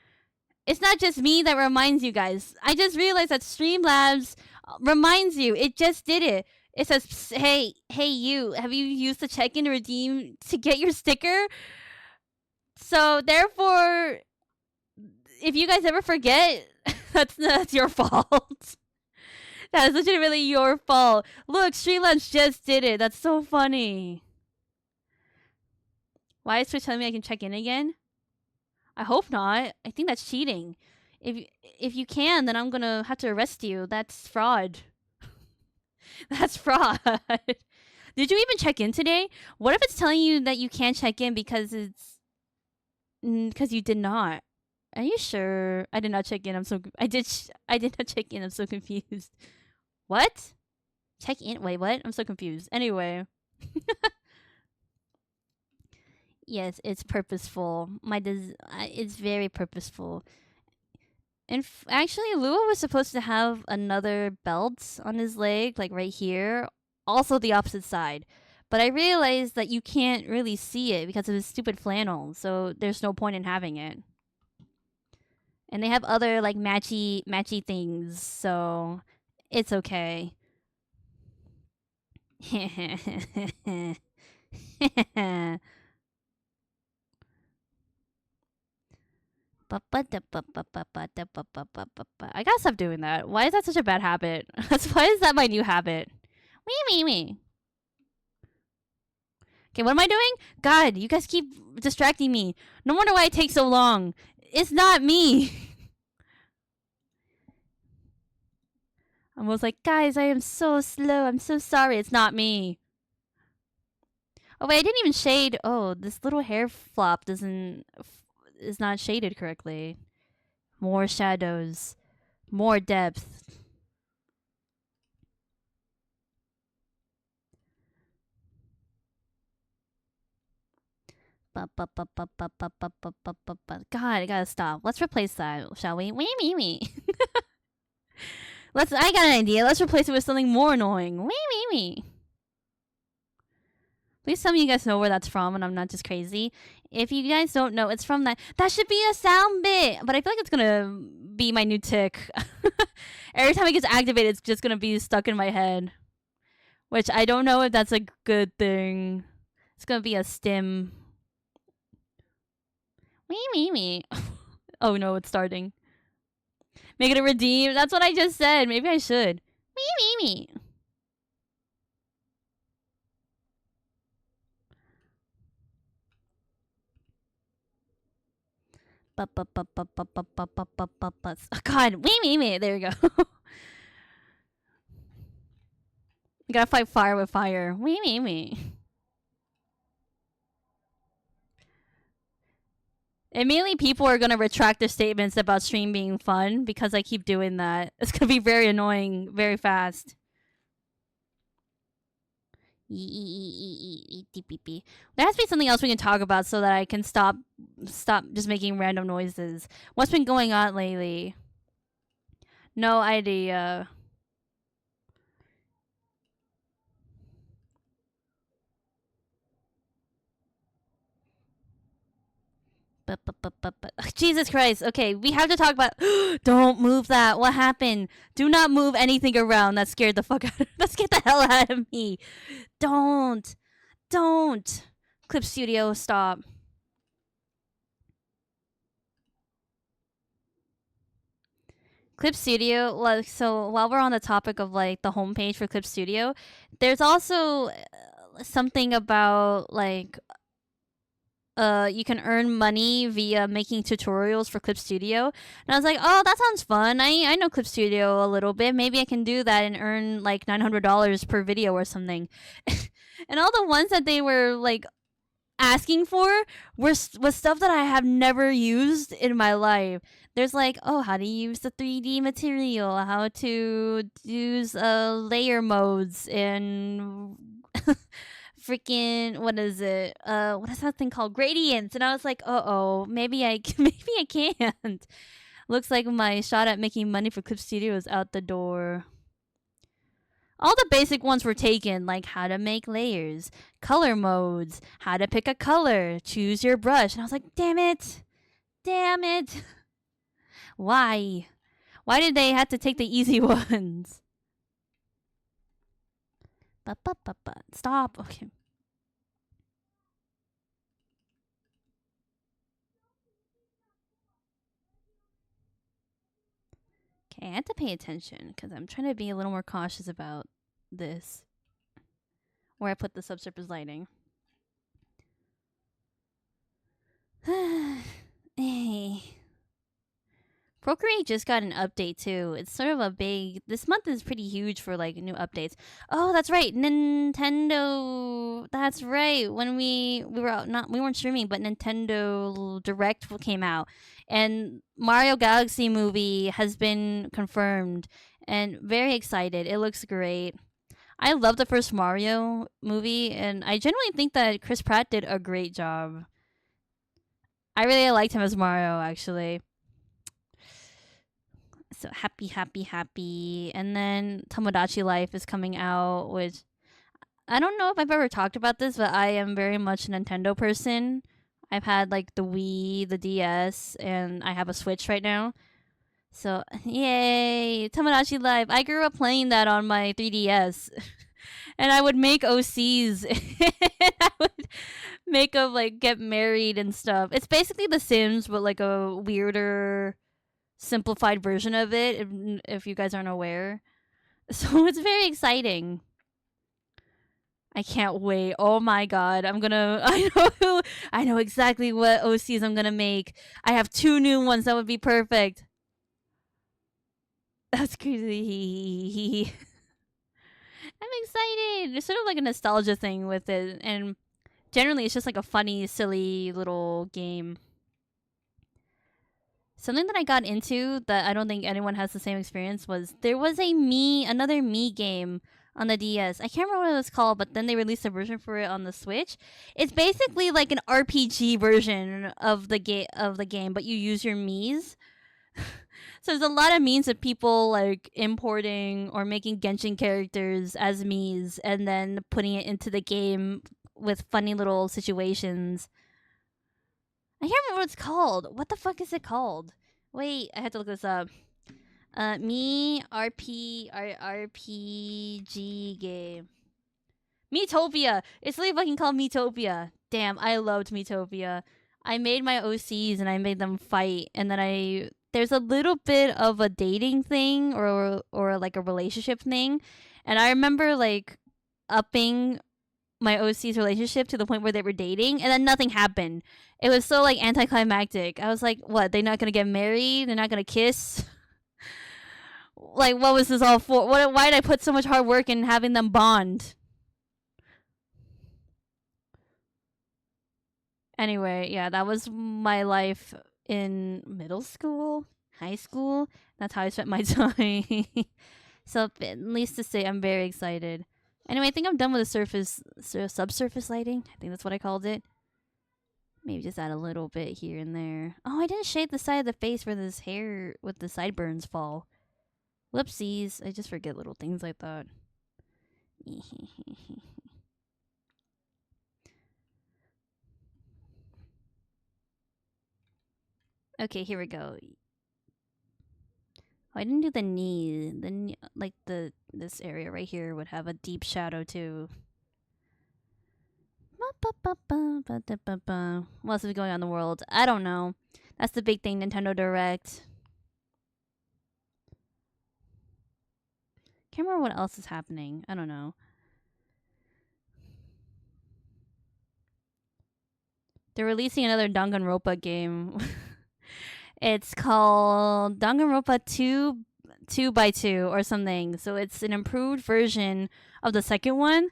It's not just me that reminds you guys. I just realized that Streamlabs reminds you. It just did it. It says, hey, you, have you used the check-in to redeem to get your sticker? So, therefore, if you guys ever forget, that's your fault. That is legitimately your fault. Look, Streamlabs just did it. That's so funny. Why is Twitch telling me I can check in again? I hope not. I think that's cheating. If you can, then I'm gonna have to arrest you. That's fraud. That's fraud. Did you even check in today? What if it's telling you that you can't check in because because you did not? Are you sure? I did not check in. I did not check in. I'm so confused. What? Check in? Wait, what? I'm so confused. Anyway. Yes, it's purposeful. It's very purposeful. And actually, Lua was supposed to have another belt on his leg, like right here, also the opposite side. But I realized that you can't really see it because of his stupid flannel, so there's no point in having it. And they have other like matchy things, so it's okay. I gotta stop doing that. Why is that such a bad habit? Why is that my new habit? Me. Okay, what am I doing? God, you guys keep distracting me. No wonder why it takes so long. It's not me. I was like, guys, I am so slow. I'm so sorry. It's not me. Oh wait, I didn't even shade. Oh, this little hair flop is not shaded correctly. More shadows, more depth. God, I gotta stop. Let's replace that, shall we? Me. I got an idea. Let's replace it with something more annoying. Me. Please tell me you guys know where that's from and I'm not just crazy. If you guys don't know, it's from that should be a sound bit. But I feel like it's gonna be my new tick. Every time it gets activated, it's just gonna be stuck in my head. Which I don't know if that's a good thing. It's gonna be a stim. Me. Oh no, it's starting. Make it a redeem. That's what I just said. Maybe I should. Me. God, me. There we go. You gotta fight fire with fire. Me. Immediately, people are gonna retract their statements about stream being fun because I keep doing that. It's gonna be very annoying, very fast. There has to be something else we can talk about so that I can stop just making random noises. What's been going on lately? No idea. Jesus Christ. Okay, we have to talk about. Don't move that. What happened? Do not move anything around. That scared the fuck out of That scared the hell out of me. Don't. Clip Studio, stop. Clip Studio, like, so while we're on the topic of like the homepage for Clip Studio, there's also something about like you can earn money via making tutorials for Clip Studio. And I was like, oh, that sounds fun. I know Clip Studio a little bit. Maybe I can do that and earn like $900 per video or something. And all the ones that they were like asking for was stuff that I have never used in my life. There's like, oh, how to use the 3D material, how to use layer modes and freaking what is it? What is that thing called? Gradients. And I was like, maybe I can't. Looks like my shot at making money for Clip Studio is out the door. All the basic ones were taken, like how to make layers, color modes, how to pick a color, choose your brush. And I was like, damn it. Why did they have to take the easy ones? Stop. Okay. Okay, I have to pay attention because I'm trying to be a little more cautious about this. Where I put the subsurface lighting. Hey. Procreate just got an update too. It's sort of a big. This month is pretty huge for like new updates. Oh, that's right, Nintendo. That's right. When we were out, we weren't streaming, but Nintendo Direct came out, and Mario Galaxy movie has been confirmed, and very excited. It looks great. I love the first Mario movie, and I genuinely think that Chris Pratt did a great job. I really liked him as Mario, actually. So happy. And then Tomodachi Life is coming out, which I don't know if I've ever talked about this, but I am very much a Nintendo person. I've had like the Wii, the DS, and I have a Switch right now. So, yay, Tomodachi Life. I grew up playing that on my 3DS. And I would make OCs. And I would makeup, like get married and stuff. It's basically The Sims, but like a weirder, simplified version of it. If you guys aren't aware, so it's very exciting. I can't wait. Oh my god, I'm gonna. I know exactly what OCs I'm gonna make. I have 2 new ones that would be perfect. That's crazy. I'm excited. It's sort of like a nostalgia thing with it, and generally it's just like a funny, silly little game. Something that I got into that I don't think anyone has the same experience was there was another Me game on the DS. I can't remember what it was called, but then they released a version for it on the Switch. It's basically like an RPG version of the game, but you use your Miis. So there's a lot of memes of people like importing or making Genshin characters as Miis and then putting it into the game with funny little situations. I can't remember what it's called. What the fuck is it called? Wait, I have to look this up. RPG game. Miitopia. It's literally fucking called Miitopia. Damn, I loved Miitopia. I made my OCs and I made them fight, and then there's a little bit of a dating thing or like a relationship thing, and I remember like upping my OC's relationship to the point where they were dating, and then nothing happened. It was so like anticlimactic. I was like, what? They're not gonna get married? They're not gonna kiss? Like, what was this all for? Why did I put so much hard work in having them bond? Anyway, yeah, that was my life in middle school, high school. That's how I spent my time. So at least to say, I'm very excited. Anyway, I think I'm done with the subsurface lighting. I think that's what I called it. Maybe just add a little bit here and there. Oh, I didn't shade the side of the face where this hair with the sideburns fall. Whoopsies. I just forget little things like that. Okay, here we go. Oh, I didn't do the knee. Like this area right here would have a deep shadow too. What else is going on in the world? I don't know. That's the big thing, Nintendo Direct. Can't remember what else is happening. I don't know. They're releasing another Danganronpa game. It's called Danganronpa 2x2 or something. So it's an improved version of the second one,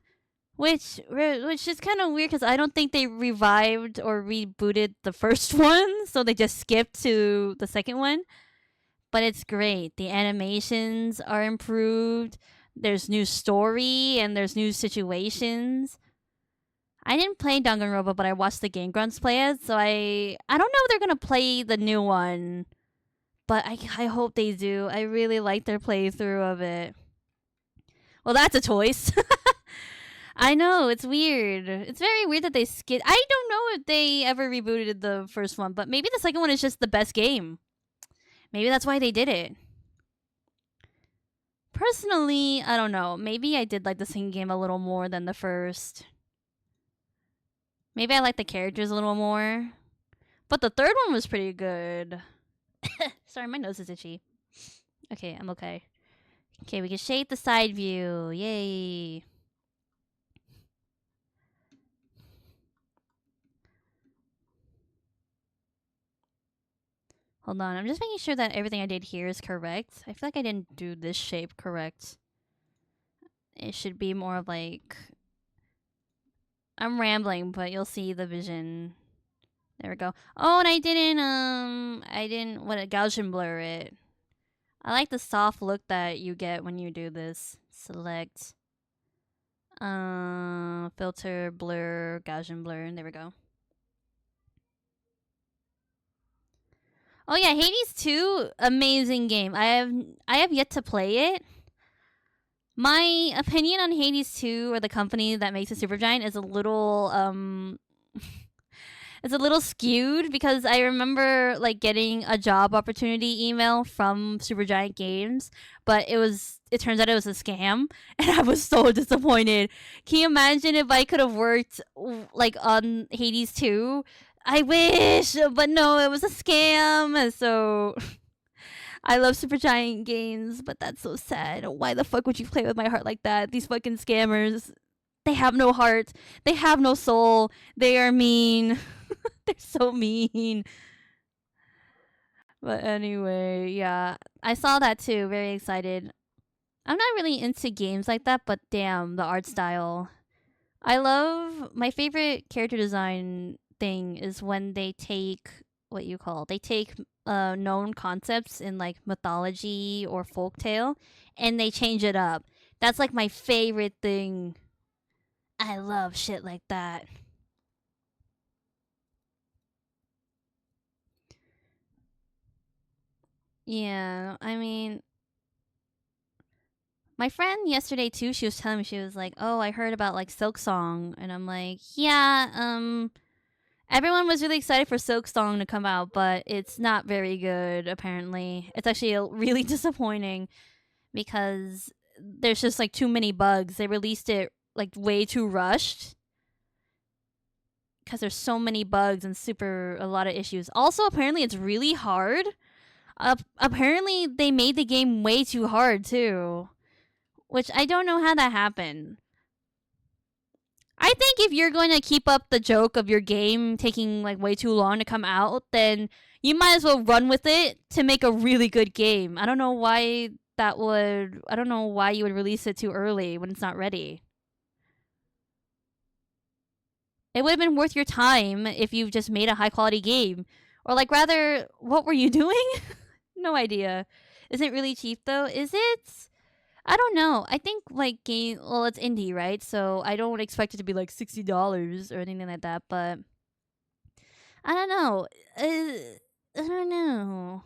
which is kind of weird because I don't think they revived or rebooted the first one, so they just skipped to the second one. But it's great. The animations are improved. There's new story and there's new situations. I didn't play Danganronpa, but I watched the Game Grunts play it, so I don't know if they're gonna play the new one, but I hope they do. I really like their playthrough of it. Well, that's a choice. I know, it's weird. It's very weird that they skip. I don't know if they ever rebooted the first one, but maybe the second one is just the best game. Maybe that's why they did it. Personally, I don't know. Maybe I did like the second game a little more than the first. Maybe I like the characters a little more. But the third one was pretty good. Sorry, my nose is itchy. Okay, I'm okay. Okay, we can shade the side view. Yay. Hold on, I'm just making sure that everything I did here is correct. I feel like I didn't do this shape correct. It should be more of like... I'm rambling, but you'll see the vision. There we go. Oh, and I didn't Gaussian blur it. I like the soft look that you get when you do this. Select, filter, blur, Gaussian blur, and there we go. Oh yeah, Hades 2, amazing game. I have yet to play it. My opinion on Hades 2 or the company that makes it Supergiant is a little it's a little skewed because I remember like getting a job opportunity email from Supergiant Games, but it turns out it was a scam and I was so disappointed. Can you imagine if I could have worked like on Hades 2? I wish, but no, it was a scam. So I love Supergiant Games, but that's so sad. Why the fuck would you play with my heart like that? These fucking scammers. They have no heart. They have no soul. They are mean. They're so mean. But anyway, yeah. I saw that too. Very excited. I'm not really into games like that, but damn, the art style. I love my favorite character design thing is when they take what you call they take known concepts in like mythology or folktale and they change it up. That's like my favorite thing. I love shit like that. Yeah, I mean, my friend yesterday too, she was telling me she was like, "Oh, I heard about like Silk Song." And I'm like, "Yeah, everyone was really excited for Silk Song to come out, but it's not very good apparently. It's actually really disappointing because there's just like too many bugs. They released it like way too rushed because there's so many bugs and super a lot of issues. Also, apparently it's really hard. Apparently they made the game way too hard too, which I don't know how that happened. I think if you're going to keep up the joke of your game taking like way too long to come out, then you might as well run with it to make a really good game. I don't know why I don't know why you would release it too early when it's not ready. It would have been worth your time if you just made a high quality game. Or like rather, what were you doing? No idea. Is it really cheap though? Is it? I don't know. I think like game. Well, it's indie, right? So I don't expect it to be like $60 or anything like that. But I don't know. I don't know.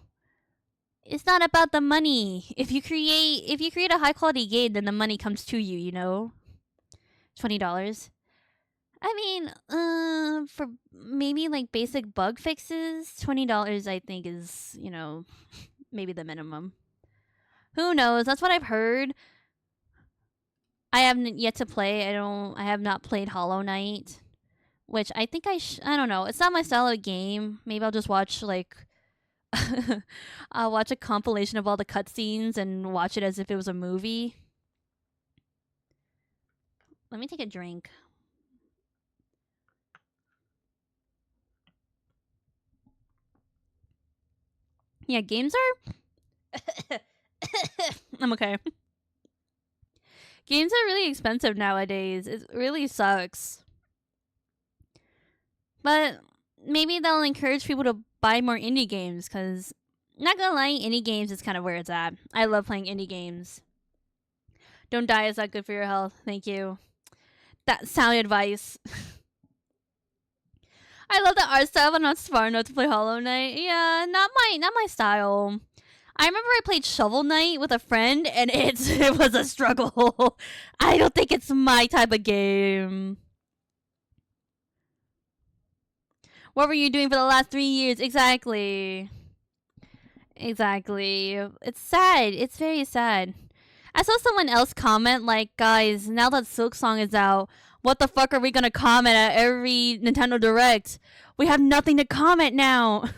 It's not about the money. If you create a high quality game, then the money comes to you. You know, $20. I mean, for maybe like basic bug fixes, $20 I think is maybe the minimum. Who knows? That's what I've heard. I haven't yet to play. I have not played Hollow Knight, which I think I don't know. It's not my style of game. Maybe I'll just watch like I'll watch a compilation of all the cutscenes and watch it as if it was a movie. Let me take a drink. Yeah, games are I'm okay. Games are really expensive nowadays. It really sucks. But maybe they'll encourage people to buy more indie games because, not gonna lie, indie games is kind of where it's at. I love playing indie games. Don't die is not good for your health. Thank you. That sound advice. I love the art style, but not smart enough to play Hollow Knight. Yeah, not my style. I remember I played Shovel Knight with a friend, and it was a struggle. I don't think it's my type of game. What were you doing for the last 3 years? Exactly. Exactly. It's sad. It's very sad. I saw someone else comment like, "Guys, now that Silk Song is out, what the fuck are we gonna comment at every Nintendo Direct? We have nothing to comment now."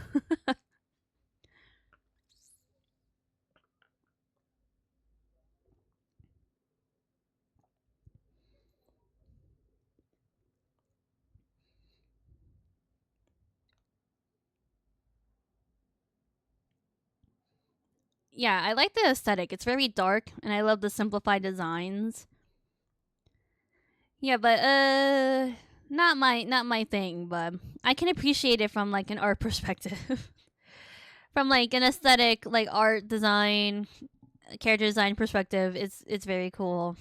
Yeah, I like the aesthetic. It's very dark, and I love the simplified designs. Yeah, but not my thing. But I can appreciate it from like an art perspective, from like an aesthetic, like art design, character design perspective. It's very cool.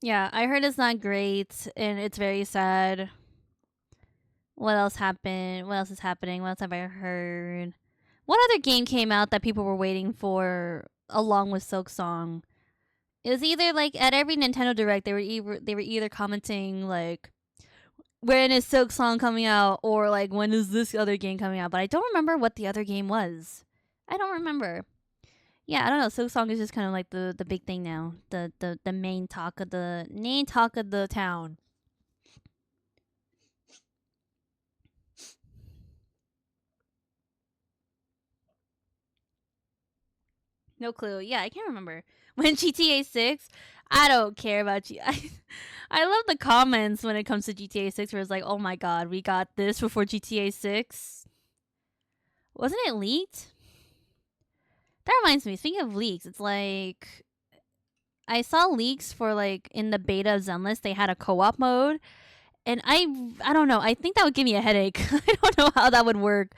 Yeah, I heard it's not great, and it's very sad. What else happened? What else is happening? What else have I heard? What other game came out that people were waiting for along with Silk Song? It was either like at every Nintendo Direct they were either commenting like when is Silk Song coming out, or like when is this other game coming out? But I don't remember what the other game was. I don't remember. Yeah, I don't know. Silk Song is just kind of like the big thing now. The main talk of the town. No clue. Yeah, I can't remember. When GTA 6, I don't care about you. I love the comments when it comes to GTA 6 where it's like, oh my god, we got this before GTA 6. Wasn't it leaked? That reminds me, speaking of leaks, it's like I saw leaks for like in the beta of Zenless, they had a co-op mode. And I don't know. I think that would give me a headache. I don't know how that would work.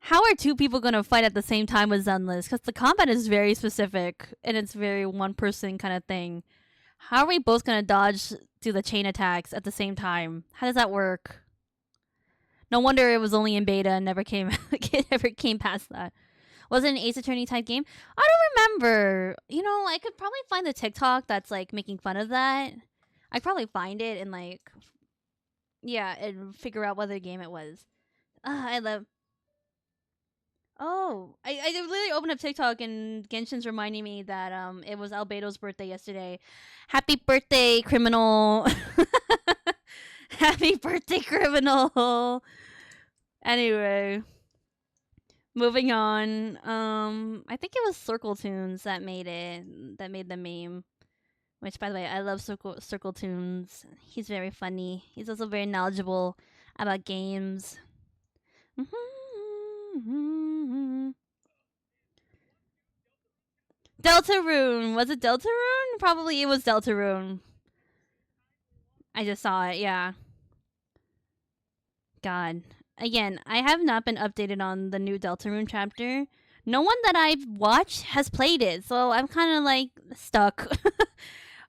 How are two people going to fight at the same time with Zenless? Because the combat is very specific and it's very one person kind of thing. How are we both going to dodge through the chain attacks at the same time? How does that work? No wonder it was only in beta and never came never came past that. Was it an Ace Attorney type game? I don't remember. You know, I could probably find the TikTok that's like making fun of that. I'd probably find it and like, yeah, and figure out what other game it was. I love. Oh, I literally opened up TikTok and Genshin's reminding me that it was Albedo's birthday yesterday. Happy birthday, criminal! Happy birthday, criminal! Anyway, moving on. I think it was Circle Tunes that made it. That made the meme. Which, by the way, I love Circle Tunes. He's very funny. He's also very knowledgeable about games. Deltarune. Was it Deltarune? Probably it was Deltarune. I just saw it, yeah. God. Again, I have not been updated on the new Deltarune chapter. No one that I've watched has played it, so I'm kind of like stuck.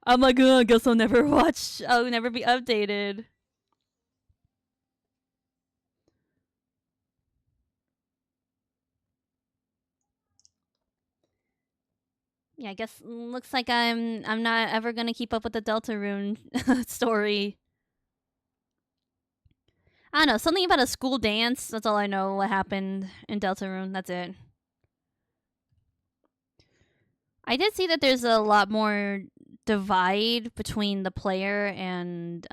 I'm like, oh, I guess I'll never watch. I'll never be updated. Yeah, I guess looks like I'm not ever gonna keep up with the Deltarune story. I don't know, something about a school dance. That's all I know what happened in Deltarune. That's it. I did see that there's a lot more divide between the player and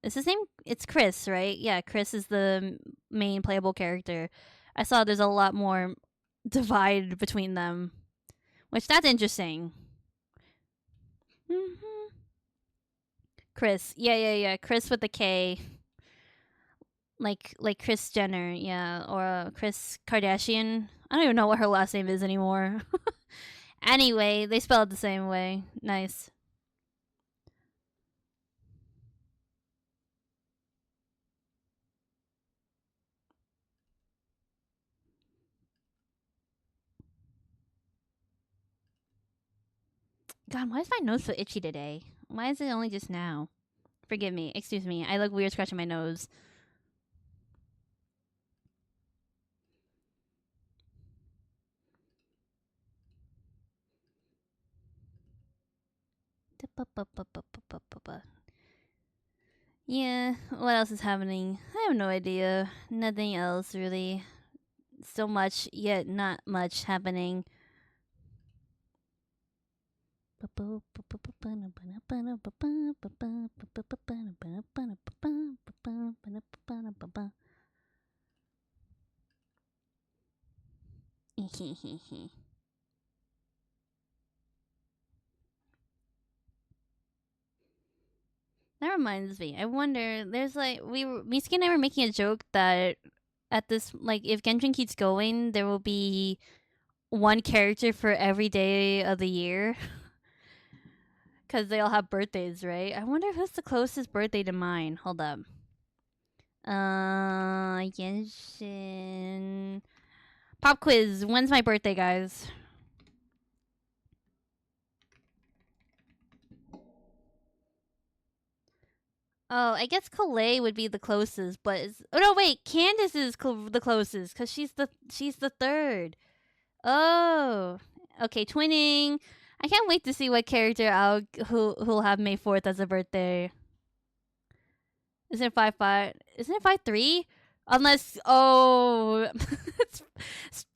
it's his name, it's Chris, right? Yeah, Chris is the main playable character. I saw there's a lot more divide between them, which that's interesting. Chris, yeah, Chris with the K, like Chris Jenner, yeah, or Chris Kardashian. I don't even know what her last name is anymore. Anyway, they spell it the same way. Nice. God, why is my nose so itchy today? Why is it only just now? Forgive me. Excuse me. I look weird scratching my nose. Yeah, what else is happening? I have no idea. Nothing else really. So much, yet not much happening. That reminds me. I wonder. There's like Misky and I were making a joke that at this, like, if Genshin keeps going, there will be one character for every day of the year because they all have birthdays, right? I wonder who's the closest birthday to mine. Hold up. Genshin. Pop quiz. When's my birthday, guys? Oh, I guess Calais would be the closest, but oh no, wait, Candace is the closest because she's the third. Oh, okay, twinning. I can't wait to see what character who'll have May 4th as a birthday. Isn't it 5-5? Isn't it 5-3? Unless, oh,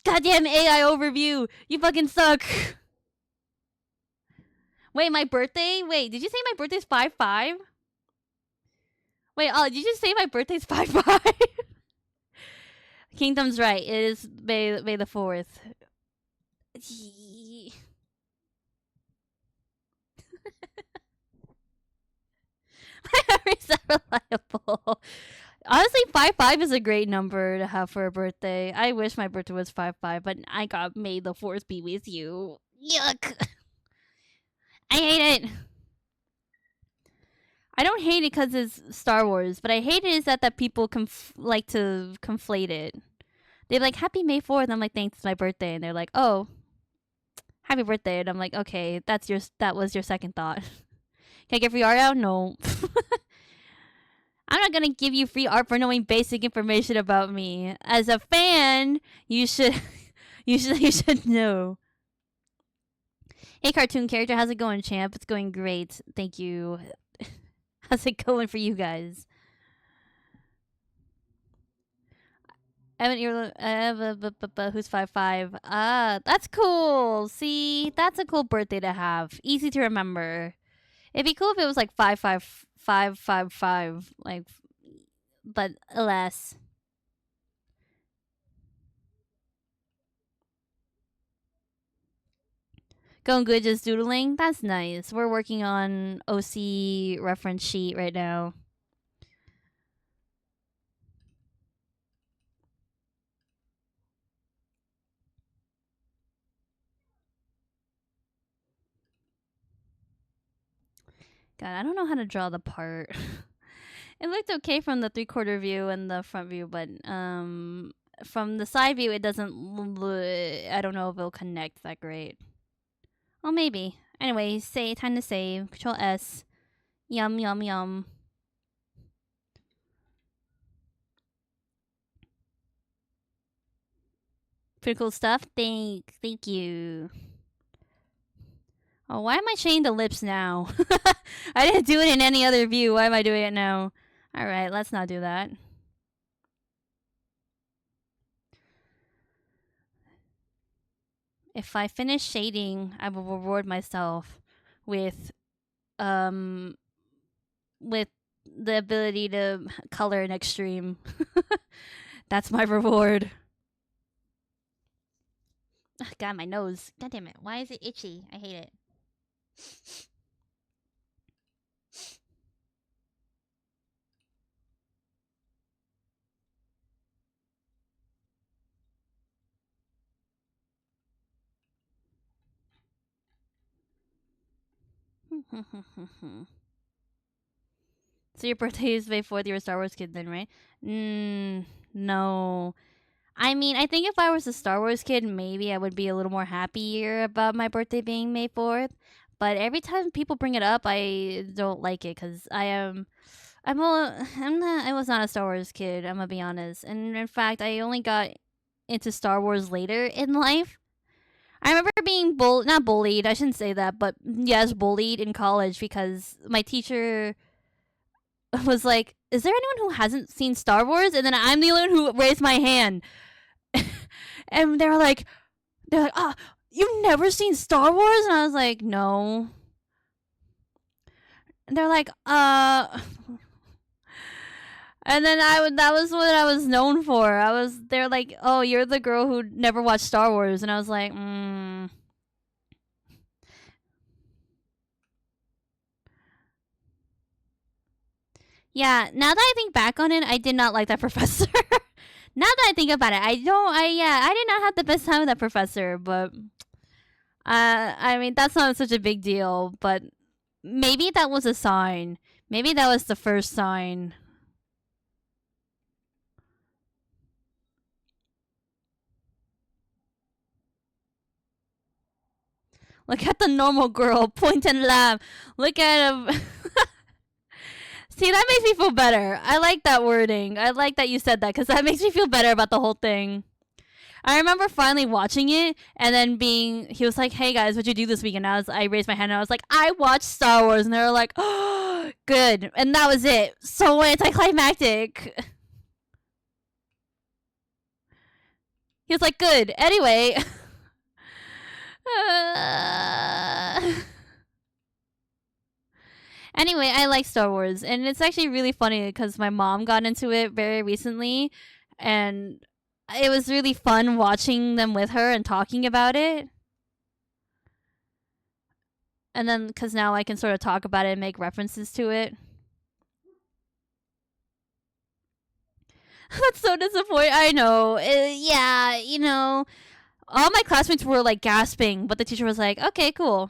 goddamn AI overview. You fucking suck. Wait, my birthday? Wait, did you say my birthday's 5-5? Wait, oh, did you just say my birthday's 5-5? Kingdom's right. It is May the 4th. My memories are reliable. Honestly, 5-5 is a great number to have for a birthday. I wish my birthday was 5-5, but I got May the 4th be with you. Yuck. I hate it. I don't hate it because it's Star Wars, but I hate it is that people like to conflate it. They're like, happy May 4th. I'm like, thanks, it's my birthday. And they're like, oh, happy birthday. And I'm like, okay, that was your second thought. Can I get free art out? No. I'm not gonna give you free art for knowing basic information about me. As a fan, you should you should know. Hey cartoon character, how's it going, champ? It's going great. Thank you. How's it going for you guys? Who's 5-5? Ah, that's cool. See, that's a cool birthday to have. Easy to remember. It'd be cool if it was like 5-5-5-5-5, like, but alas. Going good, just doodling. That's nice. We're working on OC reference sheet right now. God, I don't know how to draw the part. It looked okay from the 3/4 view and the front view, but from the side view, it doesn't. I don't know if it'll connect that great. Oh, maybe. Anyway, time to save. Control S. Yum yum yum. Pretty cool stuff. Thank you. Oh, why am I shading the lips now? I didn't do it in any other view. Why am I doing it now? Alright, let's not do that. If I finish shading, I will reward myself with the ability to color in extreme. That's my reward. Ugh, God, my nose. God damn it. Why is it itchy? I hate it. So your birthday is May 4th. You're a Star Wars kid then, right? No. I mean, I think if I was a Star Wars kid, maybe I would be a little more happier about my birthday being May 4th. But every time people bring it up, I don't like it because I was not a Star Wars kid. I'm gonna be honest. And in fact, I only got into Star Wars later in life. I remember being not bullied. I shouldn't say that, but yes, bullied in college because my teacher was like, "Is there anyone who hasn't seen Star Wars?" And then I'm the only one who raised my hand. And they're like, "Ah, you've never seen Star Wars?" And I was like, "No." And they're like, And then that was what I was known for. They're like, "Oh, you're the girl who never watched Star Wars." And I was like, Yeah, now that I think back on it, I did not like that professor. Now that I think about it, I did not have the best time with that professor, but I mean, that's not such a big deal, but maybe that was a sign. Maybe that was the first sign. Look at the normal girl, point and laugh. Look at him. See, that makes me feel better. I like that wording. I like that you said that because that makes me feel better about the whole thing. I remember finally watching it and then he was like, "Hey guys, what'd you do this weekend?" I raised my hand and I was like, "I watched Star Wars," and they were like, "Oh, good," and that was it. So anticlimactic. He was like, "Good." Anyway. Anyway, I like Star Wars, and it's actually really funny because my mom got into it very recently, and it was really fun watching them with her and talking about it. And then, because now I can sort of talk about it and make references to it. That's so disappointing. I know. Yeah, all my classmates were like gasping, but the teacher was like, "Okay, cool."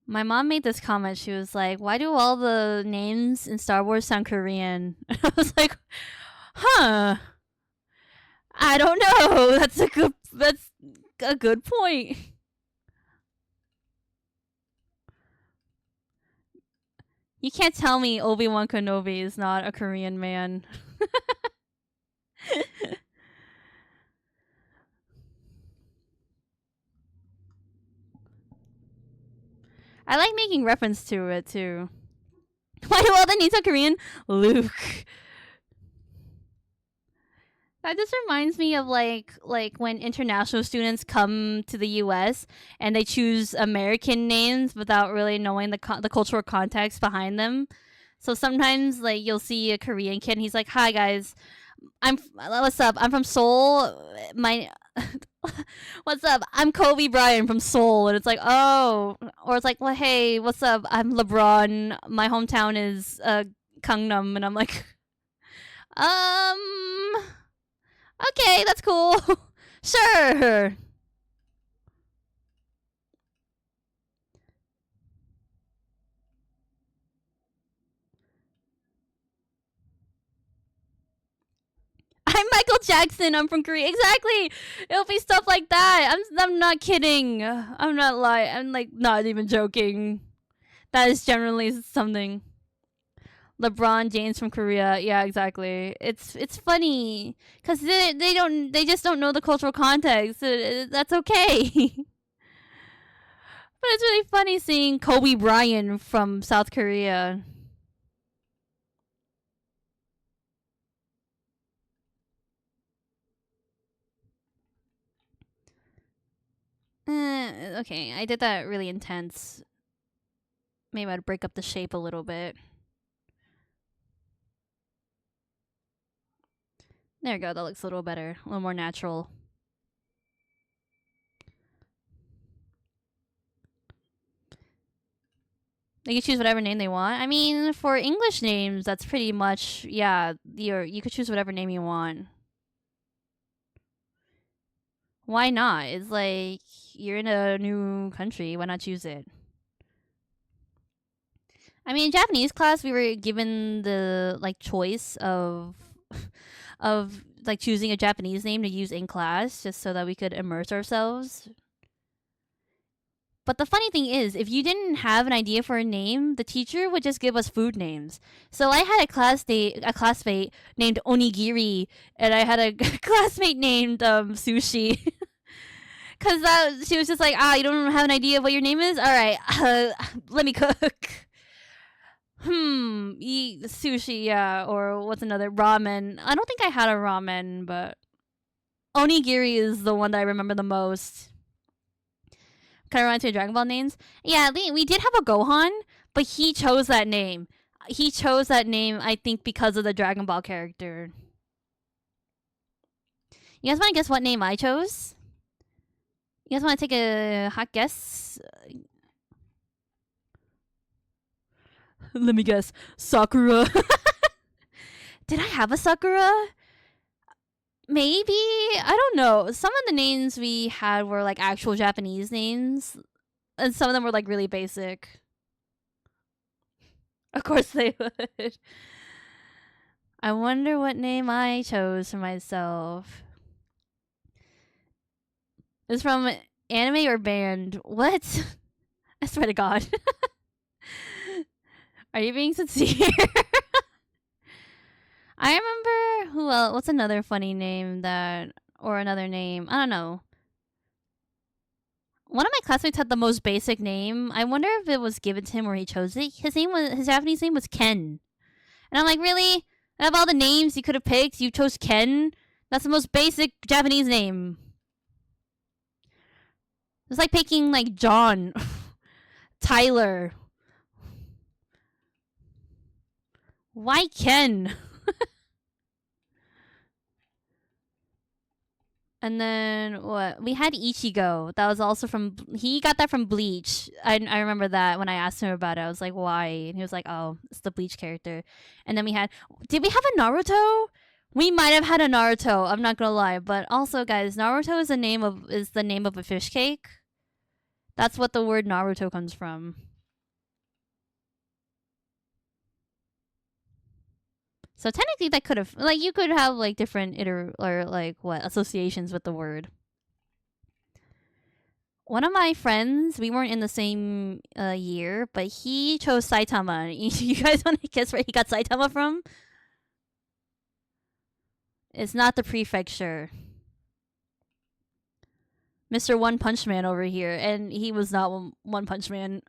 My mom made this comment. She was like, "Why do all the names in Star Wars sound Korean?" I was like, "Huh. I don't know. That's a good point." You can't tell me Obi-Wan Kenobi is not a Korean man. I like making reference to it too. Why do all the names are Korean? Luke. That just reminds me of like when international students come to the U.S. and they choose American names without really knowing the cultural context behind them. So sometimes like you'll see a Korean kid and he's like, "Hi guys, what's up? I'm from Seoul. My what's up? I'm Kobe Bryant from Seoul." And it's like, "Oh," or it's like, "Well, hey, what's up? I'm LeBron. My hometown is Gangnam," and I'm like, um. Okay, that's cool. Sure. I'm Michael Jackson. I'm from Korea. Exactly. It'll be stuff like that. I'm not kidding. I'm not lying. I'm like not even joking. That is generally something. LeBron James from Korea. Yeah, exactly. It's funny because they just don't know the cultural context. That's okay. But it's really funny seeing Kobe Bryant from South Korea. Okay, I did that really intense. Maybe I'd break up the shape a little bit. There we go. That looks a little better. A little more natural. They can choose whatever name they want. I mean, for English names, that's pretty much, yeah, you could choose whatever name you want. Why not? It's like you're in a new country. Why not choose it? I mean, in Japanese class, we were given the like choice of of like choosing a Japanese name to use in class, just so that we could immerse ourselves. But the funny thing is, if you didn't have an idea for a name, the teacher would just give us food names. So I had a classmate named Onigiri, and I had a classmate named Sushi. Cause she was just like, you don't have an idea of what your name is? All right, let me cook. Eat sushi, yeah, or what's another ramen? I don't think I had a ramen, but onigiri is the one that I remember the most. Kind of run into Dragon Ball names. Yeah, we did have a Gohan, but he chose that name. He chose that name, I think, because of the Dragon Ball character. You guys want to guess what name I chose? You guys want to take a hot guess? Let me guess. Sakura. Did I have a Sakura? Maybe. I don't know. Some of the names we had were like actual Japanese names, and some of them were like really basic. Of course they would. I wonder what name I chose for myself. It's from anime or band? What? I swear to God. Are you being sincere? I remember who else? What's another funny name that, or another name? I don't know. One of my classmates had the most basic name. I wonder if it was given to him or he chose it. His Japanese name was Ken, and I'm like, really? Out of all the names you could have picked, you chose Ken. That's the most basic Japanese name. It's like picking like John, Tyler. Why Ken? And then what? We had Ichigo. That was also from. He got that from Bleach. I remember that when I asked him about it. I was like, why? And he was like, oh, it's the Bleach character. And then we had. Did we have a Naruto? We might have had a Naruto. I'm not gonna lie, but also, guys, Naruto is the name of a fish cake. That's what the word Naruto comes from. So technically, that could have like you could have like different or like what associations with the word. One of my friends, we weren't in the same year, but he chose Saitama. You guys want to guess where he got Saitama from? It's not the prefecture. Mr. One Punch Man over here, and he was not One Punch Man.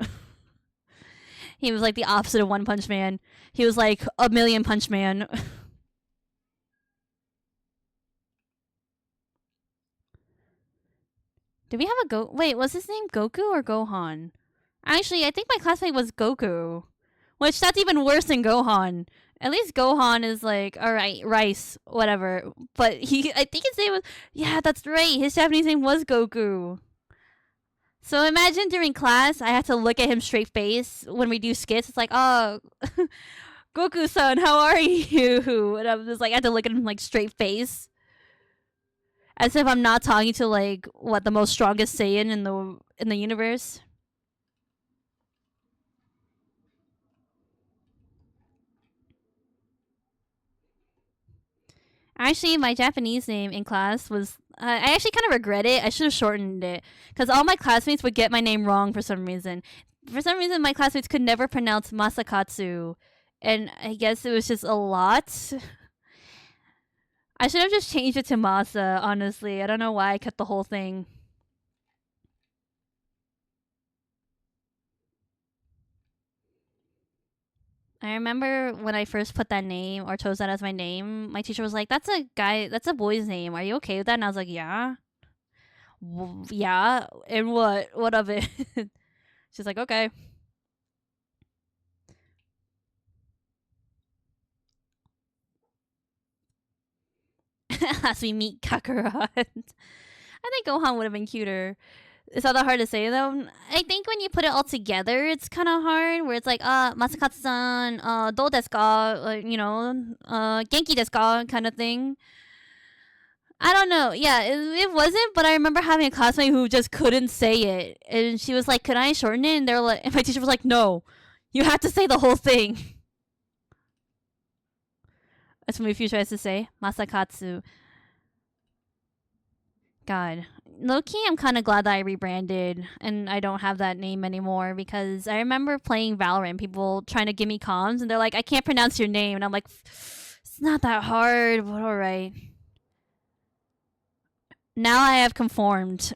He was like the opposite of One Punch Man. He was like a million Punch Man. Did we have a Wait, was his name Goku or Gohan? Actually, I think my classmate was Goku. Which, that's even worse than Gohan. At least Gohan is like, alright, rice, whatever. But I think his name was, yeah, that's right. His Japanese name was Goku. So imagine during class, I had to look at him straight face when we do skits. It's like, oh, Goku-san, how are you? And I was just like, I had to look at him like straight face. As if I'm not talking to like, what, the most strongest Saiyan in the universe. Actually, my Japanese name in class was. I actually kind of regret it. I should have shortened it because all my classmates would get my name wrong for some reason. For some reason, my classmates could never pronounce Masakatsu, and I guess it was just a lot. I should have just changed it to Masa. Honestly, I don't know why I kept the whole thing. I remember when I first put that name or chose that as my name, my teacher was like, that's a boy's name. Are you okay with that? And I was like, yeah. Yeah. And what? What of it? She's like, okay. As we meet Kakarot. I think Gohan would have been cuter. It's not that hard to say though. I think when you put it all together, it's kind of hard. Where it's like, Masakatsu-san, do desu ka? Genki desu ka? Kind of thing. I don't know. Yeah, it wasn't, but I remember having a classmate who just couldn't say it, and she was like, "Could I shorten it?" And they're like, and my teacher was like, "No, you have to say the whole thing." That's what my future tries to say. Masakatsu. God. Low key, I'm kind of glad that I rebranded and I don't have that name anymore because I remember playing Valorant, people trying to give me comms, and they're like, I can't pronounce your name. And I'm like, it's not that hard, but alright. Now I have conformed.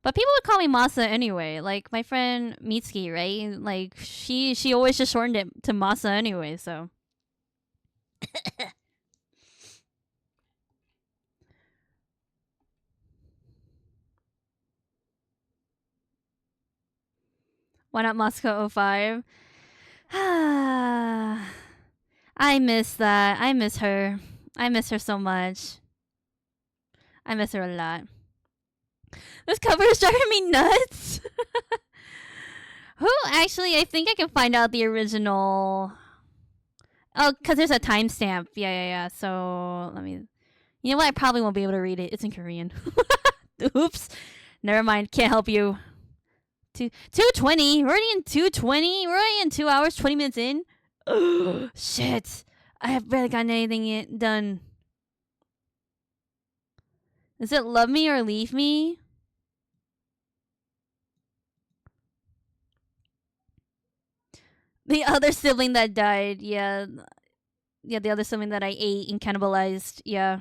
But people would call me Masa anyway. Like my friend Mitsuki, right? Like she always just shortened it to Masa anyway, so. Why not Moscow 05? I miss that. I miss her. I miss her so much. I miss her a lot. This cover is driving me nuts. Who actually? I think I can find out the original. Oh, because there's a timestamp. Yeah. So let me. You know what? I probably won't be able to read it. It's in Korean. Oops. Never mind. Can't help you. 2:20. We're already in 2:20. We're already in 2 hours 20 minutes in. Oh shit! I have barely gotten anything done. Is it love me or leave me? The other sibling that died. Yeah. Yeah, the other sibling that I ate and cannibalized. Yeah.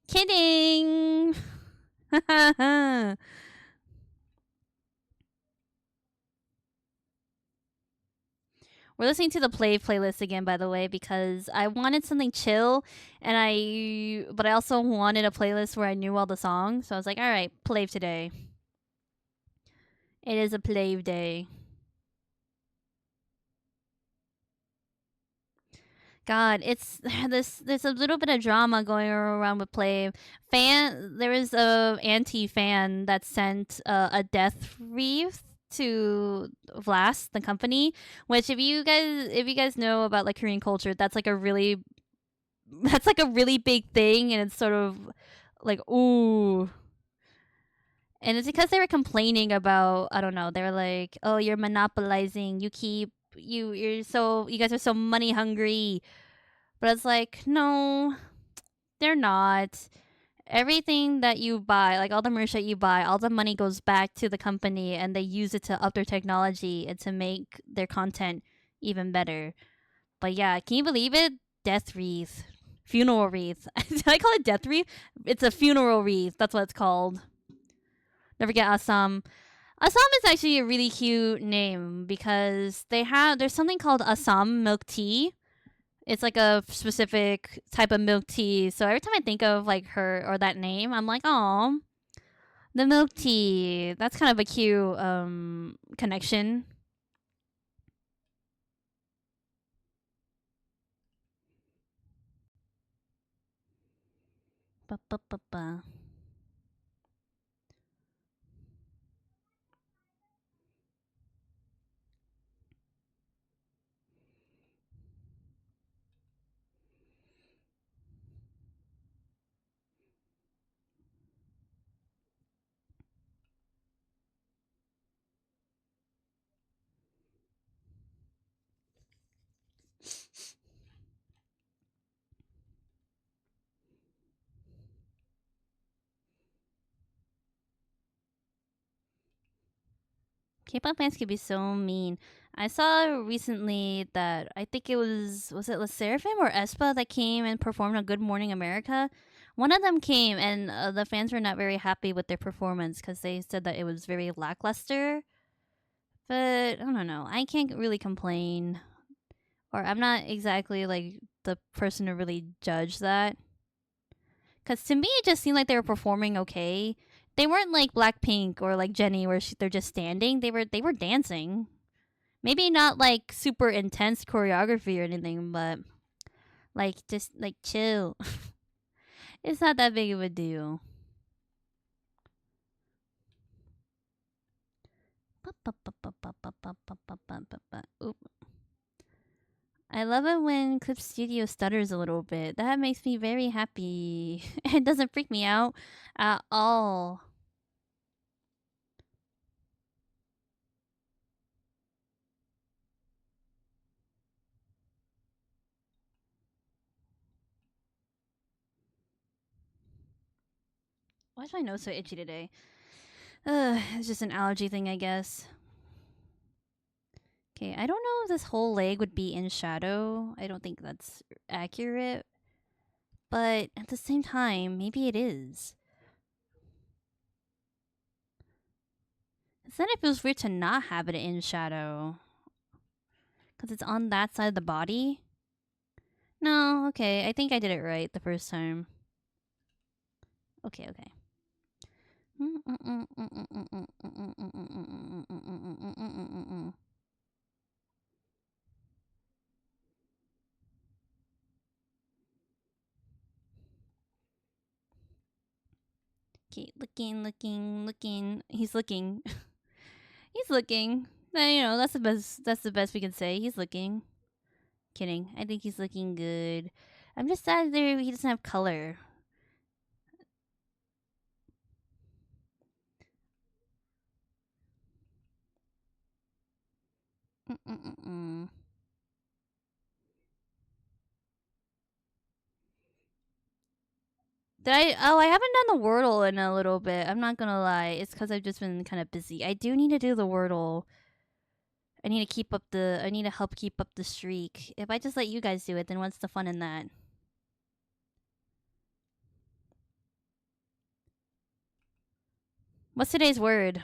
Kidding. We're listening to the play playlist again, by the way, because I wanted something chill, but I also wanted a playlist where I knew all the songs. So I was like, all right, play today. It is a play day. God, it's this. There's a little bit of drama going around with play. There was a anti fan that sent a death wreath to Vlast, the company. Which, if you guys know about like Korean culture, that's like a really big thing, and it's sort of like ooh. And it's because they were complaining about, I don't know, they were like, oh, you're monopolizing, you guys are so money hungry. But it's like, no, they're not. Everything that you buy, like all the merch that you buy, all the money goes back to the company and they use it to up their technology and to make their content even better. But yeah, can you believe it? Death wreath. Funeral wreath. Did I call it death wreath? It's a funeral wreath. That's what it's called. Never forget Assam. Assam is actually a really cute name because there's something called Assam milk tea. It's like a specific type of milk tea. So every time I think of like her or that name, I'm like, oh, the milk tea. That's kind of a cute connection. Ba-ba-ba-ba. K-pop fans can be so mean. I saw recently that I think it La Seraphim or aespa that came and performed on Good Morning America. One of them came and the fans were not very happy with their performance because they said that it was very lackluster. But I don't know. I can't really complain, or I'm not exactly like the person to really judge that. Because to me, it just seemed like they were performing okay. They weren't like Blackpink or like Jennie, where they're just standing. They were dancing. Maybe not like super intense choreography or anything, but like just like chill. It's not that big of a deal. Oop. I love it when Clip Studio stutters a little bit. That makes me very happy. It doesn't freak me out at all. Why is my nose so itchy today? It's just an allergy thing, I guess. Okay, I don't know if this whole leg would be in shadow. I don't think that's accurate. But at the same time, maybe it is. Then it feels weird to not have it in shadow. Because it's on that side of the body. No, okay. I think I did it right the first time. Okay, okay. Okay, looking. He's looking. He's looking. That's the best. That's the best we can say. He's looking. Kidding. I think he's looking good. I'm just sad there he doesn't have color. Mm-mm-mm. I haven't done the Wordle in a little bit. I'm not gonna lie. It's because I've just been kind of busy. I do need to do the Wordle. I need to help keep up the streak. If I just let you guys do it, then what's the fun in that? What's today's word?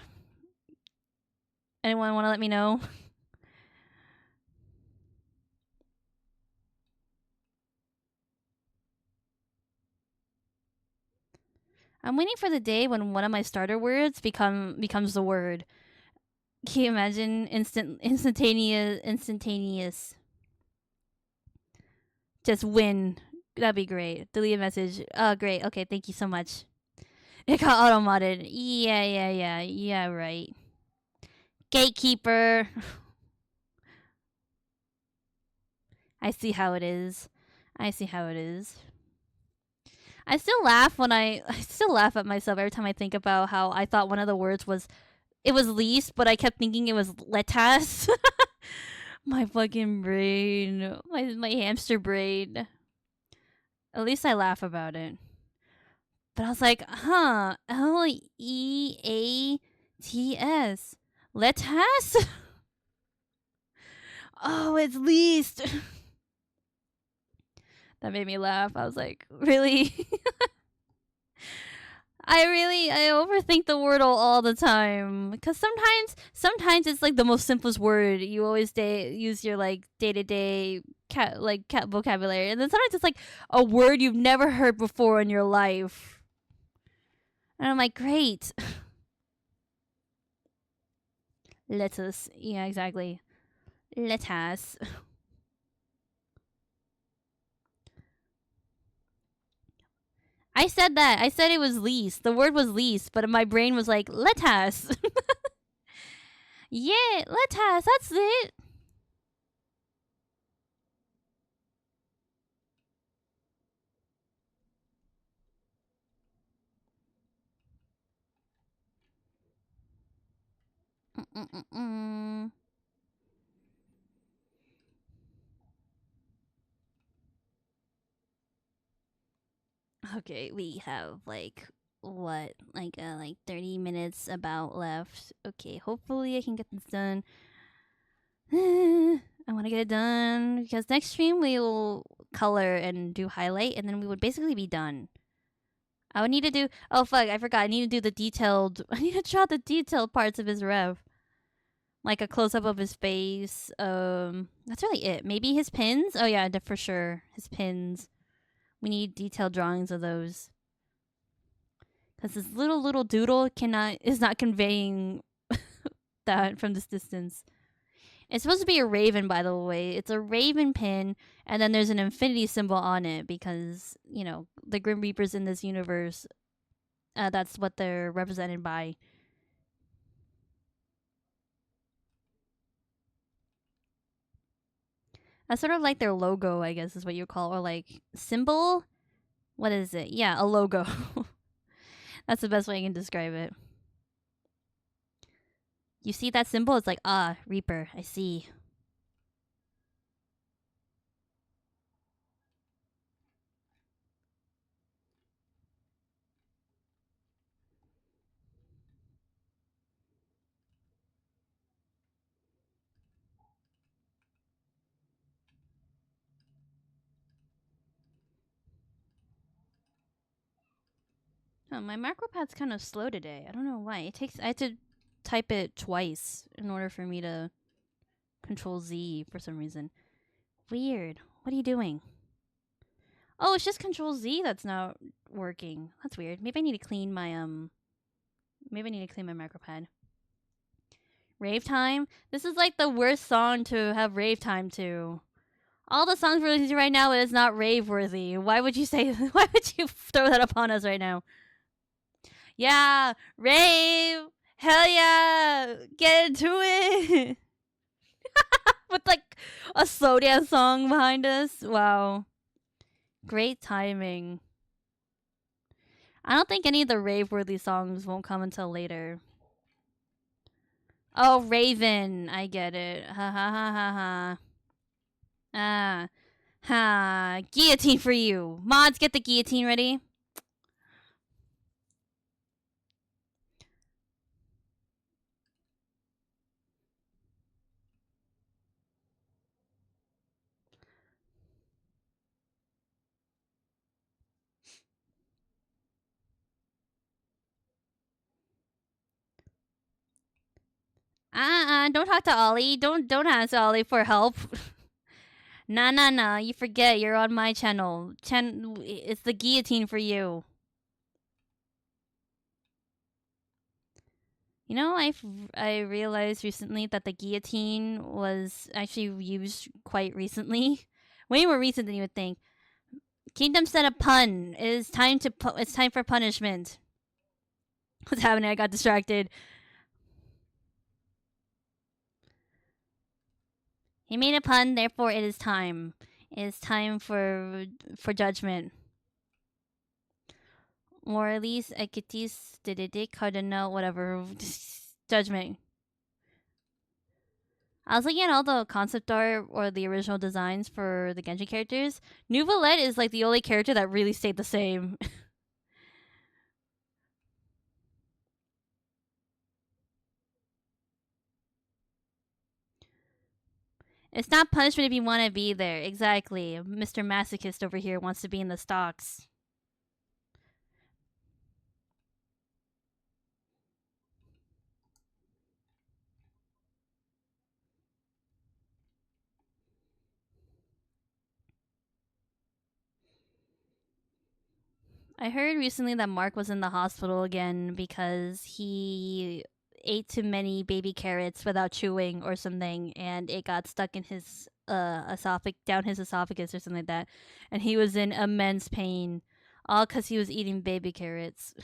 Anyone want to let me know? I'm waiting for the day when one of my starter words becomes the word. Can you imagine instantaneous? Just win. That'd be great. Delete a message. Oh, great. Okay, thank you so much. It got auto modded. Yeah, right. Gatekeeper. I see how it is. I still laugh I still laugh at myself every time I think about how I thought one of the words was least, but I kept thinking it was letas. My fucking brain. My hamster brain. At least I laugh about it. But I was like, huh, Leats. Letas? Oh, it's least. That made me laugh. I was like, really? I overthink the Wordle all the time because sometimes it's like the most simplest word. You always use your like day-to-day cat vocabulary, and then sometimes it's like a word you've never heard before in your life. And I'm like, great. Lettuce. Yeah, exactly. Lettuce. I said that. I said it was least. The word was least, but my brain was like, lettuce. Yeah, lettuce. That's it. Mm-mm-mm-mm. Okay, we have like what, like 30 minutes about left. Okay, hopefully I can get this done. I want to get it done because next stream we will color and do highlight, and then we would basically be done. I would need to do. Oh fuck! I forgot. I need to do the detailed. I need to draw the detailed parts of his rev, like a close up of his face. That's really it. Maybe his pins. Oh yeah, for sure. His pins. We need detailed drawings of those. Because this little doodle is not conveying that from this distance. It's supposed to be a raven, by the way. It's a raven pin, and then there's an infinity symbol on it because the Grim Reapers in this universe. That's what they're represented by. That's sort of like their logo, I guess is what you call, or like symbol. What is it? Yeah, a logo. That's the best way I can describe it. You see that symbol? It's like, Reaper. I see. Oh, my macro pad's kind of slow today. I don't know why. I had to type it twice in order for me to control Z for some reason. Weird. What are you doing? Oh, it's just control Z that's not working. That's weird. Maybe I need to clean my macro pad. Rave time? This is like the worst song to have rave time to. All the songs we're listening to right now is not rave worthy. Why would you why would you throw that upon us right now? Yeah, rave. Hell yeah. Get into it. With like a slow dance song behind us. Wow. Great timing. I don't think any of the rave worthy songs won't come until later. Oh, Raven. I get it. Ha ha ha ha ha. Ah. Ha. Guillotine for you. Mods, get the guillotine ready. Don't talk to Ollie. Don't ask Ollie for help. Nah. You forget you're on my channel. It's the guillotine for you. You know, I realized recently that the guillotine was actually used quite recently, way more recent than you would think. Kingdom said a pun. It's time for punishment. What's happening? I got distracted. He made a pun, therefore it is time. It is time for judgment. Moralis, equitis, dididic, cardinal, whatever. Judgment. I was looking at all the concept art or the original designs for the Genji characters. Nouvelette is like the only character that really stayed the same. It's not punishment if you want to be there. Exactly. Mr. Masochist over here wants to be in the stocks. I heard recently that Mark was in the hospital again because he ate too many baby carrots without chewing or something, and it got stuck in his down his esophagus or something like that, and he was in immense pain, all because he was eating baby carrots.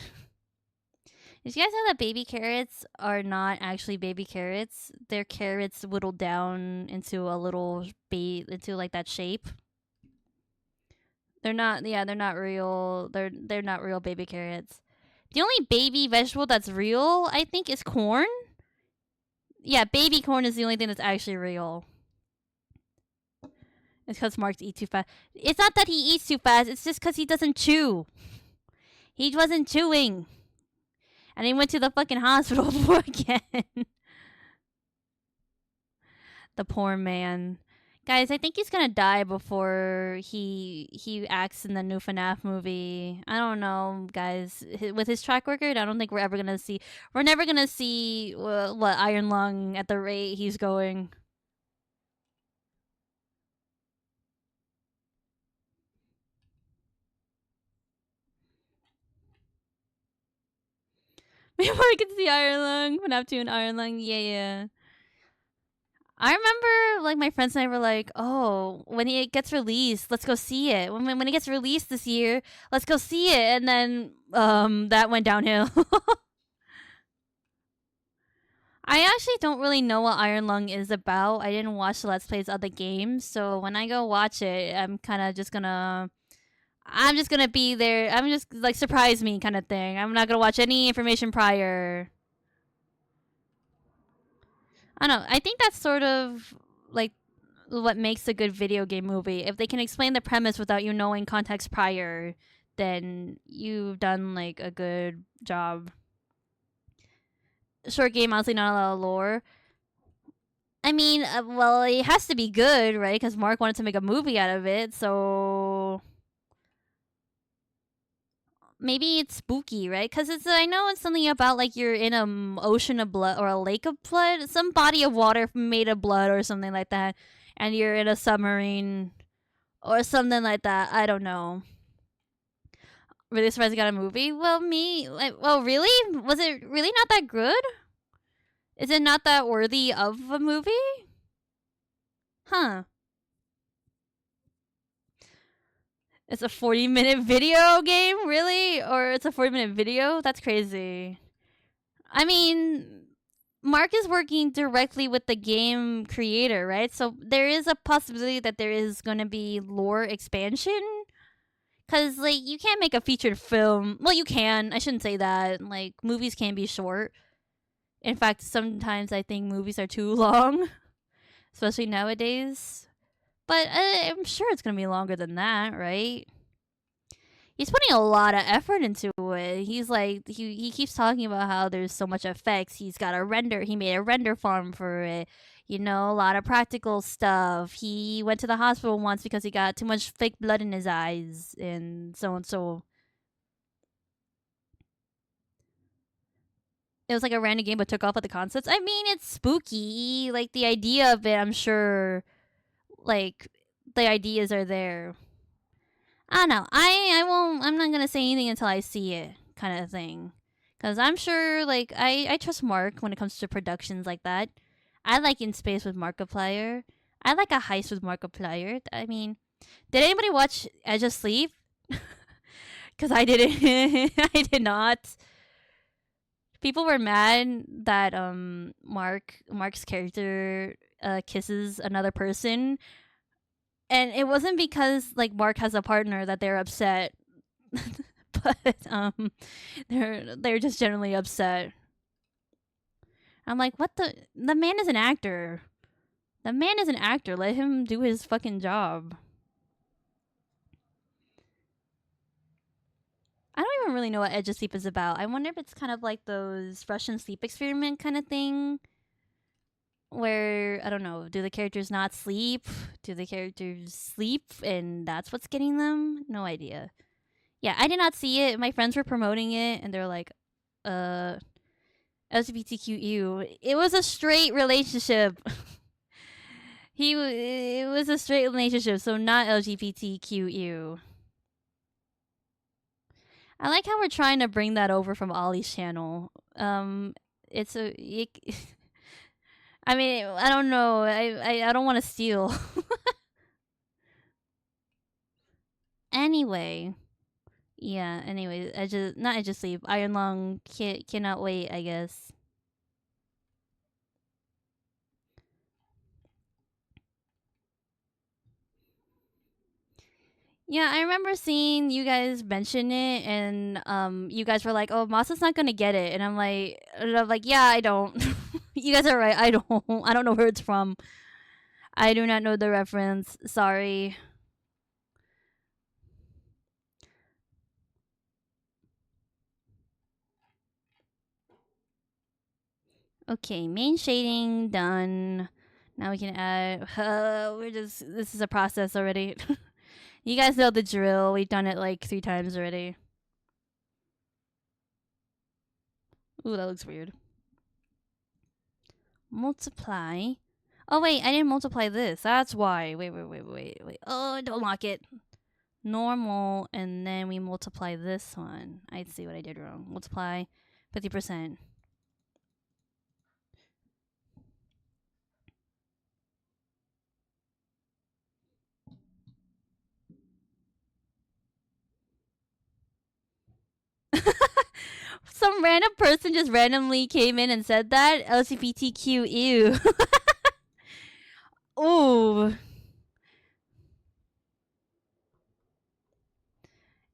Did you guys know that baby carrots are not actually baby carrots? They're carrots whittled down into a little into like that shape. They're not. Yeah, they're not real. They're not real baby carrots. The only baby vegetable that's real, I think, is corn. Yeah, baby corn is the only thing that's actually real. It's because Mark eats too fast. It's not that he eats too fast. It's just because he doesn't chew. He wasn't chewing, and he went to the fucking hospital again. The poor man. Guys, I think he's gonna die before he acts in the new FNAF movie. I don't know, guys. With his track record, I don't think we're ever gonna see. We're never gonna see what Iron Lung at the rate he's going. Before I could see Iron Lung, FNAF 2 and Iron Lung, yeah. I remember, like, my friends and I were like, "Oh, when it gets released, let's go see it. When it gets released this year, let's go see it." And then, that went downhill. I actually don't really know what Iron Lung is about. I didn't watch the Let's Plays of the games, so when I go watch it, I'm just gonna be there. I'm just like surprise me kind of thing. I'm not gonna watch any information prior. I don't know. I think that's sort of like what makes a good video game movie. If they can explain the premise without you knowing context prior, then you've done like a good job. Short game, honestly, not a lot of lore. I mean, well, it has to be good, right? Because Mark wanted to make a movie out of it, so maybe it's spooky, right? Because I know it's something about like you're in an ocean of blood or a lake of blood, some body of water made of blood or something like that, and you're in a submarine or something like that. I don't know. Really surprised I got a movie. Well, really? Was it really not that good? Is it not that worthy of a movie? Huh. It's a 40-minute video game, really? Or it's a 40-minute video? That's crazy. I mean, Mark is working directly with the game creator, right? So there is a possibility that there is going to be lore expansion. Because, like, you can't make a featured film. Well, you can. I shouldn't say that. Like, movies can be short. In fact, sometimes I think movies are too long, especially nowadays. But I'm sure it's going to be longer than that, right? He's putting a lot of effort into it. He's like, he keeps talking about how there's so much effects. He made a render farm for it. You know, a lot of practical stuff. He went to the hospital once because he got too much fake blood in his eyes and so and so. it was like a random game but took off at the concepts. I mean, it's spooky. Like the idea of it, I'm sure like the ideas are there. I don't know. I won't. I'm not gonna say anything until I see it, kind of thing. Cause I'm sure, like I trust Mark when it comes to productions like that. I like In Space with Markiplier. I like a heist with Markiplier. I mean, did anybody watch Edge of Sleep? Cause I didn't. I did not. People were mad that Mark's character kisses another person, and it wasn't because like Mark has a partner that they're upset, but they're just generally upset. I'm like, what the man is an actor. The man is an actor. Let him do his fucking job. I don't even really know what Edge of Sleep is about. I wonder if it's kind of like those Russian sleep experiment kind of thing. Where, I don't know, do the characters not sleep? Do the characters sleep and that's what's getting them? No idea. Yeah, I did not see it. My friends were promoting it and they're like, LGBTQ. It was a straight relationship. It was a straight relationship, so not LGBTQ. I like how we're trying to bring that over from Ollie's channel. It's a. I mean, I don't know. I don't want to steal. Anyway, yeah. Anyway, I just sleep. Iron Lung cannot wait. I guess. Yeah, I remember seeing you guys mention it, and you guys were like, "Oh, Masa's not gonna get it," and I'm like, "Yeah, I don't." You guys are right. I don't. I don't know where it's from. I do not know the reference. Sorry. Okay, main shading done. Now we can add. We're just. This is a process already. You guys know the drill. We've done it like 3 times already. Ooh, that looks weird. Multiply. Oh wait, I didn't multiply this. That's why. Wait. Oh, don't lock it. Normal, and then we multiply this one. I see what I did wrong. Multiply 50%. Some random person just randomly came in and said that. LGBTQ, ew. Ooh.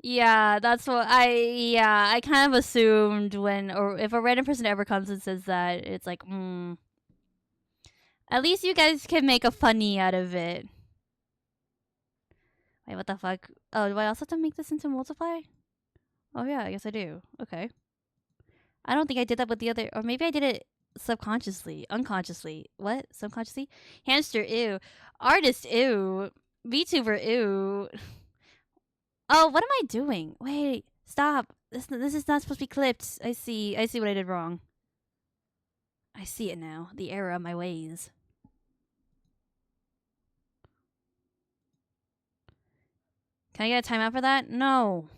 Yeah, that's what I kind of assumed when, or if a random person ever comes and says that, it's like, At least you guys can make a funny out of it. Wait, what the fuck? Oh, do I also have to make this into multiply? Oh yeah, I guess I do. Okay. I don't think I did that with the other, or maybe I did it subconsciously, unconsciously. What? Subconsciously? Hamster, ew. Artist, ew. VTuber, ew. Oh, what am I doing? Wait, stop. This is not supposed to be clipped. I see what I did wrong. I see it now. The error of my ways. Can I get a timeout for that? No.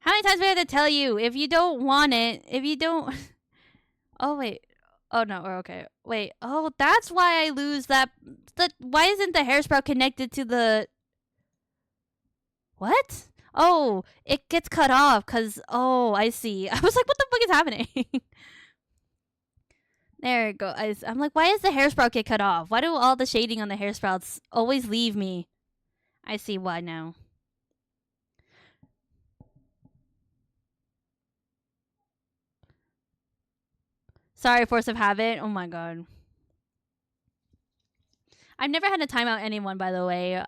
How many times do I have to tell you? If you don't want it, if you don't. Oh, wait. Oh, no. Okay. Wait. Oh, that's why I lose that. Why isn't the hair sprout connected to the. What? Oh, it gets cut off because. Oh, I see. I was like, what the fuck is happening? There we go. I'm like, why does the hair sprout get cut off? Why do all the shading on the hair sprouts always leave me? I see why now. Sorry, force of habit. Oh my god. I've never had to time out anyone, by the way.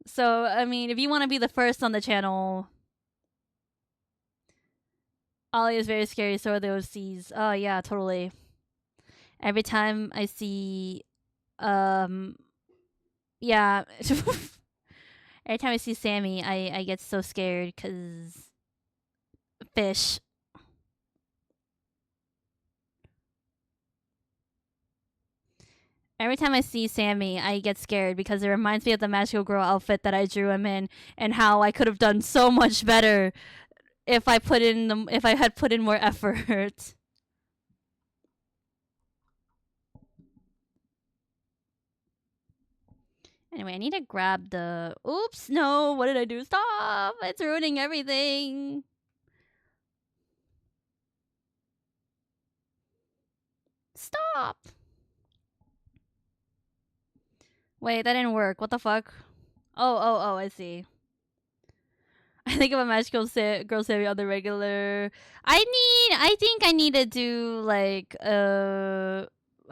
So, I mean, if you want to be the first on the channel, Ollie is very scary. So are those C's. Oh yeah, totally. Every time I see, yeah. Every time I see Sammy, I get so scared because fish. Every time I see Sammy, I get scared because it reminds me of the magical girl outfit that I drew him in, and how I could have done so much better if I had put in more effort. Anyway, I need to grab the. Oops! No, what did I do? Stop! It's ruining everything. Stop! Wait, that didn't work. What the fuck? Oh, I see. I think of a magical girl Sammy on the regular. I think I need to do like a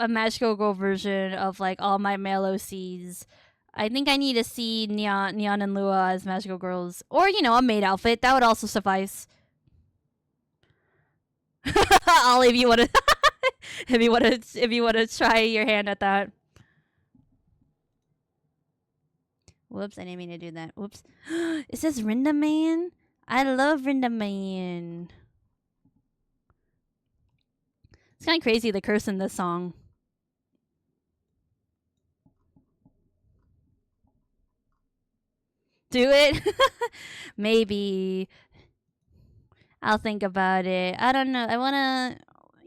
magical girl version of like all my male OCs. I think I need to see Neon and Lua as magical girls, or a maid outfit that would also suffice. Ollie, if you want to, if you want to try your hand at that. Whoops, I didn't mean to do that. Whoops. Is this Rinda Man? I love Rinda Man. It's kind of crazy the curse in this song. Do it? Maybe. I'll think about it. I don't know. I want to.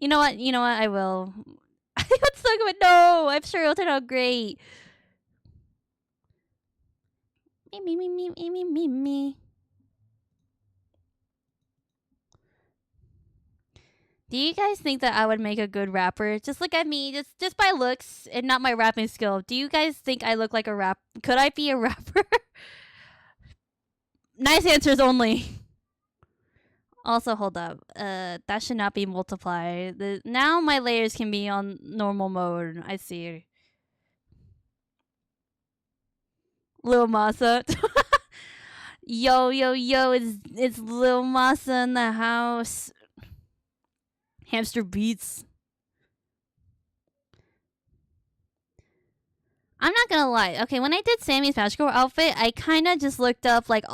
You know what? I will. Let's talk about. No! I'm sure it'll turn out great. Me. Do you guys think that I would make a good rapper? Just look at me, just by looks and not my rapping skill. Do you guys think I look like a rap? Could I be a rapper? Nice answers only. Also, hold up. That should not be multiplied. Now my layers can be on normal mode. I see. Lil Masa. Yo, it's Lil Masa in the house. Hamster beats. I'm not gonna lie. Okay, when I did Sammy's magical outfit, I kind of just looked up like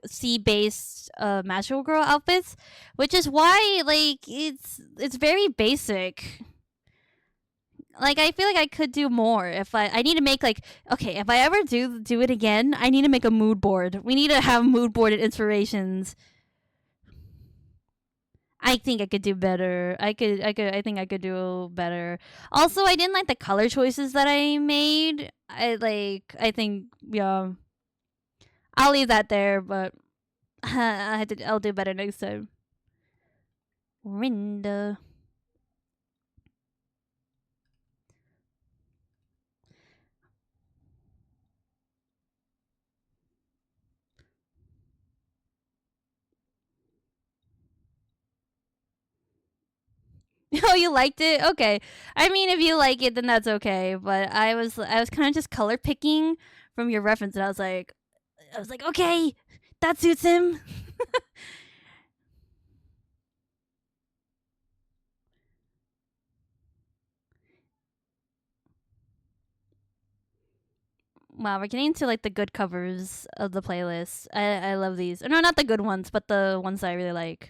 sea based magical girl outfits, which is why like it's very basic. Like I feel like I could do more if I need to make like okay, if I ever do it again, I need to make a mood board. We need to have mood board and inspirations. I think I could do better. I think I could do better. Also, I didn't like the color choices that I made. I think yeah. I'll leave that there, but I'll do better next time. Rinda. Oh, you liked it? Okay. I mean, if you like it, then that's okay. But I was kind of just color picking from your reference, and I was like, okay, that suits him. Wow, we're getting into like the good covers of the playlist. I love these. No, not the good ones, but the ones that I really like.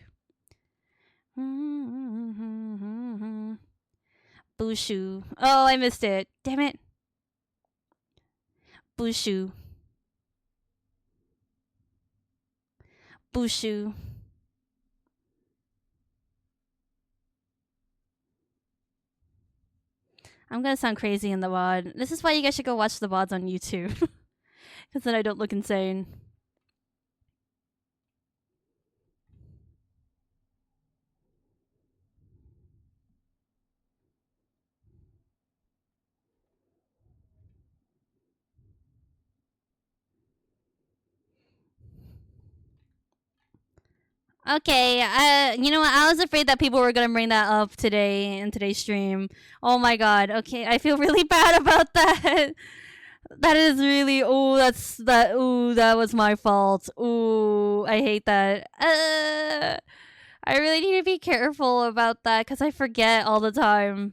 Bushu. Oh, I missed it. Damn it. Bushu. Bushu. I'm gonna sound crazy in the VOD. This is why you guys should go watch the VODs on YouTube. Because then I don't look insane. Okay, you know what? I was afraid that people were gonna bring that up today in today's stream. Oh my god. Okay, I feel really bad about that. That is really that was my fault. Ooh, I hate that. I really need to be careful about that because I forget all the time.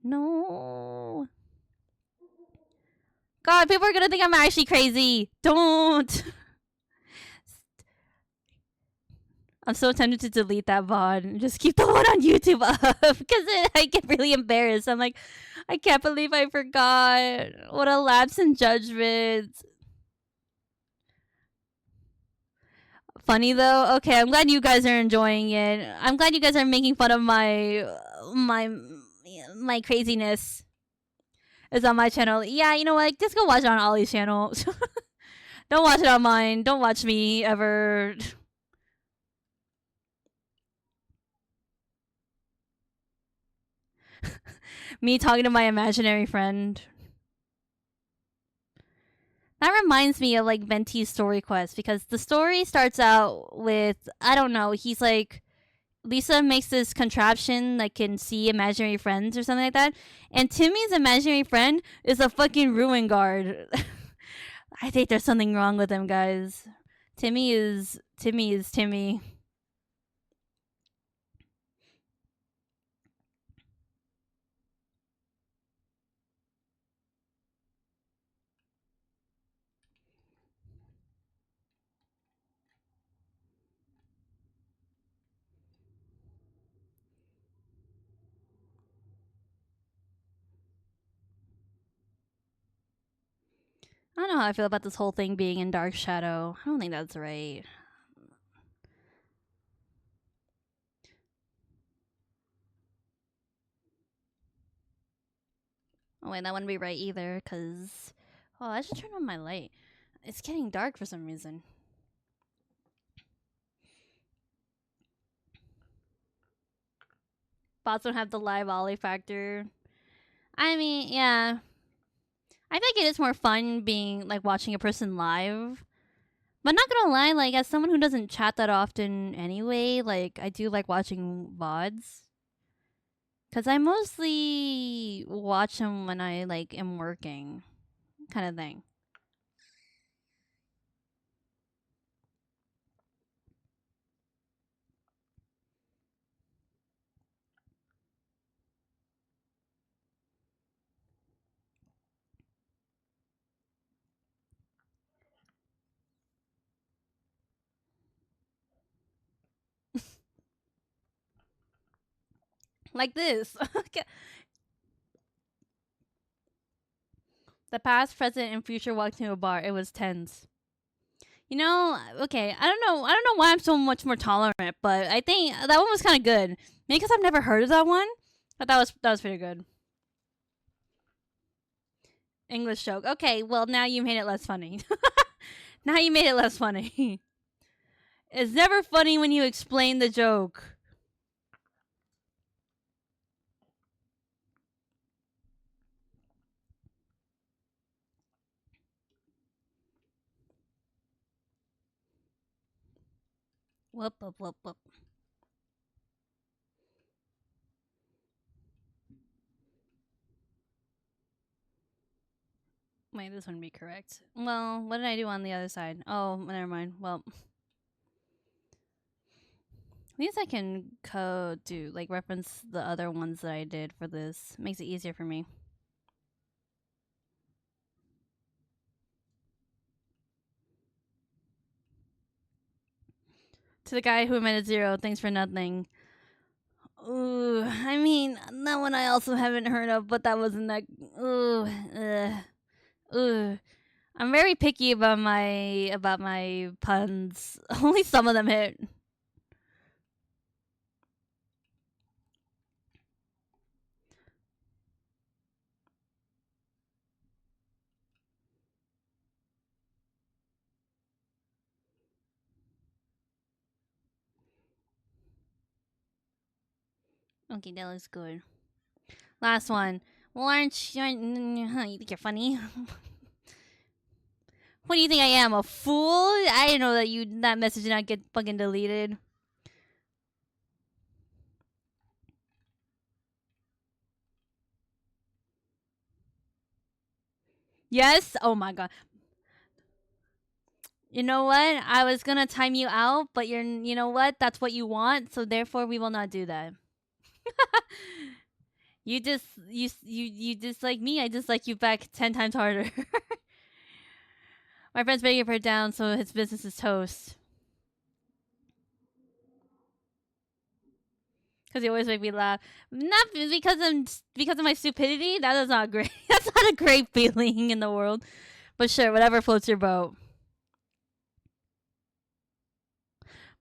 No. God, people are gonna think I'm actually crazy. Don't. I'm so tempted to delete that VOD and just keep the one on YouTube up because I get really embarrassed. I'm like, I can't believe I forgot. What a lapse in judgment. Funny though. Okay, I'm glad you guys are enjoying it. I'm glad you guys are making fun of my my craziness. It's on my channel. Yeah, you know what? Just go watch it on Ollie's channel. Don't watch it on mine. Don't watch me ever. Me talking to my imaginary friend. That reminds me of like Venti's story quest because the story starts out with I don't know, he's like Lisa makes this contraption that can see imaginary friends or something like that. And Timmy's imaginary friend is a fucking ruin guard. I think there's something wrong with him, guys. Timmy is Timmy. I don't know how I feel about this whole thing being in Dark Shadow. I don't think that's right. Oh wait, that wouldn't be right either, cause oh, I should turn on my light. It's getting dark for some reason. Bots don't have the live Ollie factor. I mean, yeah. I think it is more fun being like watching a person live. But not gonna lie, like as someone who doesn't chat that often anyway, like I do like watching VODs. Cause I mostly watch them when I like am working, kind of thing. Like this. The past, present, and future walked into a bar. It was tense. You know, okay, I don't know. I don't know why I'm so much more tolerant, but I think that one was kind of good. Maybe because I've never heard of that one, but that was pretty good. English joke. Okay, well now you made it less funny. Now you made it less funny. It's never funny when you explain the joke. Whoop whoop whoop whoop. Wait, this wouldn't be correct. Well, what did I do on the other side? Oh, never mind. Well, at least I can code to like reference the other ones that I did for this. Makes it easier for me. To the guy who invented zero, thanks for nothing. Ooh, I mean, that one I also haven't heard of, but that wasn't that. Ooh, ooh. I'm very picky about my puns. Only some of them hit. Okay, that looks good. Last one. Well, aren't you? You think you're funny? What do you think I am, a fool? I didn't know that message did not get fucking deleted. Yes. Oh my god. You know what? I was gonna time you out, but you know what? That's what you want, so therefore we will not do that. You dislike me. I dislike you back 10 times harder. My friend's begging for it down, so his business is toast. Because you always make me laugh. Not because of my stupidity. That is not great. That's not a great feeling in the world. But sure, whatever floats your boat.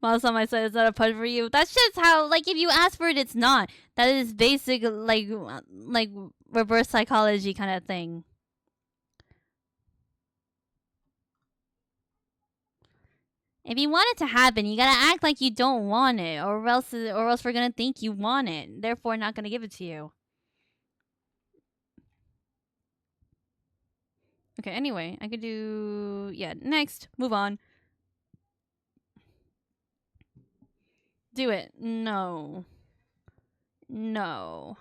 Mouse on my side is not a pun for you. That's just how, like, if you ask for it, it's not. That is basic, like reverse psychology kind of thing. If you want it to happen, you gotta act like you don't want it, or else we're gonna think you want it. Therefore, not gonna give it to you. Okay. Anyway, I could do next. Move on. Do it. No. No.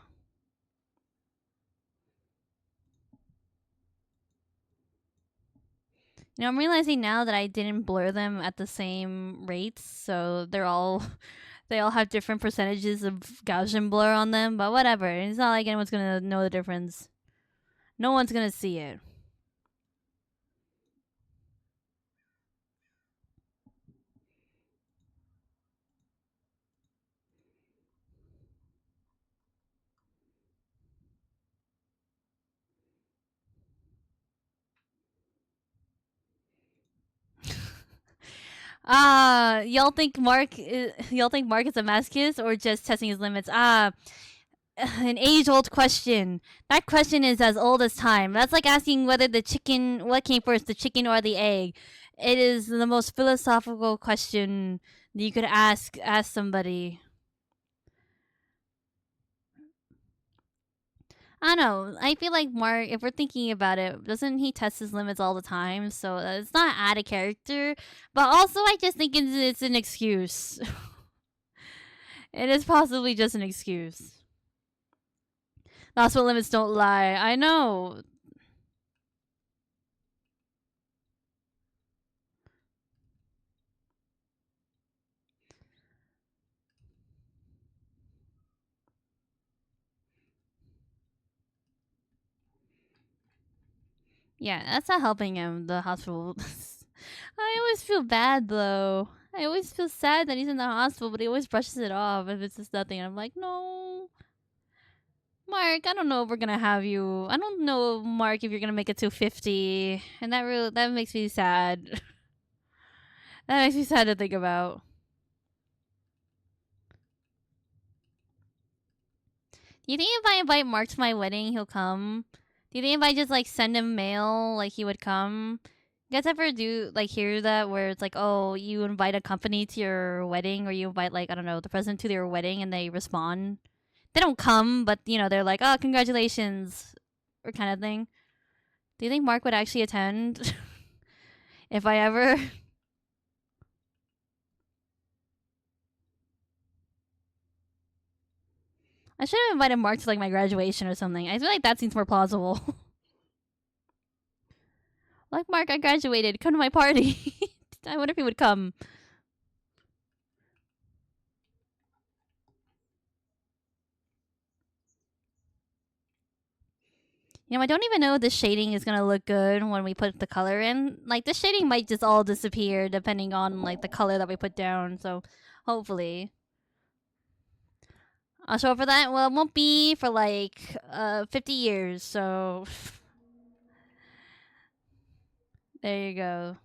You know, I'm realizing now that I didn't blur them at the same rates, so they all have different percentages of Gaussian blur on them. But whatever, it's not like anyone's gonna know the difference. No one's gonna see it. Y'all think Mark is a masochist or just testing his limits? An age-old question. That question is as old as time. That's like asking whether what came first, the chicken or the egg. It is the most philosophical question that you could ask somebody. I don't know. I feel like Mark, if we're thinking about it, doesn't he test his limits all the time? So it's not out of character. But also, I just think it's an excuse. It is possibly just an excuse. That's what limits don't lie. I know. Yeah, that's not helping him, the hospital. I always feel bad, though. I always feel sad that he's in the hospital, but he always brushes it off if it's just nothing. I'm like, no. Mark, I don't know if we're gonna have you. I don't know, Mark, if you're gonna make it to 50. And that makes me sad. That makes me sad to think about. Do you think if I invite Mark to my wedding, he'll come? Do you think if I just like send him mail, like he would come? You guys ever do like hear that where it's like, oh, you invite a company to your wedding, or you invite like I don't know the president to their wedding, and they respond. They don't come, but they're like, oh, congratulations, or kind of thing. Do you think Mark would actually attend if I ever? I should have invited Mark to like my graduation or something. I feel like that seems more plausible. Like, Mark, I graduated. Come to my party. I wonder if he would come. I don't even know if the shading is gonna look good when we put the color in. Like, the shading might just all disappear depending on like the color that we put down. So, hopefully, I'll show up for that. Well, it won't be for like 50 years. So, there you go.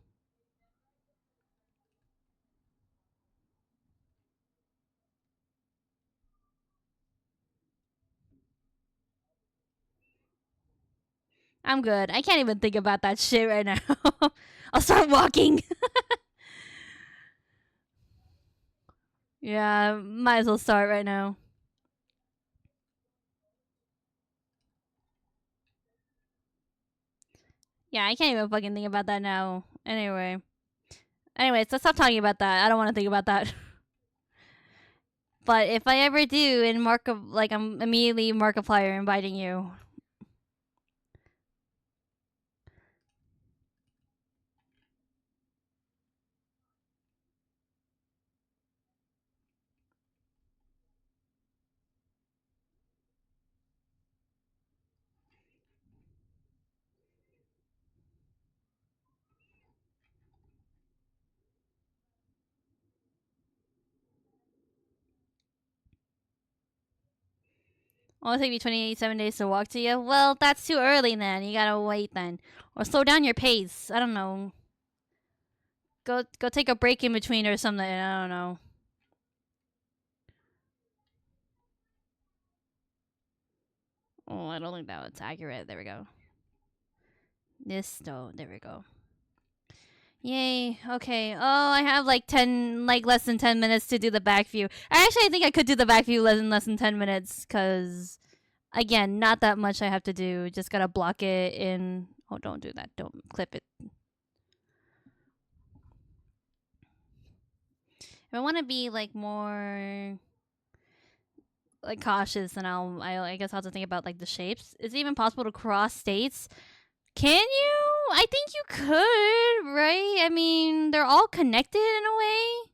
I'm good. I can't even think about that shit right now. I'll start walking. Yeah, might as well start right now. Yeah, I can't even fucking think about that now. Anyways, let's stop talking about that. I don't want to think about that. But if I ever do, in I'm immediately Markiplier inviting you. Only take me 27 days to walk to you. Well, that's too early then. You gotta wait then. Or slow down your pace. I don't know. Go take a break in between or something. I don't know. Oh, I don't think that was accurate. There we go. This though. There we go. Yay. Okay. Oh, I have like 10, like less than 10 minutes to do the back view. I think I could do the back view less than 10 minutes because, again, not that much I have to do. Just gotta block it in. Oh, don't do that. Don't clip it. If I want to be like more like cautious, then I guess I'll have to think about like the shapes. Is it even possible to cross states? Can you? I think you could, right? I mean, they're all connected in a way.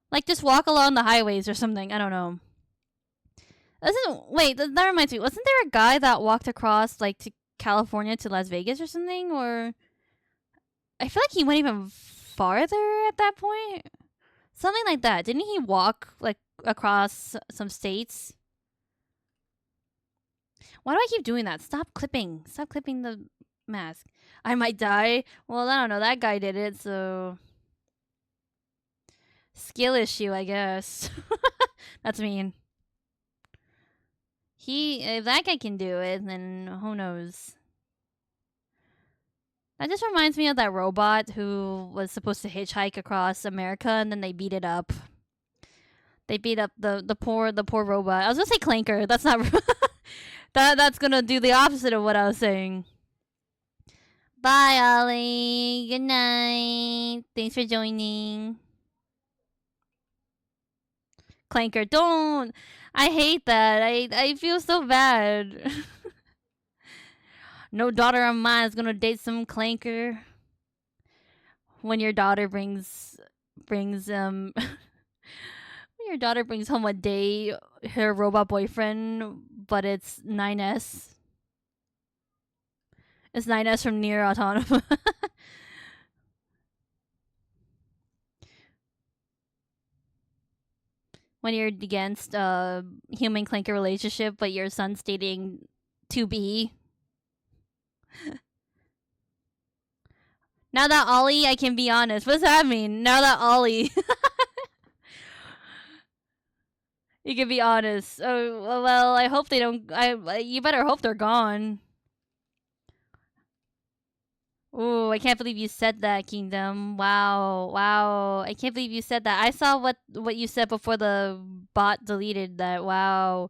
Like just walk along the highways or something. I don't know. Wait, that reminds me. Wasn't there a guy that walked across like to California to Las Vegas or something? Or I feel like he went even farther at that point. Something like that. Didn't he walk like across some states? Why do I keep doing that? Stop clipping. Stop clipping the mask. I might die. Well, I don't know. That guy did it, so skill issue, I guess. That's mean. If that guy can do it, then who knows? That just reminds me of that robot who was supposed to hitchhike across America, and then they beat it up. They beat up the poor robot. I was gonna say Clanker. That's not. That's gonna do the opposite of what I was saying. Bye, Ollie. Good night. Thanks for joining. Clanker, don't. I hate that. I feel so bad. No daughter of mine is gonna date some Clanker. When your daughter brings when your daughter brings home a day her robot boyfriend, but it's 9S. It's 9S from Near Automata. When you're against a human Clanker relationship, but your son's dating 2B. Now that Ollie, I can be honest. What's that mean? Now that Ollie. You can be honest. Oh, well, I hope they don't. You better hope they're gone. Ooh, I can't believe you said that, Kingdom. Wow. I can't believe you said that. I saw what you said before the bot deleted that. Wow.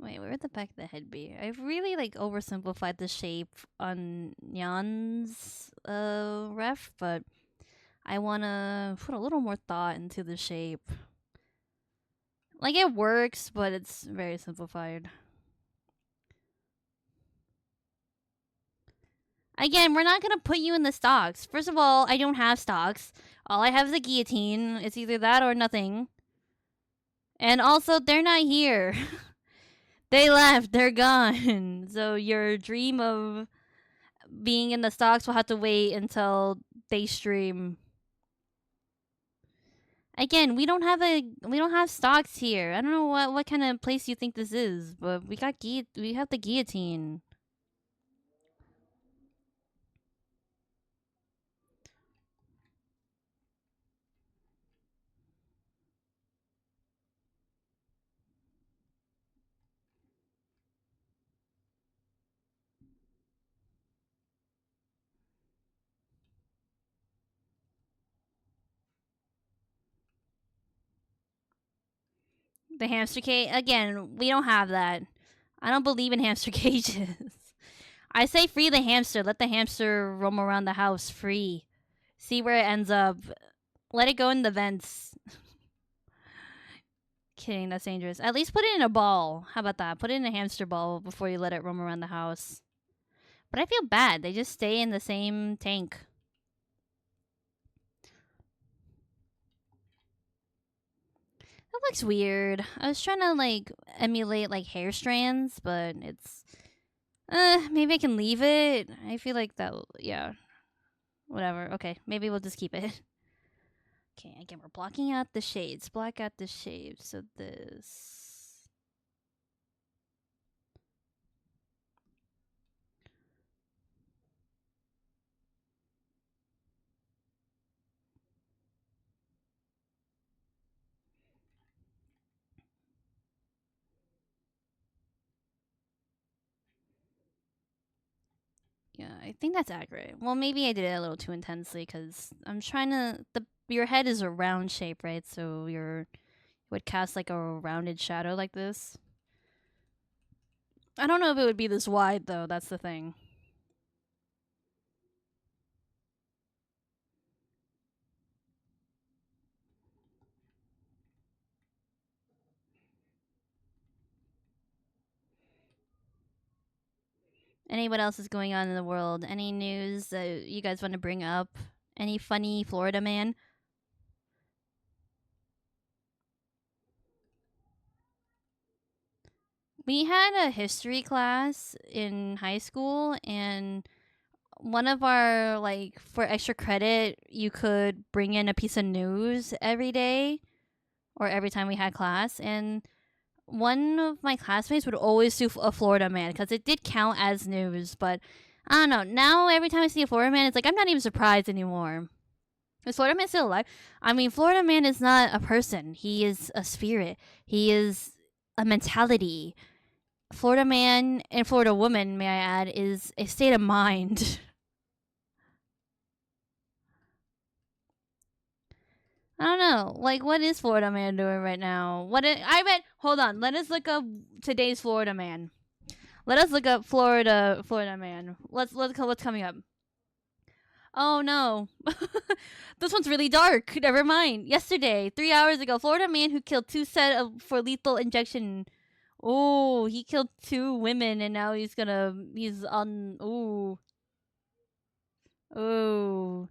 Wait, where would the back of the head be? I've really like oversimplified the shape on Nyan's ref, but I wanna put a little more thought into the shape. Like it works, but it's very simplified. Again, we're not gonna put you in the stocks. First of all, I don't have stocks. All I have is a guillotine. It's either that or nothing. And also, they're not here. They left. They're gone. So your dream of being in the stocks will have to wait until they stream. Again, we don't have stocks here. I don't know what kind of place you think this is, but we have the guillotine. The hamster cage. Again, we don't have that. I don't believe in hamster cages. I say free the hamster. Let the hamster roam around the house free. See where it ends up. Let it go in the vents. Kidding, that's dangerous. At least put it in a ball. How about that? Put it in a hamster ball before you let it roam around the house. But I feel bad. They just stay in the same tank. That looks weird. I was trying to like emulate like hair strands, but Maybe I can leave it. I feel like that. Yeah. Whatever. Okay. Maybe we'll just keep it. Okay. Again, we're blocking out the shades. Block out the shades. So this. Yeah, I think that's accurate. Well, maybe I did it a little too intensely because I'm trying to. Your head is a round shape, right? So would cast like a rounded shadow like this. I don't know if it would be this wide though. That's the thing. What else is going on in the world? Any news that you guys want to bring up? Any funny Florida man? We had a history class in high school, and one of our, like, for extra credit, you could bring in a piece of news every day or every time we had class. And one of my classmates would always do a Florida man because it did count as news. But I don't know. Now, every time I see a Florida man, it's like I'm not even surprised anymore. Is Florida Man still alive? I mean, Florida Man is not a person. He is a spirit. He is a mentality. Florida Man and Florida Woman, may I add, is a state of mind. I don't know. Like, what is Florida Man doing right now? I bet. Hold on. Let us look up today's Florida Man. Let us look up Florida Man. What's coming up. Oh no. This one's really dark. Never mind. Yesterday, 3 hours ago, Florida man who killed two set of for lethal injection. Oh, he killed two women and now he's on. Ooh. Ooh.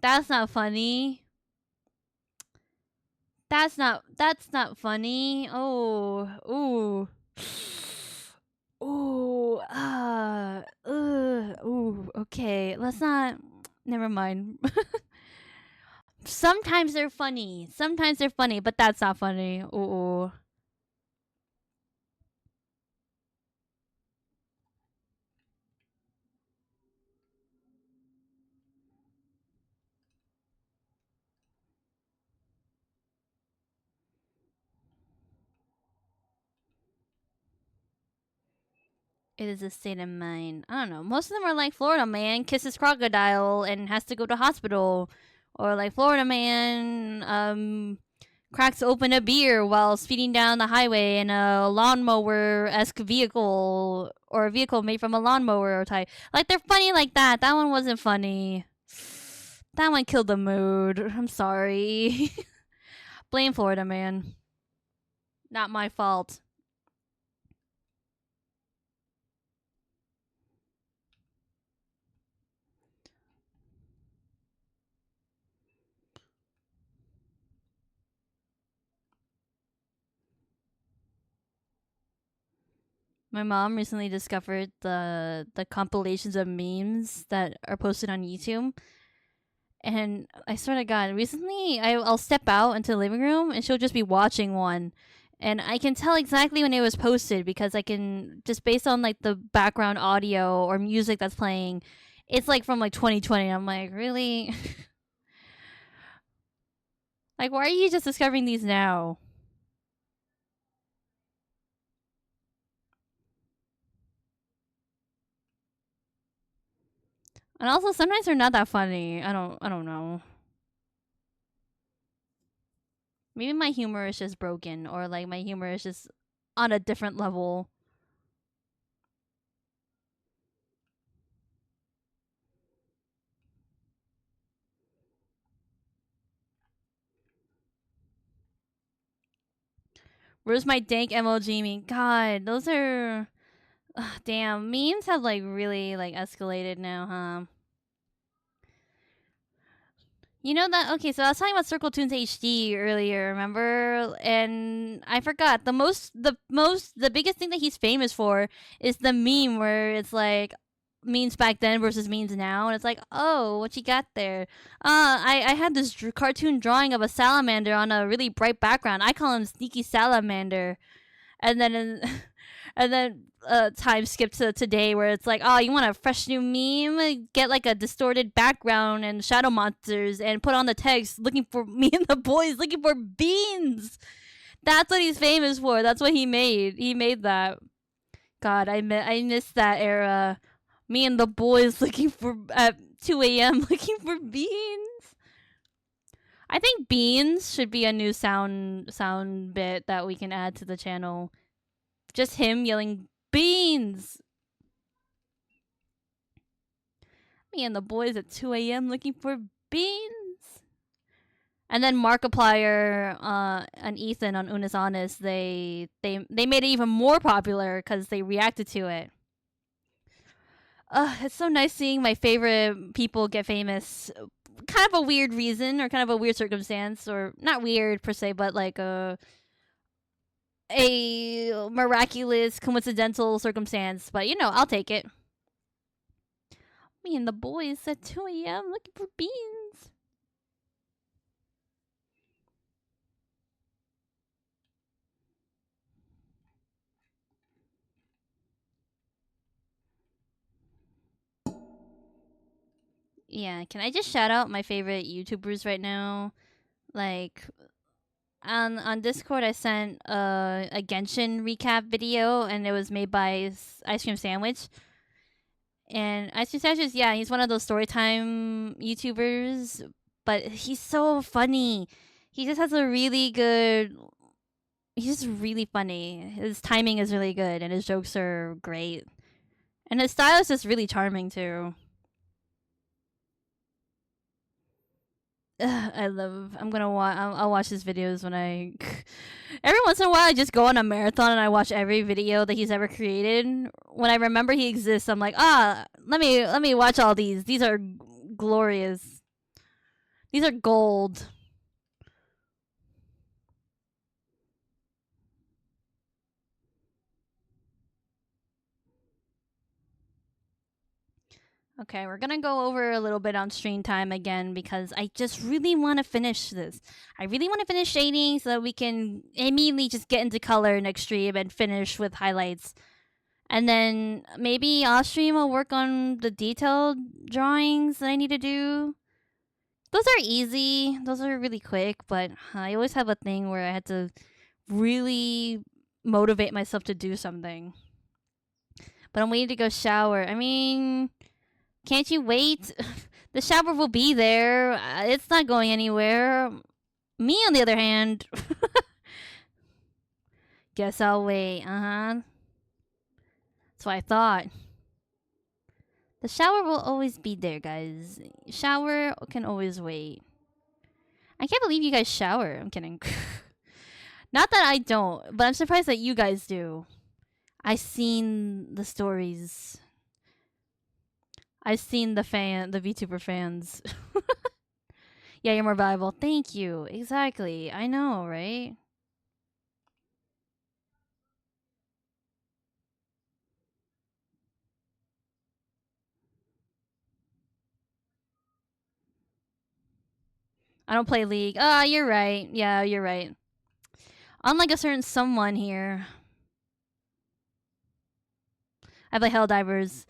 That's not funny. That's not funny. Oh. Ooh. Ooh. Ooh. Okay. Let's not. Never mind. Sometimes they're funny. Sometimes they're funny, but that's not funny. Ooh. It is a state of mind. I don't know. Most of them are like Florida man kisses crocodile and has to go to hospital, or like Florida man cracks open a beer while speeding down the highway in a lawnmower esque vehicle or a vehicle made from a lawnmower type. Like they're funny like that. That one wasn't funny. That one killed the mood. I'm sorry. Blame Florida man. Not my fault. My mom recently discovered the compilations of memes that are posted on YouTube. And I swear to God, recently I'll step out into the living room and she'll just be watching one. And I can tell exactly when it was posted because I can just based on like the background audio or music that's playing, it's like from like 2020. I'm like, really? Like, why are you just discovering these now? And also sometimes they're not that funny. I don't know. Maybe my humor is just broken or like my humor is just on a different level. Where's my dank MLG meme? God, those are damn memes have like really like escalated now, huh? You know that? Okay, so I was talking about Circle Tunes HD earlier, remember? And I forgot the biggest thing that he's famous for is the meme where it's like memes back then versus memes now, and it's like, oh, what you got there? I had this cartoon drawing of a salamander on a really bright background. I call him Sneaky Salamander, and then and then time skip to today where it's like, oh, you want a fresh new meme? Get like a distorted background and shadow monsters and put on the text looking for me and the boys looking for beans. That's what he's famous for. That's what he made. He made that. God, I miss that era. Me and the boys looking for at 2 a.m. looking for beans. I think beans should be a new sound bit that we can add to the channel. Just him yelling beans. Me and the boys at 2 a.m. looking for beans. And then Markiplier and Ethan on Unis Honest, they made it even more popular because they reacted to it. It's so nice seeing my favorite people get famous. Kind of a weird reason or kind of a weird circumstance, or not weird per se, but like a miraculous, coincidental circumstance. But you know, I'll take it. Me and the boys at 2 a.m. looking for beans. Yeah, can I just shout out my favorite YouTubers right now? Like on Discord, I sent a Genshin recap video, and it was made by Ice Cream Sandwich. And Ice Cream Sandwich, yeah, he's one of those storytime YouTubers, but he's so funny. He just has a really good. He's just really funny. His timing is really good, and his jokes are great. And his style is just really charming too. I love. I'm gonna watch. I'll watch his videos when I. Every once in a while, I just go on a marathon and I watch every video that he's ever created. When I remember he exists, I'm like, let me watch all these. These are glorious. These are gold. Okay, we're gonna go over a little bit on stream time again because I just really want to finish this. I really want to finish shading so that we can immediately just get into color next stream and finish with highlights. And then maybe off stream I'll work on the detailed drawings that I need to do. Those are easy. Those are really quick, but I always have a thing where I had to really motivate myself to do something. But I'm waiting to go shower. I mean, can't you wait? The shower will be there. It's not going anywhere. Me, on the other hand, guess I'll wait. That's what I thought. The shower will always be there, guys. Shower can always wait. I can't believe you guys shower. I'm kidding. Not that I don't, but I'm surprised that you guys do. I've seen the stories. I've seen the VTuber fans. Yeah, you're more valuable. Thank you. Exactly. I know, right? I don't play League. Ah, you're right. Yeah, you're right. Unlike a certain someone here. I play Helldivers.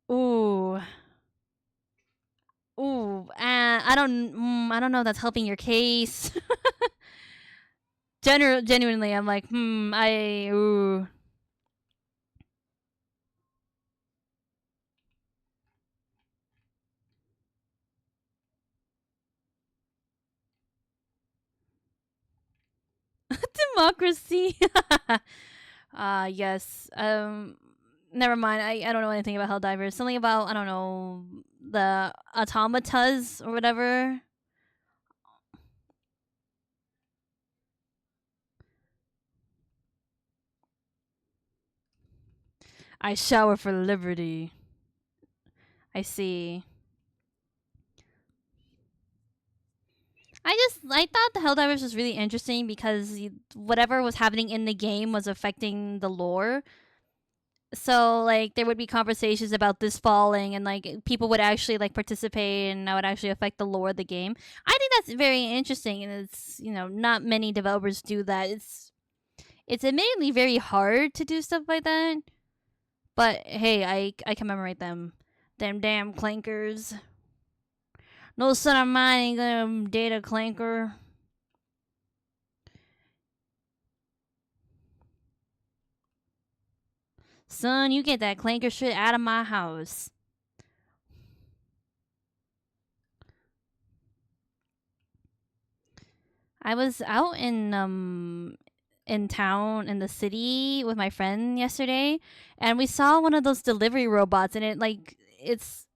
Ooh. Ooh. I don't know if that's helping your case. Genuinely, I'm like, ooh. Democracy. Yes. Never mind. I don't know anything about Helldivers. Something about, I don't know, the automatas or whatever. I shower for liberty. I see. I thought the Helldivers was really interesting because whatever was happening in the game was affecting the lore. So like there would be conversations about this falling, and like people would actually like participate, and that would actually affect the lore of the game. I think that's very interesting, and it's not many developers do that. It's admittedly very hard to do stuff like that, but hey, I commemorate them. Them damn clankers. No son of mine ain't gonna date a clanker. Son, you get that clanker shit out of my house. I was out in town in the city with my friend yesterday, and we saw one of those delivery robots, and it's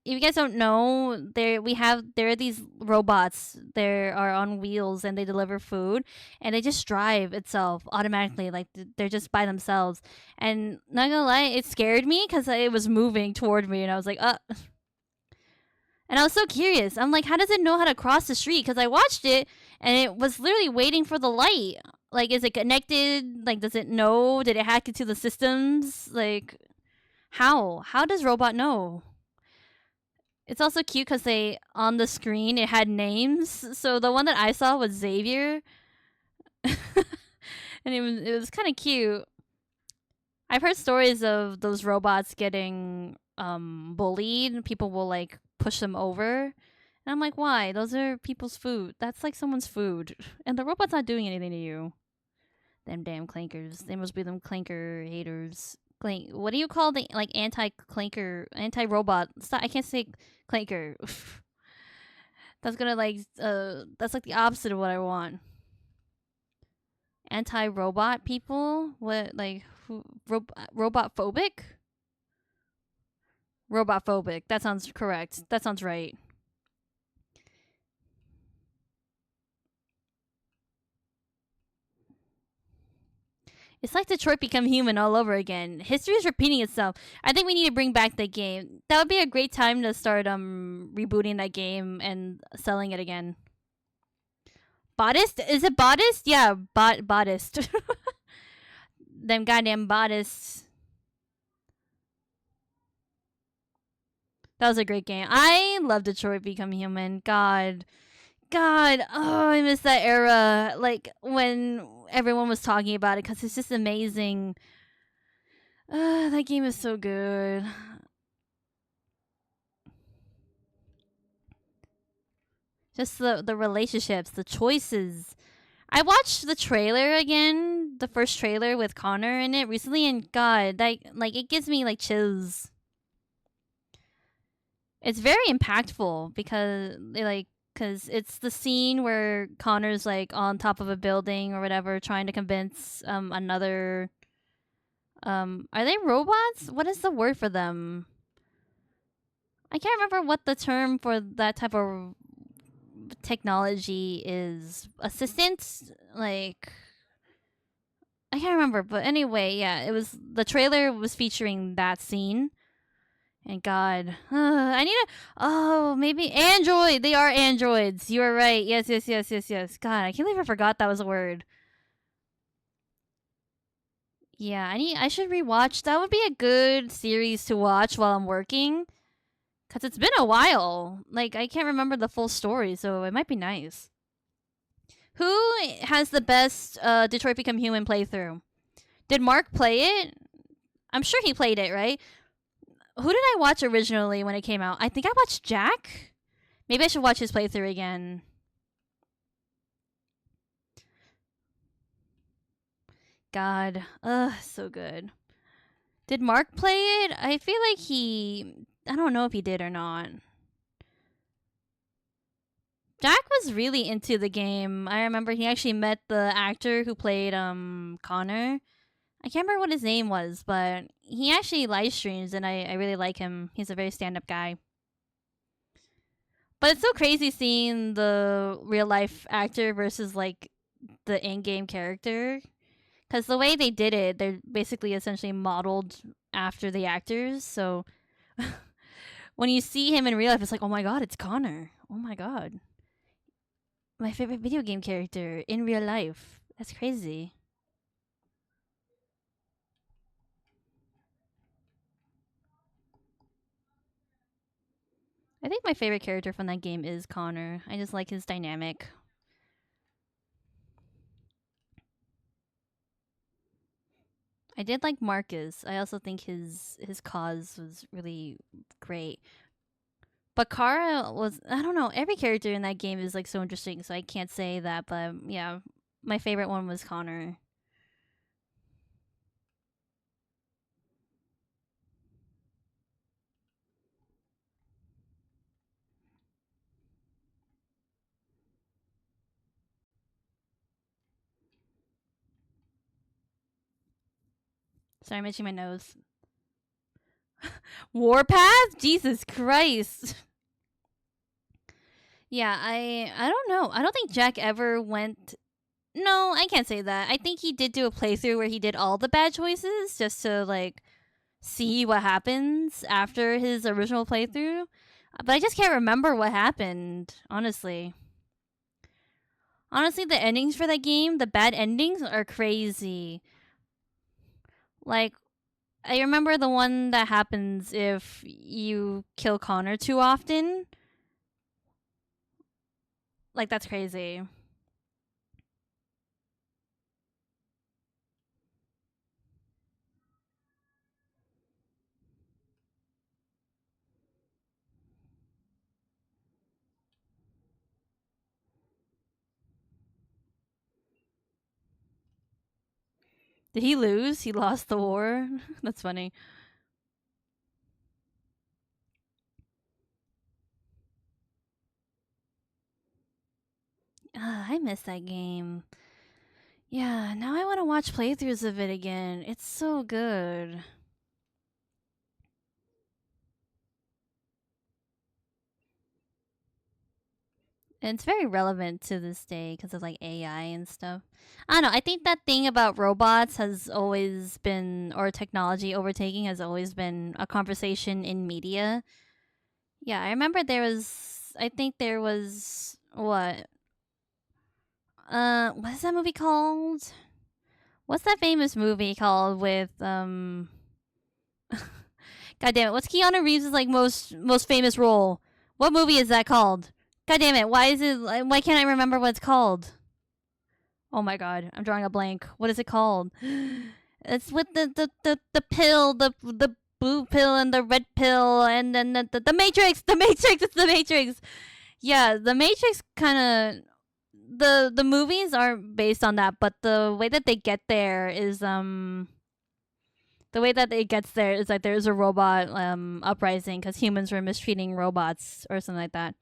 if you guys don't know, there are these robots. They are on wheels and they deliver food, and they just drive itself automatically. Like they're just by themselves. And not gonna lie, it scared me because it was moving toward me, and I was like, And I was so curious. I'm like, how does it know how to cross the street? Because I watched it, and it was literally waiting for the light. Like, is it connected? Like, does it know? Did it hack into the systems? Like, how? How does robot know? It's also cute because they on the screen it had names. So the one that I saw was Xavier, and it was kind of cute. I've heard stories of those robots getting bullied. People will like push them over, and I'm like, why? Those are people's food. That's like someone's food, and the robot's not doing anything to you. Them damn clankers. They must be them clanker haters. What do you call the like anti-clanker, anti-robot? Stop! I can't say clanker. That's gonna that's like the opposite of what I want. Anti-robot people? What like robot phobic? Robot phobic. That sounds correct. That sounds right. It's like Detroit Become Human all over again. History is repeating itself. I think we need to bring back the game. That would be a great time to start rebooting that game and selling it again. Bodist? Is it Bodist? Yeah, Bodist. Them goddamn Bodists. That was a great game. I love Detroit Become Human. God. Oh, I miss that era. Like when everyone was talking about it because it's just amazing. That game is so good. Just the relationships, the choices. I watched the trailer again, the first trailer with Connor in it recently, and God, that like it gives me like chills. It's very impactful because it's the scene where Connor's like on top of a building or whatever, trying to convince another. Are they robots? What is the word for them? I can't remember what the term for that type of technology is. Assistants, like I can't remember, but anyway, yeah, it was the trailer was featuring that scene. And God, I need to. Oh, maybe android. They are androids. You are right. Yes. God, I can't believe I forgot that was a word. Yeah, I should rewatch. That would be a good series to watch while I'm working, cause it's been a while. Like I can't remember the full story, so it might be nice. Who has the best Detroit Become Human playthrough? Did Mark play it? I'm sure he played it, right? Who did I watch originally when it came out? I think I watched Jack. Maybe I should watch his playthrough again. God, so good. Did Mark play it? I feel like I don't know if he did or not. Jack was really into the game. I remember he actually met the actor who played Connor. I can't remember what his name was, but he actually live streams, and I really like him. He's a very stand-up guy. But it's so crazy seeing the real life actor versus like the in-game character, because the way they did it, they're basically essentially modeled after the actors. So when you see him in real life, it's like, oh my god, it's Connor. Oh my god. my favorite video game character in real life. That's crazy. I think my favorite character from that game is Connor. I just like his dynamic. I did like Marcus. I also think his cause was really great. But Kara was, I don't know, every character in that game is like so interesting, so I can't say that, but yeah, my favorite one was Connor. Sorry, I'm itching my nose. Warpath? Jesus Christ. Yeah, I don't know. I don't think Jack ever went. No, I can't say that. I think he did do a playthrough where he did all the bad choices just to like see what happens after his original playthrough. But I just can't remember what happened, honestly. Honestly, the endings for that game, the bad endings are crazy. Like, I remember the one that happens if you kill Connor too often. Like, that's crazy. Did he lose? He lost the war? That's funny. I miss that game. Yeah, now I want to watch playthroughs of it again. It's so good. And it's very relevant to this day because of like AI and stuff. I don't know. I think that thing about robots has always been, or technology overtaking has always been a conversation in media. Yeah, I remember there was, I think there was, what's that movie called? What's that famous movie called with, God damn it, what's Keanu Reeves' like most famous role? What movie is that called? God damn it, why is it, why can't I remember what it's called? Oh my god, I'm drawing a blank. What is it called? It's with the pill, the blue pill and the red pill, and then the Matrix. The Matrix. It's the Matrix. Yeah, the Matrix kind of the movies are based on that, but the way that they get there is the way that it gets there is like there's a robot uprising because humans were mistreating robots or something like that.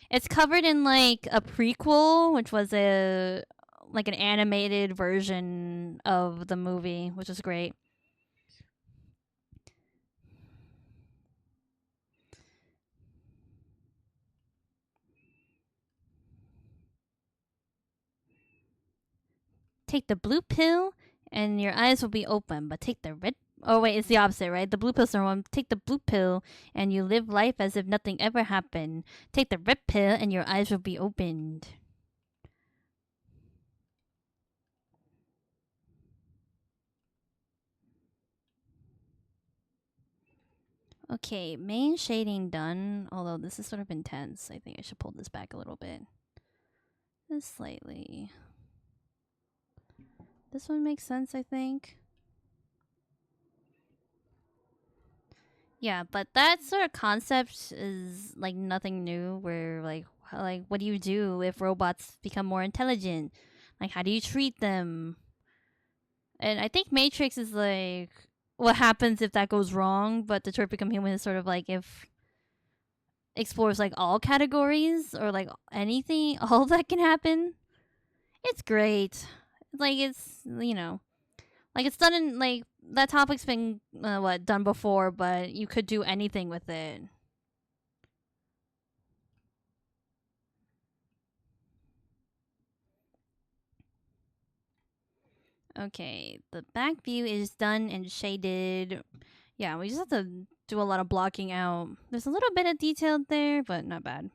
It's covered in like a prequel, which was a like an animated version of the movie, which is great. Take the blue pill and your eyes will be open, but take the red. Oh wait, it's the opposite, right? The blue pill's the one. Take the blue pill and you live life as if nothing ever happened. Take the red pill and your eyes will be opened. Okay, main shading done. Although this is sort of intense, I think I should pull this back a little bit. Just slightly. This one makes sense, I think. Yeah, but that sort of concept is like nothing new. Where like what do you do if robots become more intelligent? Like how do you treat them? And I think Matrix is like what happens if that goes wrong. But Detroit Become Human is sort of like if explores like all categories or like anything, all that can happen. It's great. Like it's like it's done in like that topic's been done before, but you could do anything with it. Okay, the back view is done and shaded. Yeah, we just have to do a lot of blocking out. There's a little bit of detail there, but not bad.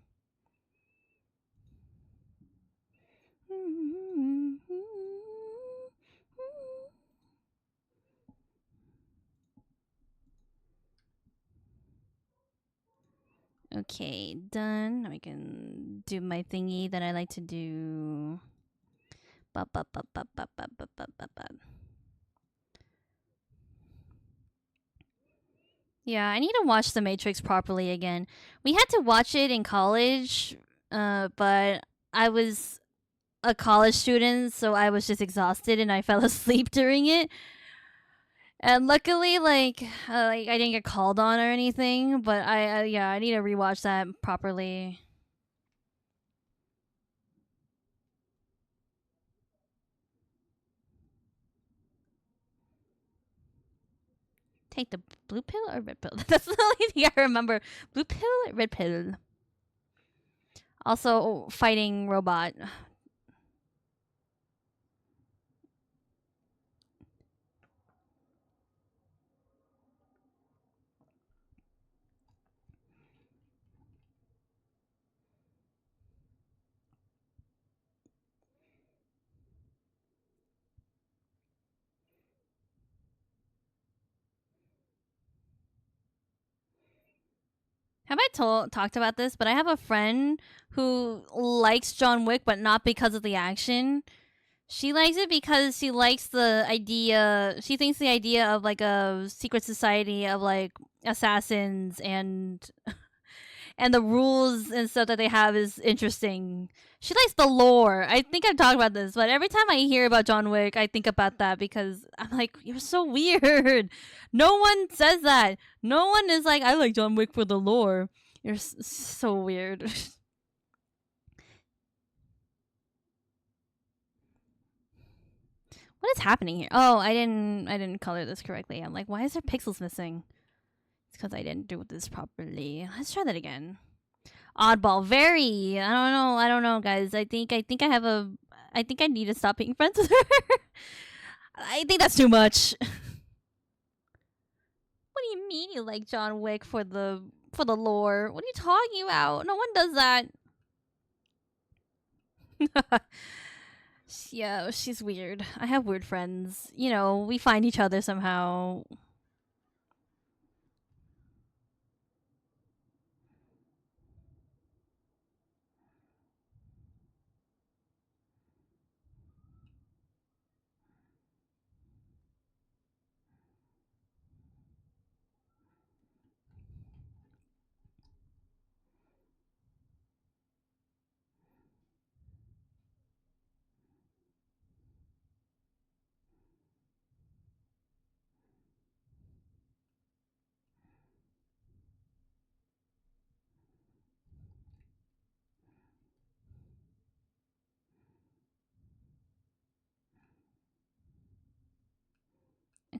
Okay, done. Now we can do my thingy that I like to do. Ba, ba, ba, ba, ba, ba, ba, ba, ba, ba. Yeah, I need to watch The Matrix properly again. We had to watch it in college, but I was a college student, so I was just exhausted and I fell asleep during it. And luckily, like I didn't get called on or anything. But yeah, I need to rewatch that properly. Take the blue pill or red pill? That's the only thing I remember. Blue pill, red pill. Also, fighting robot. Have I talked about this? But I have a friend who likes John Wick, but not because of the action. She likes it because she likes the idea. She thinks the idea of like a secret society of like assassins and the rules and stuff that they have is interesting. She likes the lore. I think I've talked about this, but every time I hear about John Wick, I think about that because I'm like, you're so weird. No one says that. No one is like, I like John Wick for the lore. You're so weird. What is happening here? Oh, I didn't color this correctly. I'm like, why is there pixels missing? It's because I didn't do this properly. Let's try that again. Oddball, very. I don't know, guys. I think I have a. I think I need to stop being friends with her. I think that's too much. What do you mean you like John Wick for the lore? What are you talking about? No one does that. Yeah, she's weird. I have weird friends. You know, we find each other somehow.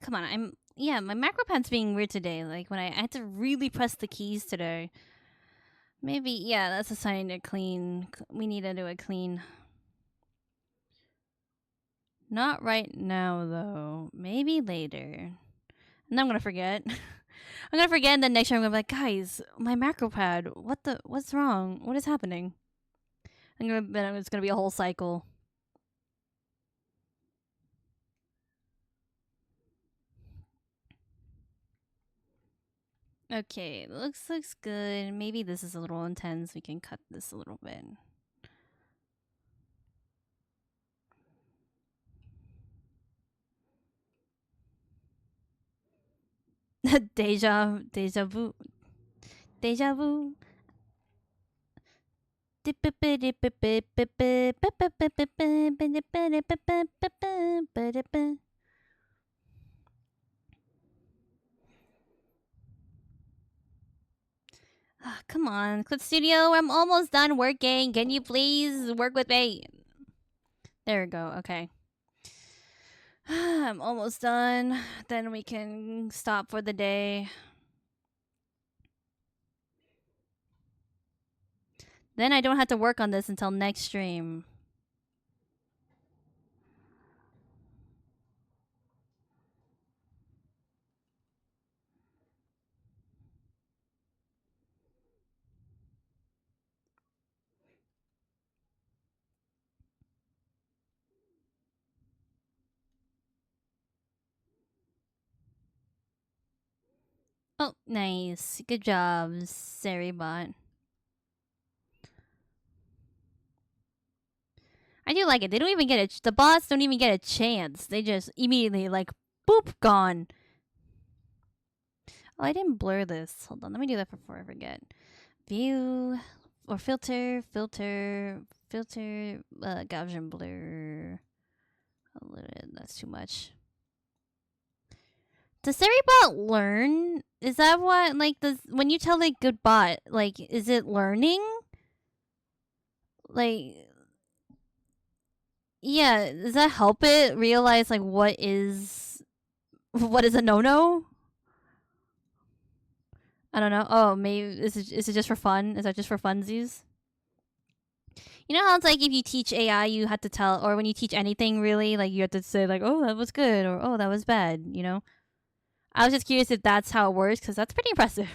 Come on, I'm yeah, my macro pad's being weird today. Like when I had to really press the keys today. Maybe yeah, that's a sign to clean. We need to do a clean. Not right now though. Maybe later. And I'm gonna forget. I'm gonna forget, and then next year I'm gonna be like, guys, my macro pad. What's wrong? What is happening? Then it's gonna be a whole cycle. Okay, looks good. Maybe this is a little intense. We can cut this a little bit. Deja vu. Deja vu. Ah, come on, Clip Studio. I'm almost done working. Can you please work with me? There we go. Okay. I'm almost done. Then we can stop for the day. Then I don't have to work on this until next stream. Oh, nice. Good job, Saribot. I do like it. They don't even get the bots don't even get a chance. They just immediately like boop gone. Oh, I didn't blur this. Hold on, let me do that before I forget. View or filter, Gaussian blur. A little, that's too much. Does every bot learn? Is that what like does when you tell like good bot, like is it learning? Like yeah, does that help it realize like what is a no-no? I don't know. Oh, maybe is it just for fun? Is that just for funsies? You know how it's like if you teach AI, you have to tell, or when you teach anything really, like you have to say like, oh, that was good, or oh, that was bad. You know. I was just curious if that's how it works, because that's pretty impressive.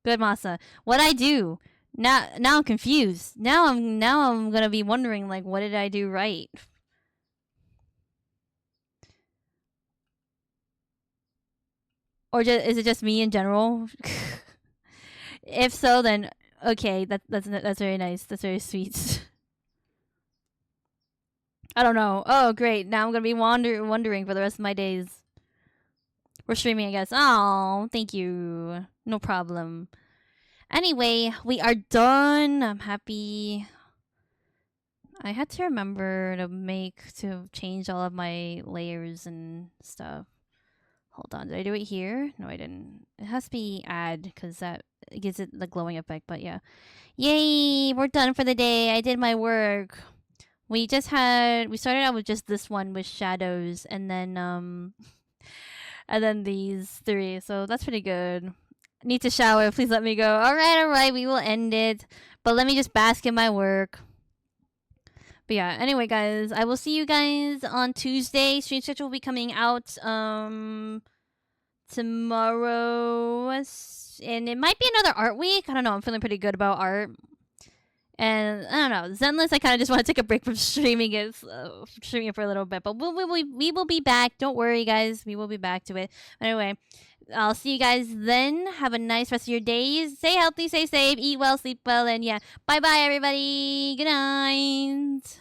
Good, Masa. What I do now? Now I'm confused. Now I'm gonna be wondering like, what did I do right? Or is it just me in general? If so, then okay, that's very nice. That's very sweet. I don't know. Oh, great. Now I'm gonna be wondering for the rest of my days. We're streaming, I guess. Oh, thank you. No problem. Anyway, we are done. I'm happy. I had to remember to change all of my layers and stuff. Hold on, did I do it here? No, I didn't. It has to be add because that gives it the glowing effect. But yeah, yay! We're done for the day. I did my work. We started out with just this one with shadows, and then and then these three. So that's pretty good. Need to shower. Please let me go. All right. We will end it. But let me just bask in my work. But yeah, anyway, guys, I will see you guys on Tuesday. Stream schedule will be coming out tomorrow, and it might be another art week. I don't know. I'm feeling pretty good about art, and I don't know. Zenless, I kind of just want to take a break from streaming it for a little bit. But we will be back. Don't worry, guys. We will be back to it. Anyway, I'll see you guys then. Have a nice rest of your days. Stay healthy, stay safe, eat well, sleep well, and yeah. Bye bye, everybody. Good night.